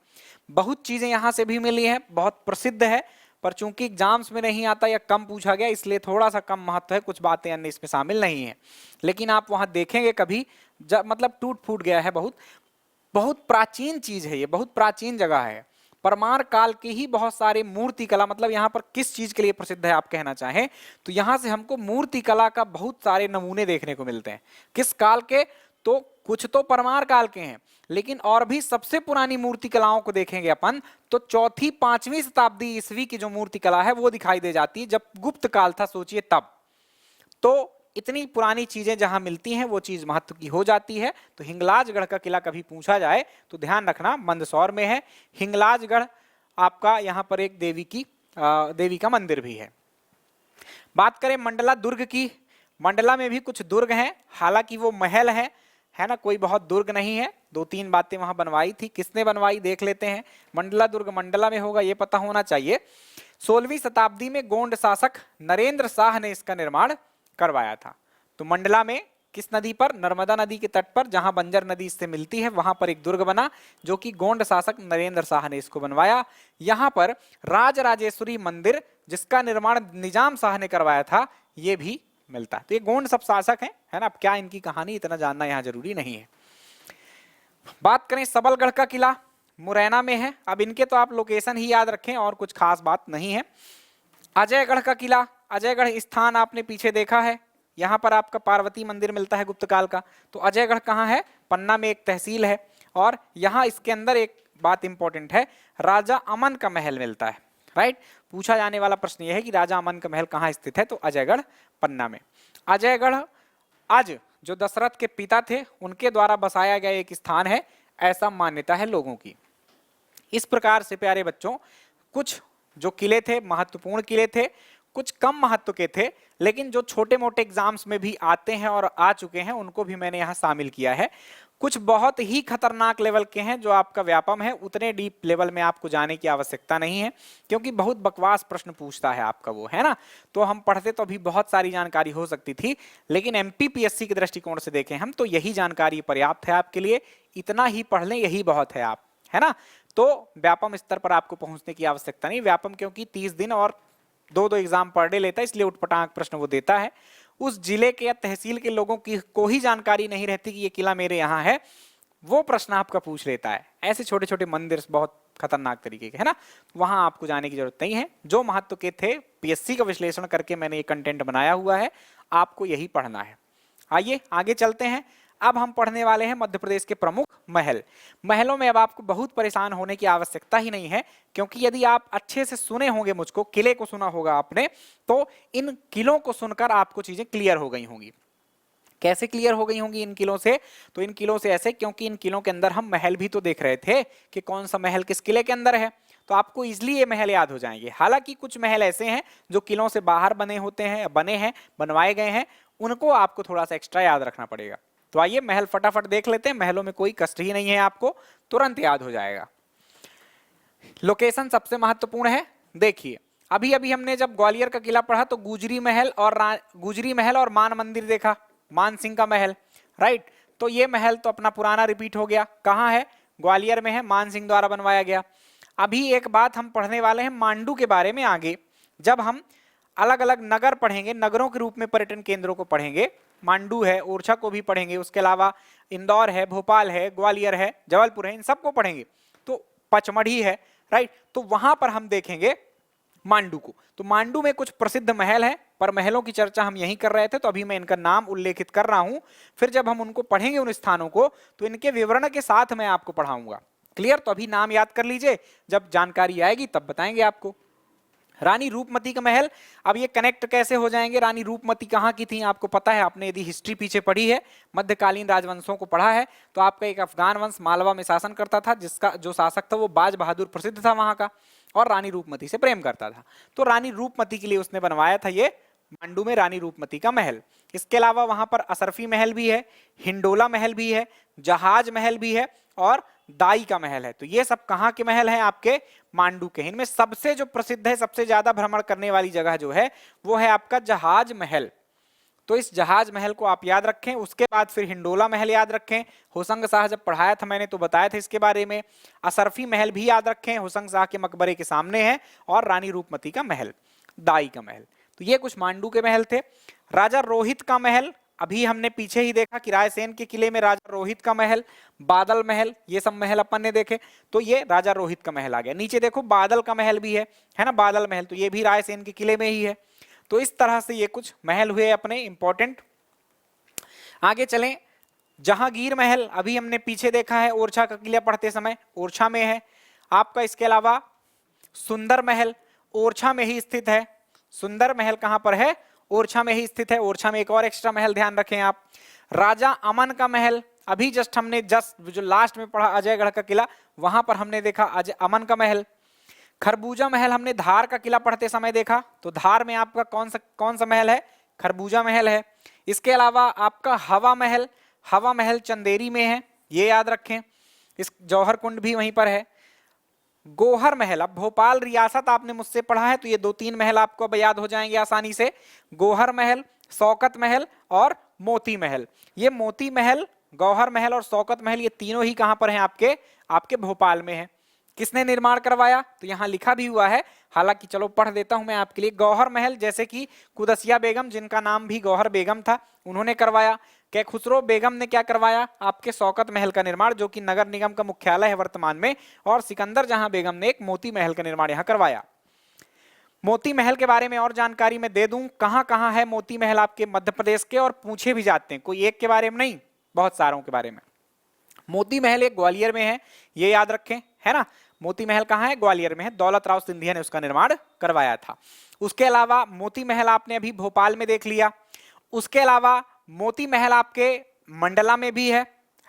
बहुत चीजें यहां से भी मिली हैं, बहुत प्रसिद्ध है, पर चूंकि एग्जाम्स में नहीं आता या कम पूछा गया इसलिए थोड़ा सा कम महत्व है, कुछ बातें अन्य इसमें शामिल नहीं है। लेकिन आप वहां देखेंगे कभी जब मतलब टूट फूट गया है, बहुत बहुत प्राचीन चीज है, ये बहुत प्राचीन जगह है। परमार काल के ही बहुत सारे मूर्ति कला, मतलब यहाँ पर किस चीज के लिए प्रसिद्ध है आप कहना चाहें तो यहाँ से हमको मूर्ति कला का बहुत सारे नमूने देखने को मिलते हैं। किस काल के, तो कुछ तो परमार काल के हैं, लेकिन और भी सबसे पुरानी मूर्ति कलाओं को देखेंगे अपन तो 4वीं 5वीं शताब्दी ईस्वी की जो मूर्ति कला है वो दिखाई दे जाती है, जब गुप्त काल था सोचिए तब। तो इतनी पुरानी चीजें जहां मिलती हैं वो चीज महत्व की हो जाती है। तो हिंगलाजगढ़ का किला कभी पूछा जाए तो ध्यान रखना मंदसौर में है। हिंगलाजगढ़ आपका यहाँ पर एक देवी का मंदिर भी है। बात करें मंडला दुर्ग की, मंडला में भी कुछ दुर्ग हैं, हालांकि वो महल है ना, कोई बहुत दुर्ग नहीं है। 2-3 बातें वहां बनवाई थी, किसने बनवाई देख लेते हैं। मंडला दुर्ग मंडला में होगा, ये पता होना चाहिए। 16वीं शताब्दी में गोंड शासक नरेंद्र शाह ने इसका निर्माण करवाया था। तो मंडला में किस नदी पर, नर्मदा नदी के तट पर, जहां बंजर नदी इससे मिलती है, वहां पर एक दुर्ग बना जो कि गोंड शासक नरेंद्र शाह ने इसको बनवाया। यहां पर राजराजेश्वरी मंदिर जिसका निर्माण निजाम शाह ने करवाया था ये भी मिलता है। तो ये गोंड सब शासक है ना। अब क्या इनकी कहानी इतना जानना यहाँ जरूरी नहीं है। बात करें सबलगढ़ का किला, मुरैना में है। अब इनके तो आप लोकेशन ही याद रखें और कुछ खास बात नहीं है। अजयगढ़ का किला, अजयगढ़ स्थान आपने पीछे देखा है, यहाँ पर आपका पार्वती मंदिर मिलता है गुप्त काल का। तो अजयगढ़ कहाँ है, पन्ना में एक तहसील है। और यहाँ इसके अंदर एक बात इंपॉर्टेंट है, राजा अमन का महल मिलता है, राइट। पूछा जाने वाला प्रश्न यह है कि राजा अमन का महल कहाँ स्थित है, तो अजयगढ़ पन्ना में। अजयगढ़ आज जो दशरथ के पिता थे उनके द्वारा बसाया गया एक स्थान है, ऐसा मान्यता है लोगों की। इस प्रकार से प्यारे बच्चों कुछ जो किले थे महत्वपूर्ण किले थे, कुछ कम महत्व के थे, लेकिन जो छोटे मोटे एग्जाम्स में भी आते हैं और आ चुके हैं उनको भी मैंने यहाँ शामिल किया है। कुछ बहुत ही खतरनाक लेवल के हैं जो आपका व्यापम है, उतने डीप लेवल में आपको जाने की आवश्यकता नहीं है क्योंकि बहुत बकवास प्रश्न पूछता है आपका वो, है ना। तो हम पढ़ते तो अभी बहुत सारी जानकारी हो सकती थी, लेकिन एमपीपीएससी के दृष्टिकोण से देखें हम तो यही जानकारी पर्याप्त है आपके लिए, इतना ही पढ़ लें यही बहुत है आप, है ना। तो व्यापम स्तर पर आपको पहुंचने की आवश्यकता नहीं। व्यापम क्योंकि 30 दिन और 2 एग्जाम पर डे लेता है इसलिए उठपटांग प्रश्न वो देता है। उस जिले के या तहसील के लोगों की को ही जानकारी नहीं रहती कि ये किला मेरे यहाँ है, वो प्रश्न आपका पूछ लेता है। ऐसे छोटे छोटे मंदिर बहुत खतरनाक तरीके के, है ना, वहां आपको जाने की जरूरत नहीं है। जो महत्व के थे पीएससी का विश्लेषण करके मैंने ये कंटेंट बनाया हुआ है, आपको यही पढ़ना है। आइए आगे चलते हैं। अब हम पढ़ने वाले हैं मध्य प्रदेश के प्रमुख महल। महलों में अब आपको बहुत परेशान होने की आवश्यकता ही नहीं है क्योंकि यदि आप अच्छे से सुने होंगे मुझको, किले को सुना होगा आपने, तो इन किलों को सुनकर आपको चीजें क्लियर हो गई होंगी। कैसे क्लियर हो गई होंगी इन किलों से? तो इन किलों से ऐसे, क्योंकि इन किलों के अंदर हम महल भी तो देख रहे थे कि कौन सा महल किस किले के अंदर है, तो आपको इजिली ये महल याद हो जाएंगे। हालांकि कुछ महल ऐसे हैं जो किलों से बाहर बने होते हैं, बने हैं, बनवाए गए हैं, उनको आपको थोड़ा सा एक्स्ट्रा याद रखना पड़ेगा। तो आइए महल फटाफट देख लेते हैं, महलों में कोई कष्ट ही नहीं है, आपको तुरंत याद हो जाएगा। लोकेशन सबसे महत्वपूर्ण है। देखिए अभी अभी हमने जब ग्वालियर का किला पढ़ा तो गुजरी महल और मान मंदिर देखा, मान सिंह का महल, राइट। तो ये महल तो अपना पुराना रिपीट हो गया, कहाँ है? ग्वालियर में है, मान सिंह द्वारा बनवाया गया। अभी एक बात हम पढ़ने वाले हैं मांडू के बारे में आगे, जब हम अलग अलग नगर पढ़ेंगे, नगरों के रूप में पर्यटन केंद्रों को पढ़ेंगे, मांडू है, ओरछा को भी पढ़ेंगे, उसके अलावा इंदौर है, भोपाल है, ग्वालियर है, जबलपुर है, इन सबको पढ़ेंगे। तो पचमढ़ी है, राइट। तो वहां पर हम देखेंगे मांडू को। तो मांडू में कुछ प्रसिद्ध महल हैं, पर महलों की चर्चा हम यहीं कर रहे थे, तो अभी मैं इनका नाम उल्लेखित कर रहा हूं। फिर जब हम उनको पढ़ेंगे उन स्थानों को, तो इनके विवरण के साथ मैं आपको पढ़ाऊंगा। क्लियर? तो अभी नाम याद कर लीजिए, जब जानकारी आएगी तब बताएंगे आपको। रानी रूपमती का महल, अब ये कनेक्ट कैसे हो जाएंगे? रानी रूपमती कहाँ की थी आपको पता है, आपने यदि हिस्ट्री पीछे पढ़ी है, मध्यकालीन राजवंशों को पढ़ा है, तो आपका एक अफगान वंश मालवा में शासन करता था, जिसका जो शासक था वो बाज बहादुर प्रसिद्ध था वहां का, और रानी रूपमती से प्रेम करता था। तो रानी रूपमती के लिए उसने बनवाया था ये मांडू में रानी रूपमती का महल। इसके अलावा वहां पर असरफी महल भी है, हिंडोला महल भी है, जहाज महल भी है, और दाई का महल है। तो ये सब कहाँ के महल हैं? आपके मांडू के। इनमें सबसे जो प्रसिद्ध है, सबसे ज्यादा भ्रमण करने वाली जगह जो है वो है आपका जहाज महल। तो इस जहाज महल को आप याद रखें। उसके बाद फिर हिंडोला महल याद रखें, होशंग शाह जब पढ़ाया था मैंने तो बताया था इसके बारे में। असरफी महल भी याद रखें, होशंग शाह के मकबरे के सामने है, और रानी रूपमती का महल, दाई का महल। तो ये कुछ मांडू के महल थे। राजा रोहित का महल, अभी हमने पीछे ही देखा कि रायसेन के किले में राजा रोहित का महल, बादल महल, ये सब महल अपन ने देखे। तो ये राजा रोहित का महल आ गया। नीचे देखो बादल का महल भी है ना, बादल महल, तो ये भी रायसेन के किले में ही है। तो इस तरह से ये कुछ महल हुए अपने इंपॉर्टेंट। आगे चलें, जहांगीर महल अभी हमने पीछे देखा है, ओरछा का किला पढ़ते समय, ओरछा में है आपका। इसके अलावा सुंदर महल ओरछा में ही स्थित है। सुंदर महल कहां पर है? ओरछा में ही स्थित है। ओरछा में एक और एक्स्ट्रा महल ध्यान रखें आप। राजा अमन का महल, अभी हमने जो लास्ट में पढ़ा अजयगढ़ का किला, वहां पर हमने देखा अमन का महल। खरबूजा महल हमने धार का किला पढ़ते समय देखा, तो धार में आपका कौन सा महल है? खरबूजा महल है। इसके अलावा आपका हवा महल चंदेरी में है, ये याद रखें। इस जौहर कुंड भी वहीं पर है। गोहर महल, अब भोपाल रियासत आपने मुझसे पढ़ा है, तो ये 2-3 महल आपको अब याद हो जाएंगे आसानी से। गोहर महल, शौकत महल और मोती महल। ये मोती महल, गौहर महल और शौकत महल, ये तीनों ही कहां पर हैं? आपके भोपाल में है। किसने निर्माण करवाया? तो यहां लिखा भी हुआ है, हालांकि चलो पढ़ देता हूं मैं आपके लिए। गौहर महल जैसे कि कुदसिया बेगम, जिनका नाम भी गौहर बेगम था, उन्होंने करवाया। क्या खुसरो बेगम ने क्या करवाया? आपके शौकत महल का निर्माण, जो कि नगर निगम का मुख्यालय है वर्तमान में। और सिकंदर जहां बेगम ने एक मोती महल का निर्माण यहां करवाया। मोती महल के बारे में और जानकारी मैं दे दूं, कहां कहां है मोती महल आपके मध्य प्रदेश के, और पूछे भी जाते हैं, कोई एक के बारे में नहीं, बहुत सारों के बारे में। मोती महल एक ग्वालियर में है, ये याद रखें, है ना। मोती महल कहां है? ग्वालियर में है। दौलत राव सिंधिया ने उसका निर्माण करवाया था। उसके अलावा मोती महल आपने अभी भोपाल में देख लिया। उसके अलावा मोती महल आपके मंडला में भी है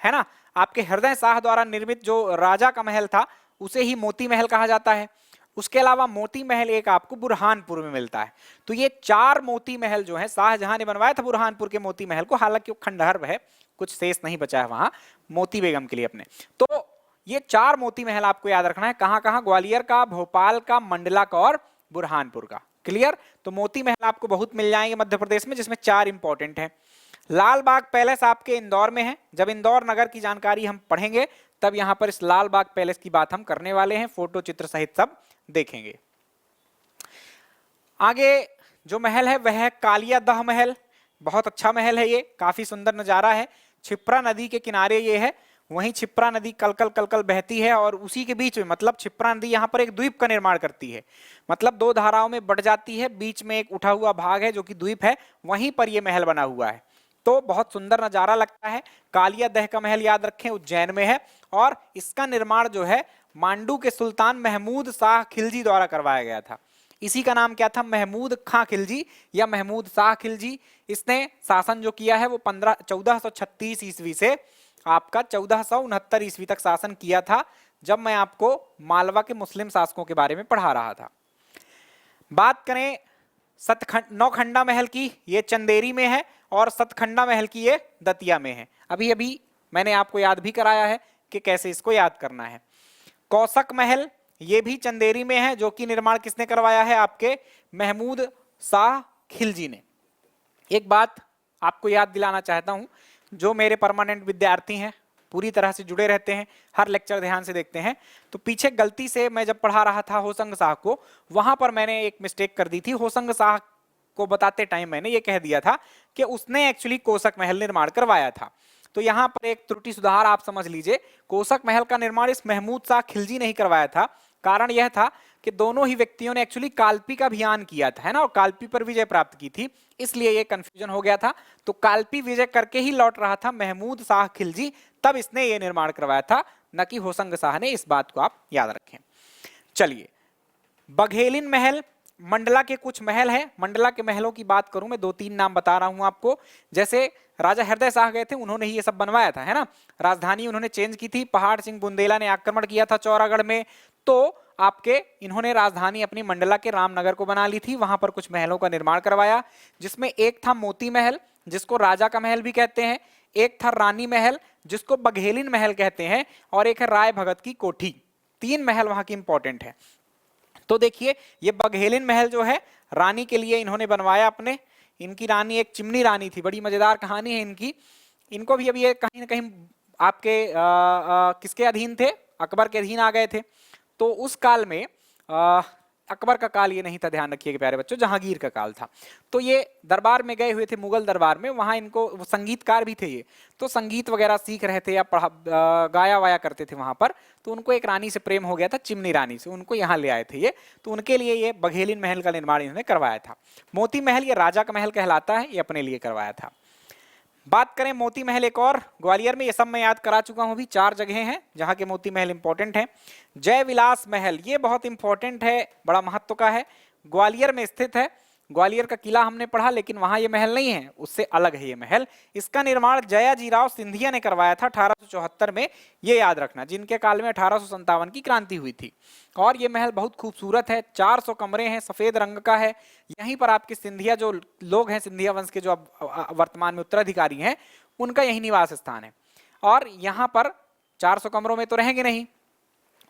ना। आपके हृदय शाह द्वारा निर्मित जो राजा का महल था, उसे ही मोती महल कहा जाता है। उसके अलावा मोती महल एक आपको बुरहानपुर में मिलता है। तो ये 4 मोती महल जो है शाहजहां ने बनवाया था बुरहानपुर के मोती महल को, हालांकि वो खंडहर है, कुछ शेष नहीं बचा है वहां मोती बेगम के लिए अपने। तो ये 4 मोती महल आपको याद रखना है, कहां कहां? ग्वालियर का, भोपाल का, मंडला का और बुरहानपुर का। क्लियर? तो मोती महल आपको बहुत मिल जाएंगे मध्य प्रदेश में, जिसमें 4 इंपॉर्टेंट है। लाल बाग पैलेस आपके इंदौर में है। जब इंदौर नगर की जानकारी हम पढ़ेंगे तब यहां पर इस लाल बाग पैलेस की बात हम करने वाले हैं, फोटो चित्र सहित सब देखेंगे। आगे जो महल है वह है कालिया दह महल। बहुत अच्छा महल है ये, काफी सुंदर नजारा है। छिप्रा नदी के किनारे ये है, वहीं छिप्रा नदी कलकल कलकल बहती है, और उसी के बीच में, मतलब छिप्रा नदी यहाँ पर एक द्वीप का निर्माण करती है, मतलब 2 धाराओं में बढ़ जाती है, बीच में एक उठा हुआ भाग है जो कि द्वीप है, वहीं पर यह महल बना हुआ है। तो बहुत सुंदर नजारा लगता है। कालिया दह का महल याद रखें, उज्जैन में है, और इसका निर्माण जो है मांडू के सुल्तान महमूद शाह खिलजी द्वारा करवाया गया था। इसी का नाम क्या था? महमूद खां खिलजी या महमूद शाह खिलजी। इसने शासन जो किया है वो 1436 ईस्वी से आपका 1469 ईस्वी तक शासन किया था, जब मैं आपको मालवा के मुस्लिम शासकों के बारे में पढ़ा रहा था। बात करें नौखंडा महल की, ये चंदेरी में है, और सतखंडा महल की ये दतिया में है। अभी अभी मैंने आपको याद भी कराया है कि कैसे इसको याद करना है। कौशक महल ये भी चंदेरी में है, जो कि निर्माण किसने करवाया है? आपके महमूद शाह खिलजी ने। एक बात आपको याद दिलाना चाहता हूं, जो मेरे परमानेंट विद्यार्थी हैं, पूरी तरह से जुड़े रहते हैं, हर लेक्चर ध्यान से देखते हैं, तो पीछे गलती से मैं जब पढ़ा रहा था होशंग शाह को, वहां पर मैंने एक मिस्टेक कर दी थी। होशंग शाह को बताते टाइम मैंने ये कह दिया था कि उसने एक्चुअली कोसक महल निर्माण करवाया था। तो यहां पर एक त्रुटि सुधार आप समझ लीजिए, कोसक महल का निर्माण इस महमूद शाह खिलजी ने ही करवाया था। कारण यह था कि दोनों ही व्यक्तियों ने एक्चुअली कालपी का अभियान किया था, है ना, और कालपी पर विजय प्राप्त की थी, इसलिए ये कंफ्यूजन हो गया था। तो कालपी विजय करके ही लौट रहा था महमूद शाह खिलजी, तब इसने ये निर्माण करवाया था, न कि होशंग शाह ने। इस बात को आप याद रखें। चलिए, बघेलिन महल, मंडला के कुछ महल हैं। मंडला के महलों की बात करूं मैं, 2-3 नाम बता रहा हूं आपको। जैसे राजा हृदय शाह गए थे, उन्होंने ही ये सब बनवाया था, है ना। राजधानी उन्होंने चेंज की थी, पहाड़ सिंह बुंदेला ने आक्रमण किया था चौरागढ़ में, तो आपके इन्होंने राजधानी अपनी मंडला के रामनगर को बना ली थी, वहां पर कुछ महलों का निर्माण करवाया, जिसमें एक था मोती महल, जिसको राजा का महल भी कहते हैं, एक था रानी महल, जिसको बघेलिन महल कहते हैं, और एक है राय भगत की कोठी। 3 महल वहां की इंपॉर्टेंट है। तो देखिए, ये बघेलिन महल जो है रानी के लिए इन्होंने बनवाया अपने। इनकी रानी एक चिमनी रानी थी, बड़ी मजेदार कहानी है इनकी। इनको भी अब ये कहीं ना कहीं आपके किसके अधीन थे? अकबर के अधीन आ गए थे। तो उस काल में अकबर का काल ये नहीं था, ध्यान रखिएगा प्यारे बच्चों, जहांगीर का काल था। तो ये दरबार में गए हुए थे, मुगल दरबार में, वहां इनको, वो संगीतकार भी थे ये, तो संगीत वगैरह सीख रहे थे या गाया वाया करते थे वहां पर। तो उनको एक रानी से प्रेम हो गया था, चिमनी रानी से, उनको यहाँ ले आए थे ये। तो उनके लिए ये बघेलिन महल का निर्माण इन्होंने करवाया था। मोती महल ये राजा का महल कहलाता है, ये अपने लिए करवाया था। बात करें मोती महल एक और, ग्वालियर में, ये सब मैं याद करा चुका हूं, अभी 4 जगह हैं जहां के मोती महल इंपॉर्टेंट हैं। जय विलास महल, ये बहुत इंपॉर्टेंट है, बड़ा महत्व का है, ग्वालियर में स्थित है। ग्वालियर का किला हमने पढ़ा, लेकिन वहां ये महल नहीं है, उससे अलग है ये महल। इसका निर्माण जयाजीराव सिंधिया ने करवाया था 1874 में, ये याद रखना, जिनके काल में 1857 की क्रांति हुई थी। और ये महल बहुत खूबसूरत है, 400 कमरे हैं, सफेद रंग का है। यहीं पर आपके सिंधिया जो लोग हैं, सिंधिया वंश के जो अब वर्तमान में उत्तराधिकारी हैं, उनका यही निवास स्थान है। और यहाँ पर 400 कमरों में तो रहेंगे नहीं,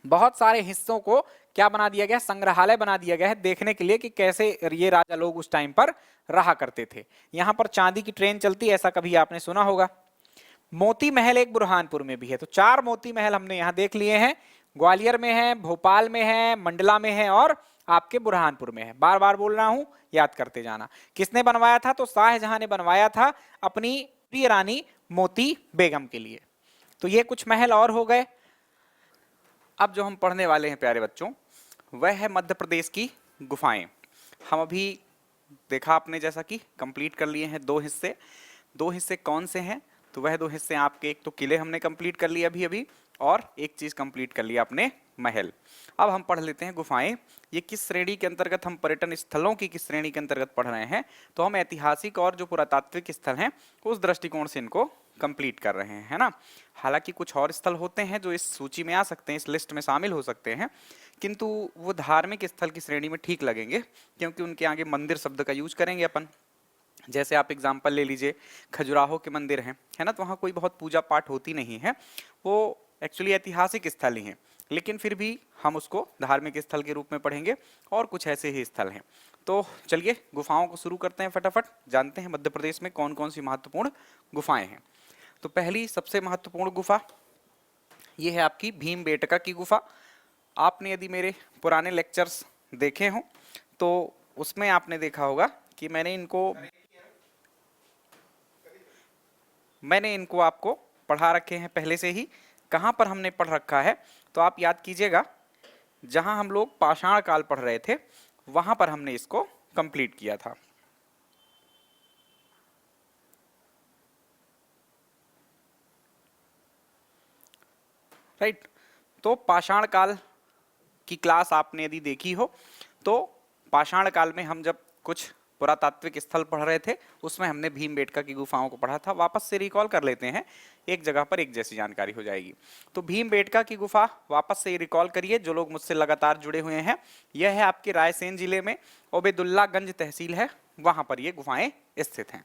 बहुत सारे हिस्सों को क्या बना दिया गया? संग्रहालय बना दिया गया है, देखने के लिए कि कैसे ये राजा लोग उस टाइम पर रहा करते थे। यहां पर चांदी की ट्रेन चलती, ऐसा कभी आपने सुना होगा। मोती महल एक बुरहानपुर में भी है। तो 4 मोती महल हमने यहां देख लिए हैं, ग्वालियर में है, भोपाल में है, मंडला में है, और आपके बुरहानपुर में है। बार बार बोल रहा हूं, याद करते जाना। किसने बनवाया था? तो शाहजहां ने बनवाया था अपनी प्रिय रानी मोती बेगम के लिए। तो ये कुछ महल और हो गए। अब जो हम पढ़ने वाले हैं प्यारे बच्चों, वह है मध्य प्रदेश की गुफाएं। हम अभी देखा आपने जैसा कि कंप्लीट कर लिए हैं 2 हिस्से। 2 हिस्से कौन से हैं? तो वह 2 हिस्से आपके, एक तो किले हमने कंप्लीट कर लिए अभी अभी, और एक चीज कंप्लीट कर लिया आपने, महल। अब हम पढ़ लेते हैं गुफाएं। ये किस श्रेणी के अंतर्गत, हम पर्यटन स्थलों की किस श्रेणी के अंतर्गत पढ़ रहे हैं? तो हम ऐतिहासिक और जो पुरातात्विक स्थल हैं उस दृष्टिकोण से इनको कंप्लीट कर रहे हैं, है ना। हालांकि कुछ और स्थल होते हैं जो इस सूची में आ सकते हैं, इस लिस्ट में शामिल हो सकते हैं, किंतु वो धार्मिक स्थल की श्रेणी में ठीक लगेंगे, क्योंकि उनके आगे मंदिर शब्द का यूज करेंगे अपन। जैसे आप एग्जाम्पल ले लीजिए, खजुराहो के मंदिर हैं, है ना, तो वहाँ कोई बहुत पूजा पाठ होती नहीं है, वो एक्चुअली ऐतिहासिक स्थल ही हैं, लेकिन फिर भी हम उसको धार्मिक स्थल के रूप में पढ़ेंगे। और कुछ ऐसे ही स्थल हैं। तो चलिए गुफाओं को शुरू करते हैं, फटाफट जानते हैं मध्य प्रदेश में कौन कौन सी महत्वपूर्ण गुफाएं हैं। तो पहली सबसे महत्वपूर्ण गुफा ये है आपकी भीमबेटका की गुफा। आपने यदि मेरे पुराने लेक्चर्स देखे हों तो उसमें आपने देखा होगा कि मैंने इनको आपको पढ़ा रखे हैं पहले से ही। कहाँ पर हमने पढ़ रखा है? तो आप याद कीजिएगा, जहां हम लोग पाषाण काल पढ़ रहे थे वहां पर हमने इसको कंप्लीट किया था। राइट। तो पाषाण काल की क्लास आपने यदि देखी हो तो पाषाण काल में हम जब कुछ पुरातात्विक स्थल पढ़ रहे थे उसमें हमने भीमबेटका की गुफाओं को पढ़ा था। वापस से रिकॉल कर लेते हैं, एक जगह पर एक जैसी जानकारी हो जाएगी। तो भीमबेटका की गुफा वापस से रिकॉल करिए जो लोग मुझसे लगातार जुड़े हुए हैं। यह है आपके रायसेन जिले में ओबेदुल्लागंज तहसील है, वहां पर ये गुफाएं स्थित हैं।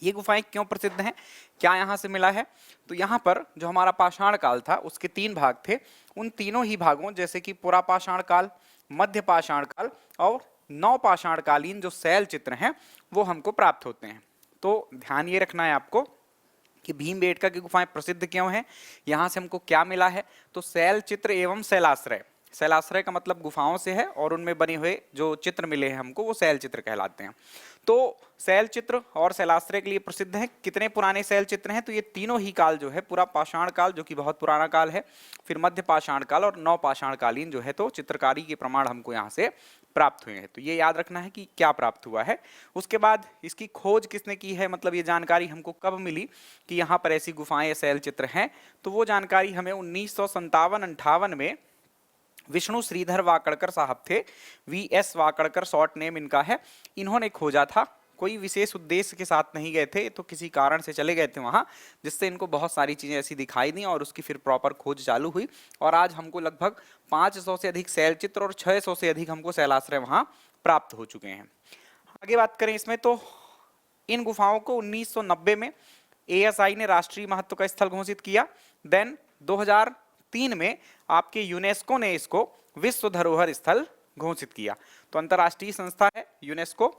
ये गुफाएं क्यों प्रसिद्ध हैं, क्या यहाँ से मिला है? तो यहाँ पर जो हमारा पाषाण काल था उसके 3 भाग थे। उन तीनों ही भागों जैसे कि पुरापाषाण काल, मध्य पाषाण काल और नवपाषाण कालीन जो शैल चित्र हैं वो हमको प्राप्त होते हैं। तो ध्यान ये रखना है आपको कि भीमबेटका की गुफाएं प्रसिद्ध क्यों हैं, यहाँ से हमको क्या मिला है। तो शैल चित्र एवं शैलाश्रय, शैलाश्रय का मतलब गुफाओं से है और उनमें बने हुए जो चित्र मिले हैं हमको वो शैल चित्र कहलाते हैं। तो शैल चित्र और शैलाश्रय के लिए प्रसिद्ध हैं। कितने पुराने शैल चित्र हैं? तो ये तीनों ही काल जो है, पूरा पाषाण काल जो कि बहुत पुराना काल है, फिर मध्य पाषाण काल और नवपाषाण कालीन जो है, तो चित्रकारी के प्रमाण हमको यहाँ से प्राप्त हुए हैं। तो ये याद रखना है कि क्या प्राप्त हुआ है। उसके बाद इसकी खोज किसने की है, मतलब ये जानकारी हमको कब मिली कि यहाँ पर ऐसी गुफाएं शैल चित्र हैं? तो वो जानकारी हमें 1957-58 में विष्णु श्रीधर वाकड़कर साहब थे, वीएस वाकड़कर शॉर्ट नेम इनका है। इन्होंने खोजा था, कोई विशेष उद्देश्य के साथ नहीं गए थे, तो किसी कारण से चले गए थे वहां, जिससे इनको बहुत सारी चीजें ऐसी दिखाई दी और उसकी फिर प्रॉपर खोज चालू हुई। और आज हमको लगभग 500 से अधिक शैल चित्र और 600 से अधिक हमको शैलाश्रय वहां प्राप्त हो चुके हैं। आगे बात करें इसमें, तो इन गुफाओं को 1990 में एएसआई ने राष्ट्रीय महत्व का स्थल घोषित किया। देन 2003 में आपके यूनेस्को ने इसको विश्व धरोहर स्थल घोषित किया। तो अंतर्राष्ट्रीय संस्था है यूनेस्को,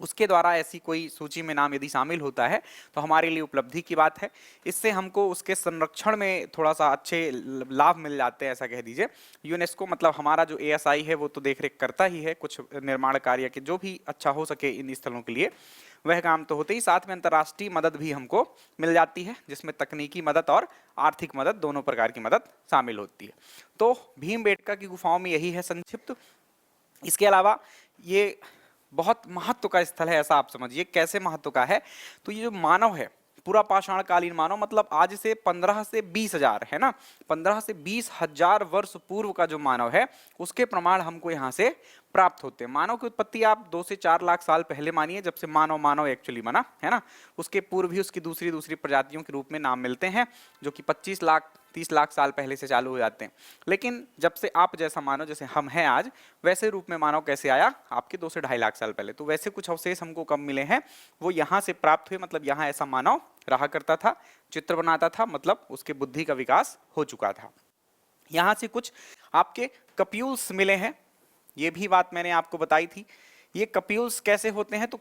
उसके द्वारा ऐसी कोई सूची में नाम यदि शामिल होता है तो हमारे लिए उपलब्धि की बात है। इससे हमको उसके संरक्षण में थोड़ा सा अच्छे लाभ मिल जाते हैं, ऐसा कह दीजिए। यूनेस्को मतलब हमारा जो एएसआई है वो तो देखरेख करता ही है कुछ निर्माण कार्य के, जो भी अच्छा हो सके इन स्थलों के लिए वह काम तो होते ही, साथ में अंतर्राष्ट्रीय मदद भी हमको मिल जाती है, जिसमें तकनीकी मदद और आर्थिक मदद दोनों प्रकार की मदद शामिल होती है। तो भीमबेटका की गुफाओं में यही है संक्षिप्त। इसके अलावा ये बहुत महत्व का स्थल है, ऐसा आप समझिए। कैसे महत्व का है? तो ये जो मानव है, पूरा पाषाण कालीन मानव, मतलब आज से 15 से 20 हजार है ना, 15 से 20 हजार वर्ष पूर्व का जो मानव है उसके प्रमाण हमको यहाँ से प्राप्त होते हैं। मानव की उत्पत्ति आप 2 से 4 लाख साल पहले मानिए, जब से मानव एक्चुअली बना है ना। उसके पूर्व भी उसकी दूसरी प्रजातियों के रूप में नाम मिलते हैं, जो कि 25 लाख 30 लाख साल पहले से चालू हो जाते हैं। लेकिन जब से आप जैसा मानव, जैसे हम हैं आज, वैसे रूप में मानव कैसे आया? आपके 2 से 2.5 लाख साल पहले। तो वैसे कुछ अवशेष हमको कब मिले हैं, वो यहाँ से प्राप्त हुए। मतलब यहाँ ऐसा मानव रहा करता था, चित्र बनाता था, मतलब उसके बुद्धि का विकास हो चुका था। यहाँ से कुछ आपके कप्यूल्स मिले हैं, ये भी बात मैंने आपको बताई थी। ये कप्यूल्स कैसे होते हैं? तो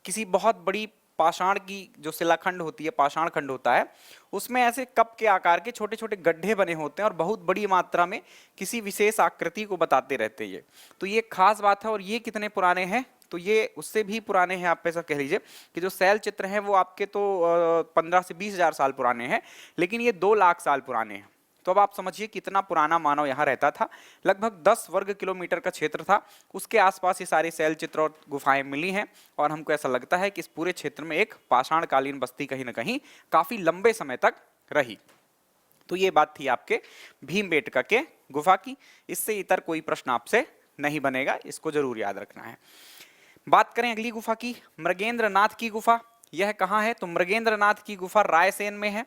किसी बहुत बड़ी पाषाण की जो शिलाखंड होती है, पाषाण खंड होता है, उसमें ऐसे कप के आकार के छोटे छोटे गड्ढे बने होते हैं और बहुत बड़ी मात्रा में किसी विशेष आकृति को बताते रहते हैं। तो ये खास बात है। और ये कितने पुराने हैं? तो ये उससे भी पुराने हैं, आप ऐसा कह लीजिए कि जो शैल चित्र हैं वो आपके तो 15 से 20 हजार साल पुराने हैं, लेकिन ये 2 लाख साल पुराने हैं। तो अब आप समझिए कितना पुराना मानव यहाँ रहता था। लगभग 10 वर्ग किलोमीटर का क्षेत्र था, उसके आसपास ये सारे शैल चित्र और गुफाएं मिली हैं। और हमको ऐसा लगता है कि इस पूरे क्षेत्र में एक पाषाण कालीन बस्ती कहीं ना कहीं काफी लंबे समय तक रही। तो ये बात थी आपके भीमबेटका के गुफा की। इससे इतर कोई प्रश्न आपसे नहीं बनेगा, इसको जरूर याद रखना है। बात करें अगली गुफा की, मृगेंद्रनाथ की गुफा। यह कहाँ है? तो मृगेंद्रनाथ की गुफा रायसेन में है।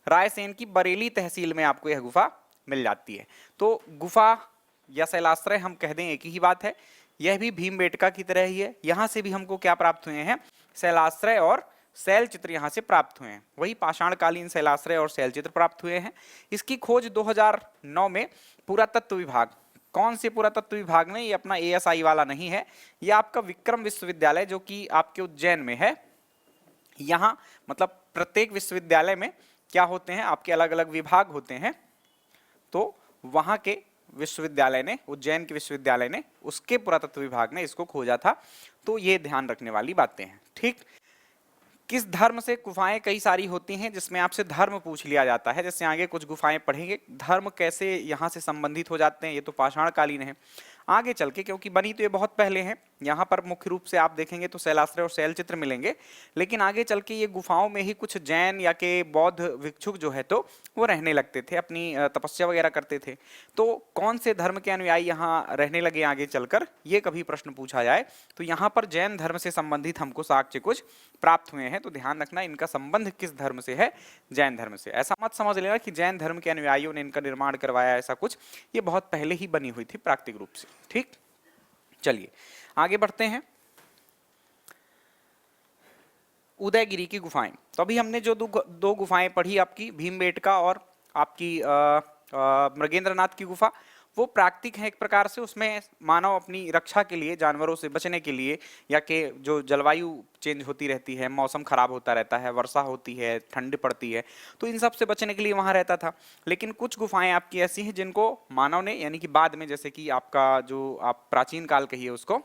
रायसेन की बरेली तहसील में आपको यह गुफा मिल जाती है। तो गुफा या शैलाश्रय हम कह दें एक ही बात है। यह भी भीमबेटका की तरह ही है। यहाँ से भी हमको क्या प्राप्त हुए हैं? शैलाश्रय और शैल चित्र यहाँ से प्राप्त हुए हैं। वही पाषाणकालीन शैलाश्रय और शैल चित्र प्राप्त हुए हैं। इसकी खोज 2009 में पुरातत्व विभाग, कौन से पुरातत्व विभाग ने, ये अपना एएसआई वाला नहीं है, ये आपका विक्रम विश्वविद्यालय जो कि आपके उज्जैन में है। यहाँ मतलब प्रत्येक विश्वविद्यालय में क्या होते हैं, आपके अलग अलग विभाग होते हैं। तो वहां के विश्वविद्यालय ने, उज्जैन के विश्वविद्यालय ने, उसके पुरातत्व विभाग ने इसको खोजा था। तो ये ध्यान रखने वाली बातें हैं। ठीक, किस धर्म से गुफाएं कई सारी होती हैं, जिसमें आपसे धर्म पूछ लिया जाता है। जैसे आगे कुछ गुफाएं पढ़ेंगे, धर्म कैसे यहाँ से संबंधित हो जाते हैं, ये तो पाषाणकालीन है। आगे चल के, क्योंकि बनी तो ये बहुत पहले है, यहाँ पर मुख्य रूप से आप देखेंगे तो शैलाश्रय और शैल चित्र मिलेंगे, लेकिन आगे चल के ये गुफाओं में ही कुछ जैन या के बौद्ध भिक्षुक जो है तो वो रहने लगते थे, अपनी तपस्या वगैरह करते थे। तो कौन से धर्म के अनुयायी यहाँ रहने लगे आगे चलकर, ये कभी प्रश्न पूछा जाए तो यहाँ पर जैन धर्म से संबंधित हमको साक्ष्य कुछ प्राप्त हुए हैं। तो ध्यान रखना इनका संबंध किस धर्म से है, जैन धर्म से। ऐसा मत समझ लेना कि जैन धर्म के अनुयायियों ने इनका निर्माण करवाया, ऐसा कुछ, ये बहुत पहले ही बनी हुई थी प्राकृतिक रूप से। ठीक, चलिए आगे बढ़ते हैं। उदयगिरी की गुफाएं, तो अभी हमने जो दो गुफाएं पढ़ी आपकी, भीमबेटका और आपकी मृगेंद्रनाथ की गुफा, वो प्राकृतिक है एक प्रकार से। उसमें मानव अपनी रक्षा के लिए, जानवरों से बचने के लिए, या कि जो जलवायु चेंज होती रहती है, मौसम खराब होता रहता है, वर्षा होती है, ठंड पड़ती है, तो इन सब से बचने के लिए वहां रहता था। लेकिन कुछ गुफाएं आपकी ऐसी हैं जिनको मानव ने, यानी कि बाद में, जैसे कि आपका जो आप प्राचीन काल कहिए उसको,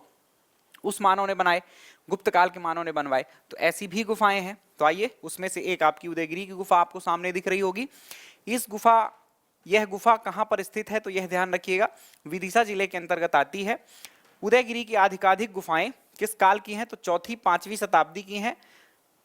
उस मानव ने बनाए, गुप्त काल के मानव ने बनवाए, तो ऐसी भी गुफाएं हैं। तो आइए, उसमें से एक आपकी उदयगिरी की गुफा आपको सामने दिख रही होगी। यह गुफा कहां पर स्थित है, तो यह ध्यान रखिएगा, विदिशा जिले के अंतर्गत आती है। उदयगिरी की अधिकाधिक गुफाएं किस काल की हैं, तो 4वीं-5वीं शताब्दी की हैं,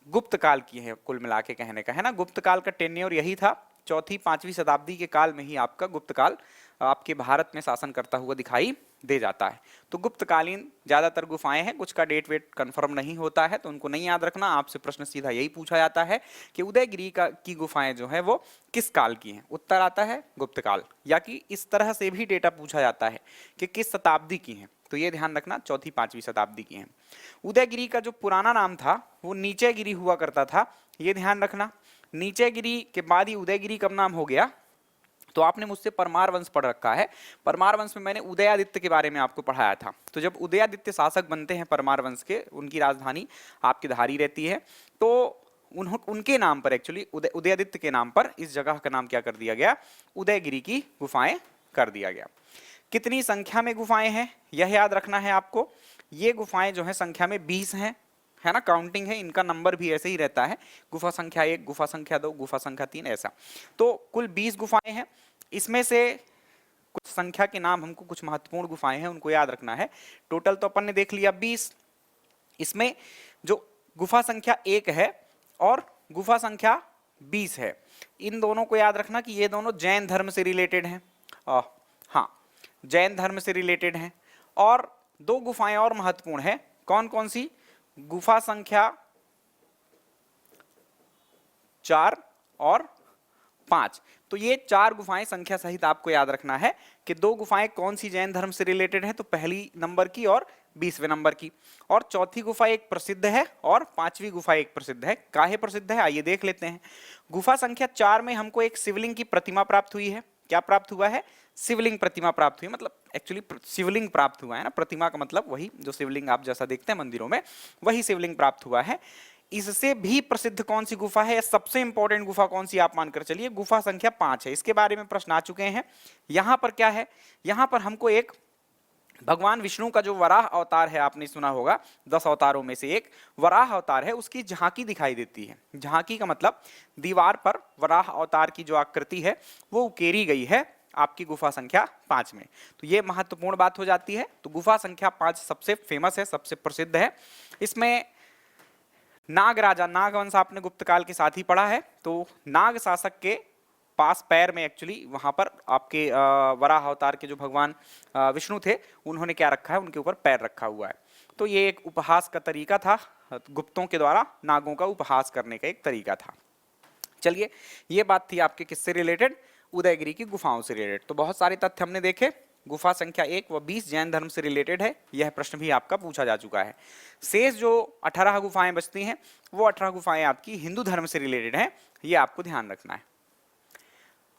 गुप्त काल की हैं। कुल मिला के कहने का है ना, गुप्त काल का टेन्योर यही था, 4वीं-5वीं शताब्दी के काल में ही आपका गुप्त काल आपके भारत में शासन करता हुआ दिखाई दे जाता है। तो गुप्तकालीन ज्यादातर गुफाएं हैं, कुछ का डेट वेट कंफर्म नहीं होता है, तो उनको नहीं याद रखना। आपसे प्रश्न सीधा यही पूछा जाता है कि उदयगिरी की गुफाएं जो है वो किस काल की हैं, उत्तर आता है गुप्त काल। या कि इस तरह से भी डेटा पूछा जाता है कि किस शताब्दी की हैं, तो ये ध्यान रखना 4वीं-5वीं शताब्दी की हैं। उदयगिरी का जो पुराना नाम था वो नीचेगिरी हुआ करता था, ये ध्यान रखना। नीचेगिरी के बाद ही उदयगिरी कब नाम हो गया, तो आपने मुझसे परमार वंश पढ़ रखा है। परमार वंश में मैंने उदयादित्य के बारे में आपको पढ़ाया था। तो जब उदयादित्य शासक बनते हैं परमार वंश के, उनकी राजधानी आपकी धारी रहती है, तो उनके नाम पर, एक्चुअली उदयादित्य के नाम पर इस जगह का नाम क्या कर दिया गया, उदयगिरी की गुफाएं कर दिया गया। कितनी संख्या में गुफाएं हैं यह याद रखना है आपको। ये गुफाएं जो है संख्या में 20 हैं, है ना, काउंटिंग है, इनका नंबर भी ऐसे ही रहता है, गुफा संख्या 1, गुफा संख्या 2, गुफा संख्या 3, ऐसा। तो कुल 20 गुफाएं हैं। इसमें से कुछ संख्या के नाम, हमको कुछ महत्वपूर्ण गुफाएं हैं उनको याद रखना है। टोटल तो अपन ने देख लिया 20। इसमें जो गुफा संख्या 1 है और गुफा संख्या 20 है, इन दोनों को याद रखना कि ये दोनों जैन धर्म से रिलेटेड हैं। हाँ, जैन धर्म से रिलेटेड हैं। और दो गुफाएं और महत्वपूर्ण है, कौन कौन सी, गुफा संख्या 4 और 5। तो ये 4 गुफाएं संख्या सहित आपको याद रखना है कि 2 गुफाएं कौन सी जैन धर्म से रिलेटेड है, तो पहली नंबर की और 20वें नंबर की। और चौथी गुफा एक प्रसिद्ध है और 5वीं गुफा एक प्रसिद्ध है। काहे प्रसिद्ध है, आइए देख लेते हैं। गुफा संख्या 4 में हमको एक शिवलिंग की प्रतिमा प्राप्त हुई है। क्या प्राप्त हुआ है, शिवलिंग प्रतिमा प्राप्त हुई, मतलब एक्चुअली शिवलिंग प्राप्त हुआ है ना, प्रतिमा का मतलब वही जो शिवलिंग आप जैसा देखते हैं मंदिरों में, वही शिवलिंग प्राप्त हुआ है। इससे भी प्रसिद्ध कौन सी गुफा है, सबसे इंपॉर्टेंट गुफा कौन सी आप मानकर चलिए, गुफा संख्या 5 है। इसके बारे में प्रश्न आ चुके हैं। यहां पर क्या है, यहां पर हमको एक भगवान विष्णु का जो वराह अवतार है, आपने सुना होगा 10 अवतारों में से एक वराह अवतार है, उसकी झांकी दिखाई देती है। झांकी का मतलब दीवार पर वराह अवतार की जो आकृति है वो उकेरी गई है आपकी गुफा संख्या 5 में। तो ये महत्वपूर्ण बात हो जाती है। तो गुफा संख्या 5 सबसे फेमस है, सबसे प्रसिद्ध है। इसमें नाग राजा, नाग वंश आपने गुप्त काल के साथ ही पढ़ा है, तो नाग शासक के पास पैर में, एक्चुअली वहां पर आपके वराह अवतार के जो भगवान विष्णु थे, उन्होंने क्या रखा है, उनके ऊपर पैर रखा हुआ है। तो ये एक उपहास का तरीका था, गुप्तों के द्वारा नागों का उपहास करने का एक तरीका था। चलिए, ये बात थी आपके किससे रिलेटेड, उदयगिरी की गुफाओं से रिलेटेड। तो बहुत सारे तथ्य हमने देखे। गुफा संख्या 1 व 20 जैन धर्म से रिलेटेड है, यह प्रश्न भी आपका पूछा जा चुका है। शेष जो 18 गुफाएं बचती हैं, वो 18 गुफाएं आपकी हिंदू धर्म से रिलेटेड हैं, ये आपको ध्यान रखना है।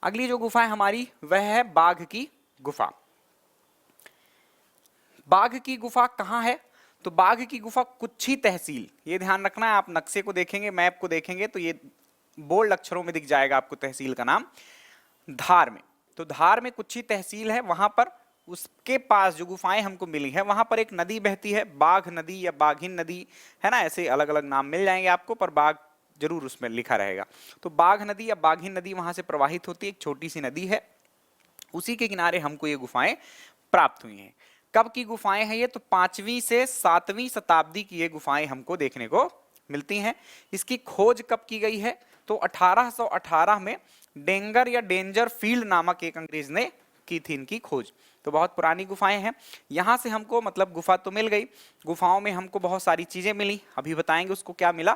अगली जो गुफा है हमारी, वह है बाघ की गुफा। बाघ की गुफा कहां है, तो बाघ की गुफा कुच्छी तहसील, ये ध्यान रखना है। आप नक्शे को देखेंगे, मैप को देखेंगे, तो ये बोल्ड अक्षरों में दिख जाएगा आपको तहसील का नाम, धार में। तो धार में कुच्छी तहसील है, वहां पर उसके पास जो गुफाएं हमको मिली है, वहां पर एक नदी बहती है, बाघ नदी या बाघिन नदी, है ना, ऐसे अलग अलग नाम मिल जाएंगे आपको, पर बाघ जरूर उसमें लिखा रहेगा। तो बाघ नदी या बाघिन नदी वहां से प्रवाहित होती है, एक छोटी सी नदी है, उसी के किनारे हमको ये गुफाएं प्राप्त हुई हैं। कब की गुफाएं हैं ये? तो 5वीं से 7वीं शताब्दी की ये गुफाएं हमको देखने को मिलती हैं। इसकी खोज कब की गई है? तो 1818 में डेंगर या डेंजर फील्ड नामक एक अंग्रेज ने की थी इनकी खोज। तो बहुत पुरानी गुफाएं हैं। यहाँ से हमको मतलब गुफा तो मिल गई, गुफाओं में हमको बहुत सारी चीजें मिली, अभी बताएंगे उसको क्या मिला।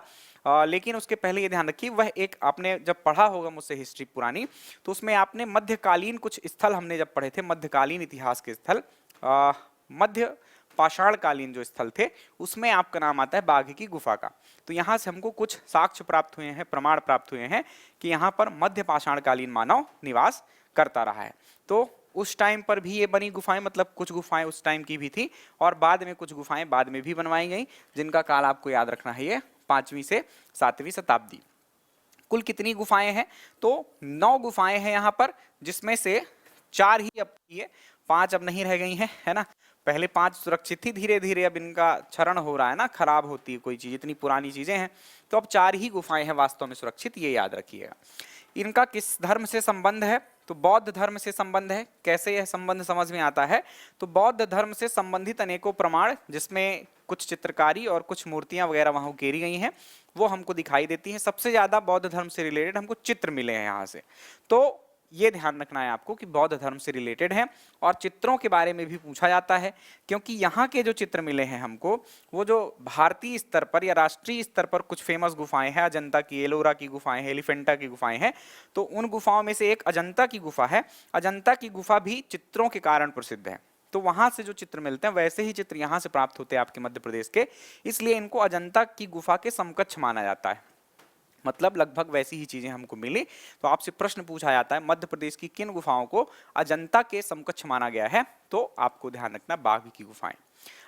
लेकिन उसके पहले ये ध्यान रखिए, वह एक आपने जब पढ़ा होगा मुझसे हिस्ट्री पुरानी, तो उसमें आपने मध्यकालीन कुछ स्थल हमने जब पढ़े थे, मध्यकालीन इतिहास के स्थल, मध्य पाषाण कालीन जो स्थल थे उसमें आपका नाम आता है बाघ की गुफा का। तो यहाँ से हमको कुछ साक्ष्य प्राप्त हुए हैं, प्रमाण प्राप्त हुए हैं कि यहाँ पर मध्य पाषाण कालीन मानव निवास करता रहा है। तो उस टाइम पर भी ये बनी गुफाएं, मतलब कुछ गुफाएं उस टाइम की भी थी और बाद में कुछ गुफाएं बाद में भी बनवाई गई, जिनका काल आपको याद रखना है, ये 5वीं से 7वीं शताब्दी। कुल कितनी गुफाएं हैं? तो 9 गुफाएं हैं यहाँ पर, जिसमें से 4 ही अब ये 5 अब नहीं रह गई हैं, है ना। पहले 5 सुरक्षित थी, धीरे धीरे अब इनका क्षरण हो रहा है ना, खराब होती है कोई चीज, इतनी पुरानी चीजें हैं। तो अब 4 ही गुफाएं हैं वास्तव में सुरक्षित, ये याद रखिएगा। इनका किस धर्म से संबंध है? तो बौद्ध धर्म से संबंध है। कैसे यह संबंध समझ में आता है? तो बौद्ध धर्म से संबंधित अनेकों प्रमाण, जिसमें कुछ चित्रकारी और कुछ मूर्तियां वगैरह वहां उकेरी गई हैं, वो हमको दिखाई देती हैं। सबसे ज्यादा बौद्ध धर्म से रिलेटेड हमको चित्र मिले हैं यहाँ से। तो ये ध्यान रखना है आपको कि बौद्ध धर्म से रिलेटेड है, और चित्रों के बारे में भी पूछा जाता है, क्योंकि यहाँ के जो चित्र मिले हैं हमको, वो जो भारतीय स्तर पर या राष्ट्रीय स्तर पर कुछ फेमस गुफाएं हैं, अजंता की, एलोरा की गुफाएं हैं, एलिफेंटा की गुफाएं हैं, तो उन गुफाओं में से एक अजंता की गुफा है। अजंता की गुफा भी चित्रों के कारण प्रसिद्ध है। तो वहां से जो चित्र मिलते हैं वैसे ही चित्र यहाँ से प्राप्त होते हैं आपके मध्य प्रदेश के, इसलिए इनको अजंता की गुफा के समकक्ष माना जाता है, मतलब लगभग वैसी ही चीजें हमको मिली। तो आपसे प्रश्न पूछा जाता है मध्य प्रदेश की किन गुफाओं को अजंता के समकक्ष माना गया है, तो आपको ध्यान रखना बाघ की गुफाएं।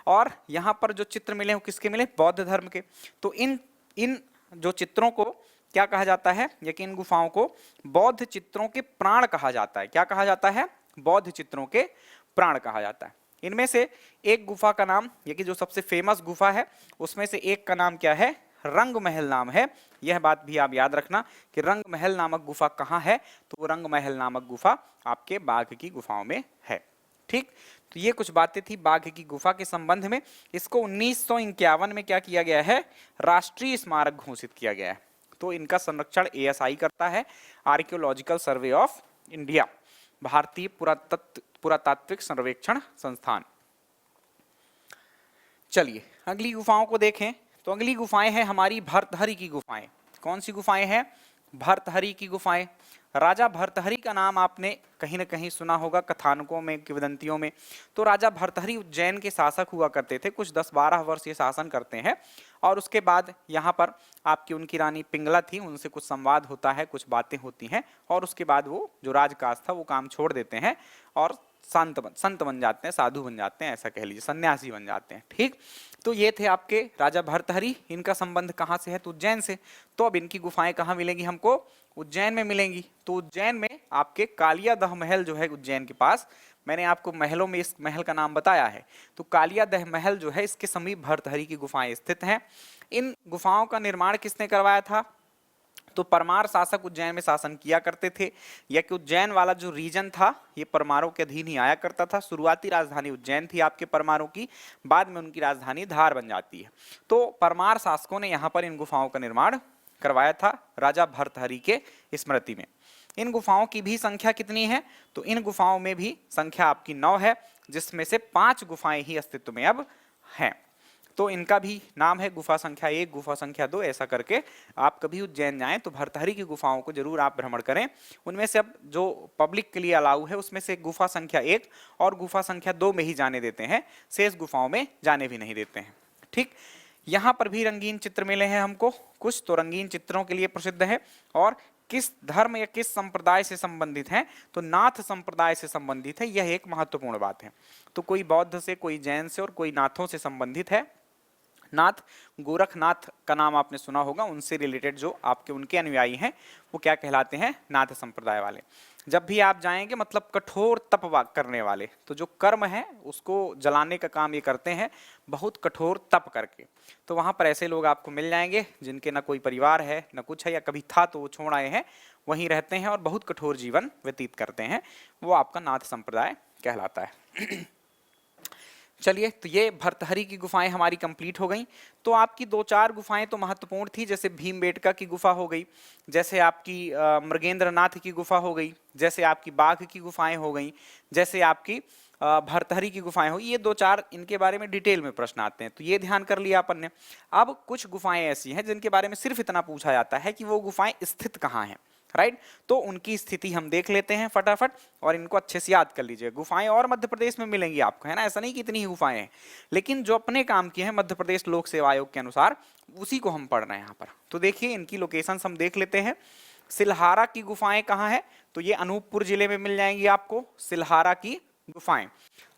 और यहाँ पर जो चित्र मिले वो किसके मिले? बौद्ध धर्म के। तो इन जो चित्रों को क्या कहा जाता है, या कि इन गुफाओं को बौद्ध चित्रों के प्राण कहा जाता है। क्या कहा जाता है? बौद्ध चित्रों के प्राण कहा जाता है। इनमें से एक गुफा का नाम, ये कि जो सबसे फेमस गुफा है उसमें से एक का नाम क्या है? रंग महल नाम है। यह बात भी आप याद रखना कि रंग महल नामक गुफा कहाँ है, तो वो रंग महल नामक गुफा आपके बाघ की गुफाओं में है। ठीक, तो ये कुछ बातें थी बाघ की गुफा के संबंध में। इसको 1951 में क्या किया गया है? राष्ट्रीय स्मारक घोषित किया गया है। तो इनका संरक्षण ASI करता है, आर्कियोलॉजिकल सर्वे ऑफ इंडिया, भारतीय पुरातात्विक सर्वेक्षण संस्थान। चलिए अगली गुफाओं को देखें। तो अगली गुफाएं हैं हमारी भर्तहरि की गुफाएं। कौन सी गुफाएं हैं? भर्तहरि की गुफाएं। राजा भर्तहरि का नाम आपने कहीं ना कहीं सुना होगा कथानकों में, किंवदंतियों में। तो राजा भर्तहरि उज्जैन के शासक हुआ करते थे, कुछ 10-12 वर्ष ये शासन करते हैं, और उसके बाद यहाँ पर आपकी उनकी रानी पिंगला थी, उनसे कुछ संवाद होता है, कुछ बातें होती हैं, और उसके बाद वो जो राजकाज था वो काम छोड़ देते हैं और संत बन जाते हैं, साधु बन जाते हैं, ऐसा कह लीजिए, सन्यासी बन जाते हैं। ठीक, तो ये थे आपके राजा भर्तहरि। इनका संबंध कहाँ से है? तो उज्जैन से। तो अब इनकी गुफाएं कहाँ मिलेंगी हमको? उज्जैन में मिलेंगी। तो उज्जैन में आपके कालियादह महल जो है उज्जैन के पास, मैंने आपको महलों में इस महल का नाम बताया है, तो कालियादह महल जो है इसके समीप भर्तहरि की गुफाएं स्थित हैं। इन गुफाओं का निर्माण किसने करवाया था? तो परमार शासक उज्जैन में शासन किया करते थे, या कि उज्जैन वाला जो रीजन था ये परमारों के अधीन ही आया करता था। शुरुआती राजधानी उज्जैन थी आपके परमारों की, बाद में उनकी राजधानी धार बन जाती है। तो परमार शासकों ने यहाँ पर इन गुफाओं का निर्माण करवाया था राजा भर्तहरि के स्मृति में। इन गुफाओं की भी संख्या कितनी है? तो इन गुफाओं में भी संख्या आपकी 9 है, जिसमें से 5 गुफाएं ही अस्तित्व में अब हैं। तो इनका भी नाम है गुफा संख्या 1, गुफा संख्या 2, ऐसा करके आप कभी उज्जैन जाएं तो भर्तहरि की गुफाओं को जरूर आप भ्रमण करें। उनमें से अब जो पब्लिक के लिए अलाउ है उसमें से गुफा संख्या 1 और गुफा संख्या 2 में ही जाने देते हैं, शेष गुफाओं में जाने भी नहीं देते हैं। ठीक, यहाँ पर भी रंगीन चित्र मिले हैं हमको कुछ, तो रंगीन चित्रों के लिए प्रसिद्ध है। और किस धर्म या किस संप्रदाय से संबंधित हैं? तो नाथ संप्रदाय से संबंधित है। यह एक महत्वपूर्ण बात है। तो कोई बौद्ध से, कोई जैन से और कोई नाथों से संबंधित है। नाथ, गोरखनाथ का नाम आपने सुना होगा, उनसे रिलेटेड जो आपके उनके अनुयायी हैं वो क्या कहलाते हैं? नाथ संप्रदाय वाले। जब भी आप जाएंगे मतलब कठोर तप करने वाले, तो जो कर्म है उसको जलाने का काम ये करते हैं बहुत कठोर तप करके। तो वहाँ पर ऐसे लोग आपको मिल जाएंगे जिनके ना कोई परिवार है ना कुछ है, या कभी था तो वो छोड़ आए हैं, वहीं रहते हैं और बहुत कठोर जीवन व्यतीत करते हैं, वो आपका नाथ संप्रदाय कहलाता है। चलिए, तो ये भर्तहरी की गुफाएं हमारी कंप्लीट हो गई। तो आपकी दो चार गुफाएं तो महत्वपूर्ण थी, जैसे भीमबेटका की गुफा हो गई, जैसे आपकी मृगेंद्रनाथ की गुफा हो गई, जैसे आपकी बाघ की गुफाएं हो गई, जैसे आपकी भर्तहरी की गुफाएं हो। ये दो चार इनके बारे में डिटेल में प्रश्न आते हैं, तो ये ध्यान कर लिया अपन ने। अब कुछ गुफाएं ऐसी हैं जिनके बारे में सिर्फ इतना पूछा जाता है कि वो गुफाएं स्थित कहाँ हैं, राइट। तो उनकी स्थिति हम देख लेते हैं फटाफट, और इनको अच्छे से याद कर लीजिए। गुफाएं और मध्य प्रदेश में मिलेंगी आपको, है ना, ऐसा नहीं कि इतनी ही गुफाएं हैं, लेकिन जो अपने काम की है मध्य प्रदेश लोक सेवा आयोग के अनुसार, उसी को हम पढ़ रहे हैं यहाँ पर। तो देखिए, इनकी लोकेशन हम देख लेते हैं। सिलहारा की गुफाएं कहाँ है, तो ये अनूपपुर जिले में मिल जाएंगी आपको, सिलहारा की गुफाएं।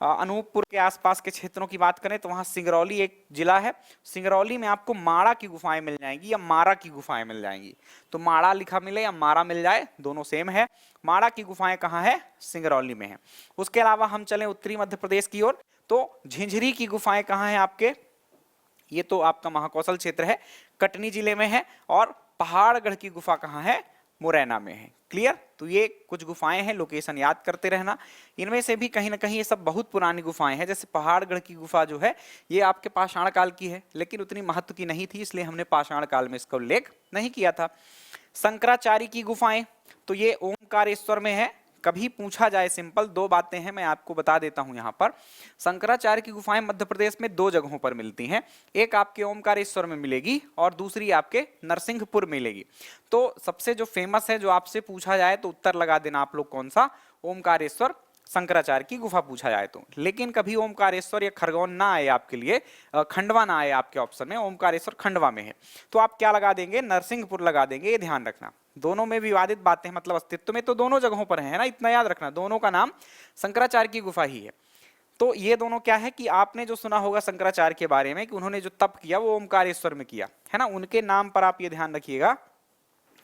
अनूपपुर के आसपास के क्षेत्रों की बात करें तो वहां सिंगरौली एक जिला है, सिंगरौली में आपको माड़ा की गुफाएं मिल जाएंगी या मारा की गुफाएं मिल जाएंगी। तो माड़ा लिखा मिले या मारा मिल जाए, दोनों सेम है। माड़ा की गुफाएं कहाँ है, सिंगरौली में है। उसके अलावा हम चलें उत्तरी मध्य प्रदेश की ओर, तो झिंझरी की गुफाएं कहाँ है आपके, ये तो आपका महाकौशल क्षेत्र है, कटनी जिले में है। और पहाड़गढ़ की गुफा कहाँ है, मुरैना में है। क्लियर। तो ये कुछ गुफाएं हैं, लोकेशन याद करते रहना। इनमें से भी कहीं ना कहीं ये सब बहुत पुरानी गुफाएं हैं। जैसे पहाड़गढ़ की गुफा जो है ये आपके पाषाण काल की है, लेकिन उतनी महत्व की नहीं थी, इसलिए हमने पाषाण काल में इसका उल्लेख नहीं किया था। शंकराचार्य की गुफाएं, तो ये ओमकारेश्वर में है। कभी पूछा जाए, सिंपल दो बातें हैं, मैं आपको बता देता हूं यहाँ पर। शंकराचार्य की गुफाएं मध्य प्रदेश में दो जगहों पर मिलती हैं, एक आपके ओमकारेश्वर में मिलेगी और दूसरी आपके नरसिंहपुर मिलेगी। तो सबसे जो फेमस है, जो आपसे पूछा जाए तो उत्तर लगा देना आप लोग कौन सा, ओमकारेश्वर शंकराचार्य की गुफा पूछा जाए तो। लेकिन कभी ओमकारेश्वर या खरगोन ना आए आपके लिए, खंडवा ना आए आपके ऑप्शन में, ओमकारेश्वर खंडवा में है, तो आप क्या लगा देंगे, नरसिंहपुर लगा देंगे। ये ध्यान रखना, दोनों में विवादित बातें, मतलब अस्तित्व में तो दोनों जगहों पर है ना, इतना याद रखना, दोनों का नाम शंकराचार्य की गुफा ही है। तो ये दोनों क्या है कि आपने जो सुना होगा शंकराचार्य के बारे में कि उन्होंने जो तप किया वो ओमकारेश्वर में किया, है ना, उनके नाम पर आप ये ध्यान रखिएगा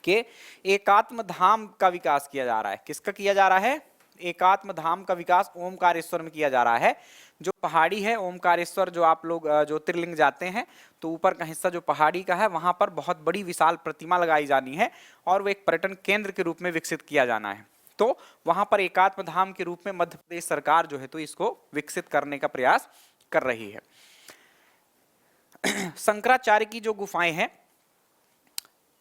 कि एकात्म धाम का विकास किया जा रहा है। किसका किया जा रहा है, एकात्म धाम का विकास ओमकारेश्वर में किया जा रहा है। जो पहाड़ी है ओमकारेश्वर, जो आप लोग ज्योतिर्लिंग जाते हैं तो ऊपर का हिस्सा जो पहाड़ी का है, वहां पर बहुत बड़ी विशाल प्रतिमा लगाई जानी है और वो एक पर्यटन केंद्र के रूप में विकसित किया जाना है। तो वहां पर एकात्म धाम के रूप में मध्य प्रदेश सरकार जो है तो इसको विकसित करने का प्रयास कर रही है। शंकराचार्य की जो गुफाएं हैं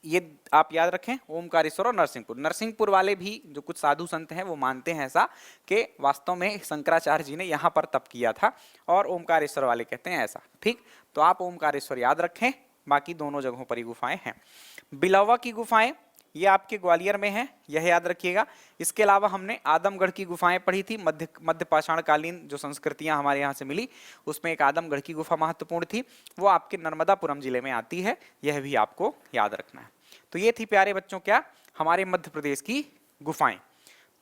ये आप याद रखें, ओमकारेश्वर और नरसिंहपुर। नरसिंहपुर वाले भी जो कुछ साधु संत हैं वो मानते हैं ऐसा कि वास्तव में शंकराचार्य जी ने यहाँ पर तप किया था, और ओमकारेश्वर वाले कहते हैं ऐसा। ठीक, तो आप ओमकारेश्वर याद रखें, बाकी दोनों जगहों पर ही गुफाएं हैं। बिलौवा की गुफाएं ये आपके ग्वालियर में है, यह याद रखिएगा। इसके अलावा हमने आदमगढ़ की गुफाएं पढ़ी थी, मध्य पाषाण कालीन जो संस्कृतियां हमारे यहाँ से मिली उसमें एक आदमगढ़ की गुफा महत्वपूर्ण थी, वो आपके नर्मदापुरम जिले में आती है, यह भी आपको याद रखना है। तो ये थी प्यारे बच्चों क्या, हमारे मध्य प्रदेश की गुफाएं।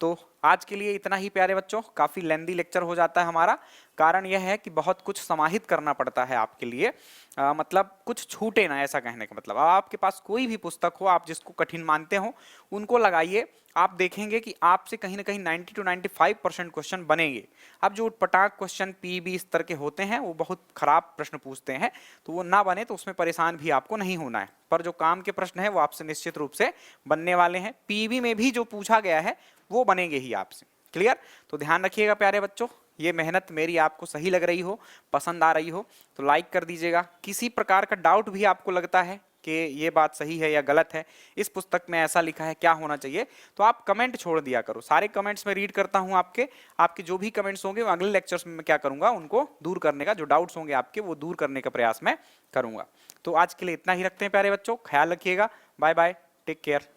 तो आज के लिए इतना ही प्यारे बच्चों, काफी लेंदी लेक्चर हो जाता है हमारा, कारण यह है कि बहुत कुछ समाहित करना पड़ता है आपके लिए, मतलब कुछ छूटे ना, ऐसा कहने का मतलब। आपके पास कोई भी पुस्तक हो, आप जिसको कठिन मानते हो उनको लगाइए, आप देखेंगे कि आपसे कहीं ना कहीं 90 to 95% क्वेश्चन बनेंगे। अब जो उटपटांग क्वेश्चन पीईबी स्तर के होते हैं वो बहुत खराब प्रश्न पूछते हैं, तो वो ना बने, तो उसमें परेशान भी आपको नहीं होना है। पर जो काम के प्रश्न है वो आपसे निश्चित रूप से बनने वाले हैं। पीईबी में भी जो पूछा गया है वो बनेंगे ही आपसे। क्लियर। तो ध्यान रखिएगा प्यारे बच्चों, ये मेहनत मेरी आपको सही लग रही हो, पसंद आ रही हो तो लाइक कर दीजिएगा। किसी प्रकार का डाउट भी आपको लगता है कि ये बात सही है या गलत है, इस पुस्तक में ऐसा लिखा है, क्या होना चाहिए, तो आप कमेंट छोड़ दिया करो। सारे कमेंट्स में रीड करता हूं आपके जो भी कमेंट्स होंगे वो अगले लेक्चर्स में मैं क्या करूंगा, उनको दूर करने का, जो डाउट्स होंगे आपके वो दूर करने का प्रयास मैं करूंगा। तो आज के लिए इतना ही रखते हैं प्यारे बच्चों, ख्याल रखिएगा, बाय बाय, टेक केयर।